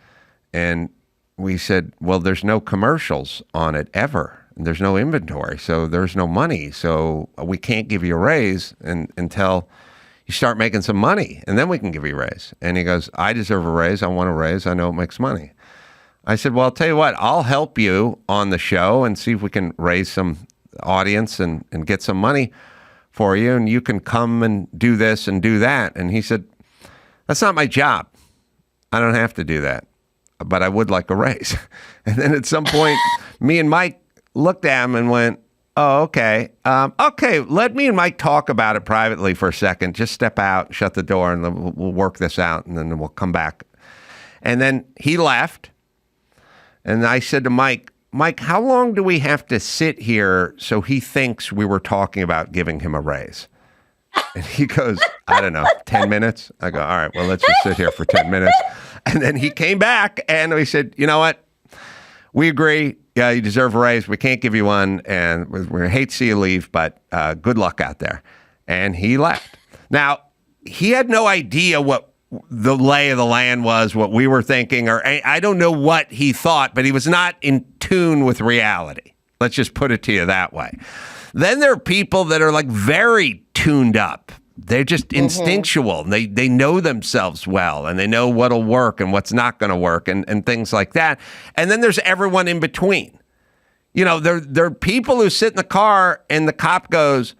And we said, well, there's no commercials on it ever. And there's no inventory, so there's no money. So we can't give you a raise until you start making some money, and then we can give you a raise. And he goes, I deserve a raise. I want a raise. I know it makes money. I said, well, I'll tell you what. I'll help you on the show and see if we can raise some audience and get some money for you, and you can come and do this and do that. And he said, that's not my job. I don't have to do that, but I would like a raise. And then at some point, me and Mike looked at him and went, oh, okay. Okay, let me and Mike talk about it privately for a second. Just step out, shut the door, and then we'll work this out, and then we'll come back. And then he left, and I said to Mike, how long do we have to sit here so he thinks we were talking about giving him a raise? And he goes, I don't know, 10 minutes? I go, all right, well, let's just sit here for 10 minutes. And then he came back, and we said, you know what? We agree. Yeah, you deserve a raise. We can't give you one, and we hate to see you leave, but good luck out there. And he left. Now, he had no idea what the lay of the land was, what we were thinking, or I don't know what he thought, but he was not in tune with reality. Let's just put it to you that way. Then there are people that are like very tuned up. They're just instinctual. They know themselves well, and they know what'll work and what's not going to work and things like that. And then there's everyone in between. There are people who sit in the car and the cop goes,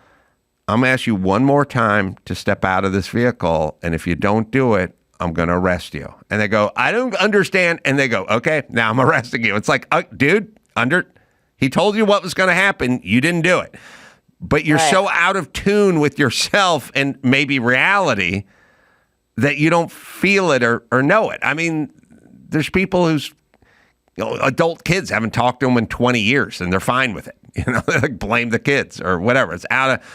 I'm going to ask you one more time to step out of this vehicle. And if you don't do it, I'm going to arrest you. And they go, I don't understand. And they go, okay, now I'm arresting you. It's like, dude, he told you what was going to happen. You didn't do it. But you're so out of tune with yourself and maybe reality that you don't feel it or know it. I mean, there's people whose adult kids haven't talked to them in 20 years and they're fine with it. They like blame the kids or whatever. It's out of.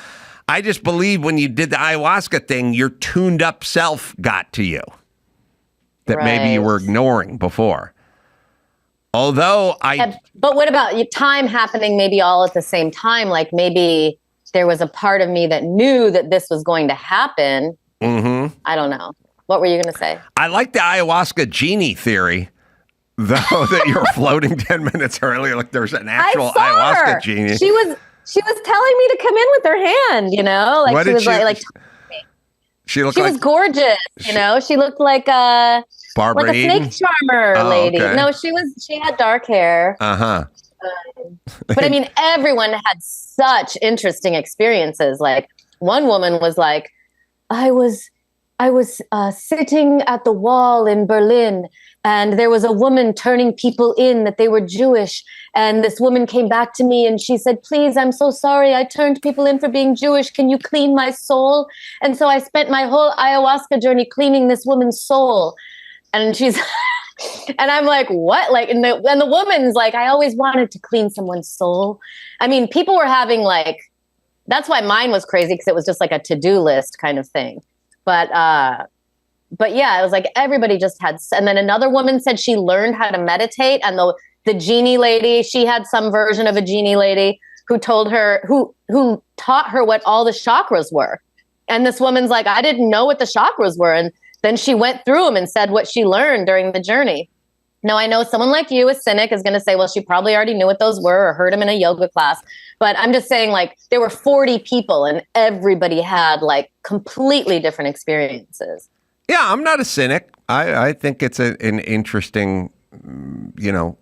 I just believe when you did the ayahuasca thing, your tuned up self got to you that maybe you were ignoring before. Although but what about time happening maybe all at the same time? Like maybe there was a part of me that knew that this was going to happen. I don't know. What were you going to say? I like the ayahuasca genie theory, though, that you're floating 10 minutes earlier. Like there's an actual ayahuasca genie. She was telling me to come in with her hand, Like what she was like she looked she was gorgeous, She looked like a Barbara like a snake charmer lady. Okay. No, she had dark hair. But I mean, everyone had such interesting experiences. Like one woman was like, I was sitting at the wall in Berlin, and there was a woman turning people in that they were Jewish. And this woman came back to me and she said, please, I'm so sorry. I turned people in for being Jewish. Can you clean my soul? And so I spent my whole ayahuasca journey cleaning this woman's soul. And she's And I'm like, what? Like, and the woman's like, I always wanted to clean someone's soul. I mean, people were having like, that's why mine was crazy, because it was just like a to-do list kind of thing. But yeah, it was like everybody just had. And then another woman said she learned how to meditate, and the genie lady, she had some version of a genie lady who told her, who taught her what all the chakras were. And this woman's like, I didn't know what the chakras were. And then she went through them and said what she learned during the journey. Now, I know someone like you, a cynic, is going to say, well, she probably already knew what those were or heard them in a yoga class. But I'm just saying, like, there were 40 people and everybody had like completely different experiences. Yeah, I'm not a cynic. I think it's an interesting,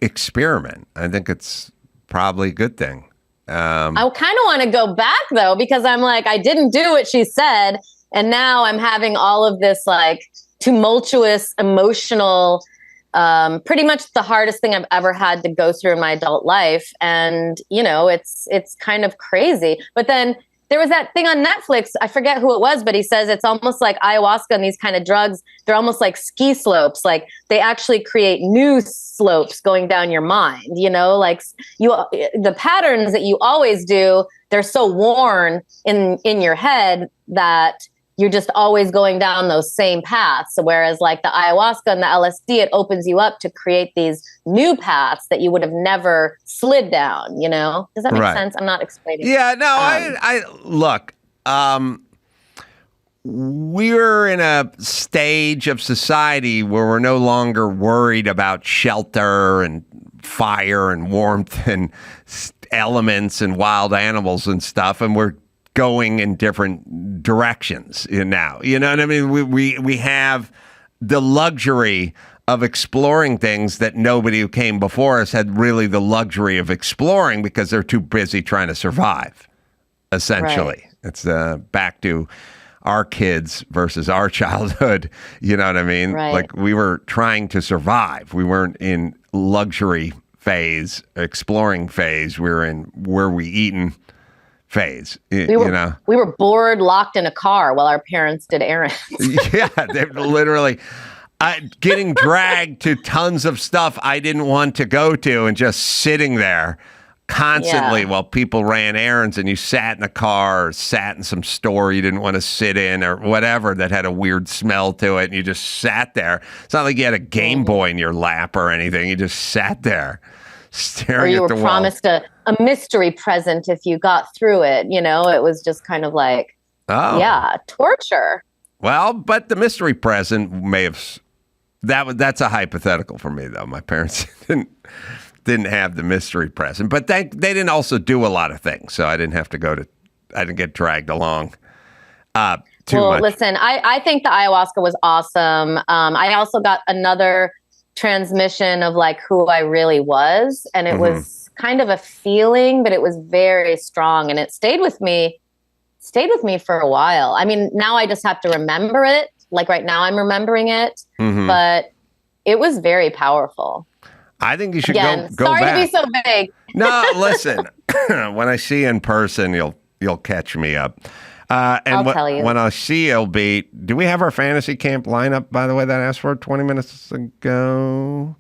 experiment. I think it's probably a good thing. I kind of want to go back, though, because I'm like, I didn't do what she said. And now I'm having all of this like tumultuous, emotional, pretty much the hardest thing I've ever had to go through in my adult life. And, it's kind of crazy. But then there was that thing on Netflix. I forget who it was, but he says it's almost like ayahuasca and these kind of drugs. They're almost like ski slopes. Like they actually create new slopes going down your mind, like the patterns that you always do, they're so worn in your head that you're just always going down those same paths. So whereas like the ayahuasca and the LSD, it opens you up to create these new paths that you would have never slid down, Does that make sense? I'm not explaining. Yeah, no, I look, we're in a stage of society where we're no longer worried about shelter and fire and warmth and elements and wild animals and stuff. And we're going in different directions now. You know what I mean? We have the luxury of exploring things that nobody who came before us had really the luxury of exploring because they're too busy trying to survive, essentially. Right. It's back to our kids versus our childhood. You know what I mean? Right. Like we were trying to survive. We weren't in luxury phase, exploring phase. We were in where we eating phase. We were bored, locked in a car while our parents did errands. Yeah, they're literally getting dragged to tons of stuff I didn't want to go to and just sitting there constantly while people ran errands, and you sat in a car or sat in some store you didn't want to sit in or whatever that had a weird smell to it, and you just sat there. It's not like you had a Game Boy in your lap or anything. You just sat there staring at the wall. Or you were promised a mystery present if you got through it. It was just kind of like, torture. Well, but the mystery present may have... That's a hypothetical for me, though. My parents didn't have the mystery present, but they didn't also do a lot of things, so I didn't have to I didn't get dragged along too much. Listen, I think the ayahuasca was awesome. I also got another transmission of like who I really was, and it was kind of a feeling, but it was very strong, and it stayed with me for a while. I mean, now I just have to remember it. Like right now I'm remembering it, but it was very powerful. I think you should go sorry back. To be so vague. No, listen, when I see you in person, you'll catch me up. And I'll tell you. When I see you, do we have our fantasy camp lineup, by the way, that I asked for 20 minutes ago?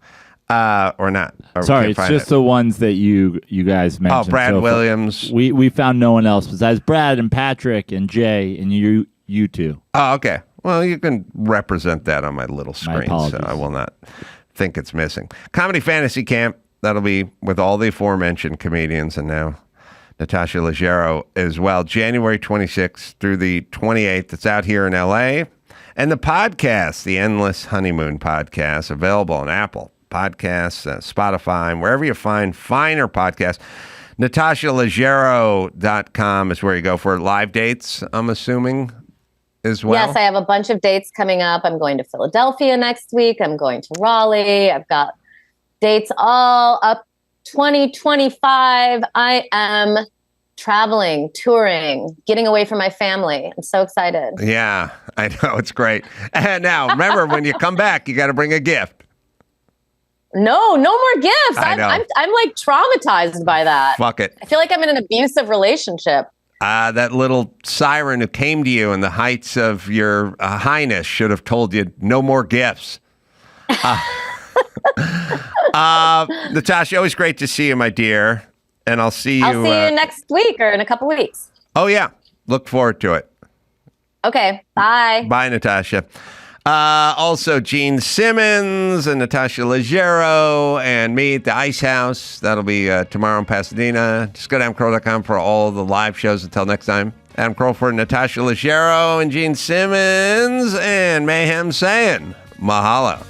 Or not? Or sorry, it's just the ones that you guys mentioned. Oh, Brad Williams. We found no one else besides Brad and Patrick and Jay and you two. Oh, okay. Well, you can represent that on my little screen, so I will not think it's missing. Comedy Fantasy Camp, that'll be with all the aforementioned comedians and now Natasha Leggero as well. January 26th through the 28th. It's out here in L.A. And the podcast, the Endless Honeymoon podcast, available on Apple Podcasts, Spotify, and wherever you find finer podcasts. NatashaLeggero.com is where you go for live dates, I'm assuming, as well. Yes, I have a bunch of dates coming up. I'm going to Philadelphia next week. I'm going to Raleigh. I've got dates all up 2025. I am traveling, touring, getting away from my family. I'm so excited. Yeah, I know. It's great. And now, remember, when you come back, you got to bring a gift. No more gifts. I know. I'm like traumatized by that. Fuck it. I feel like I'm in an abusive relationship. That little siren who came to you in the heights of your highness should have told you no more gifts. Natasha, always great to see you, my dear. And I'll see you. I'll see you next week or in a couple weeks. Oh, yeah. Look forward to it. Okay. Bye. Bye, Natasha. Also, Gene Simmons and Natasha Leggero and me at the Ice House. That'll be tomorrow in Pasadena. Just go to AdamCarolla.com for all the live shows. Until next time, Adam Carolla for Natasha Leggero and Gene Simmons and Mayhem saying mahalo.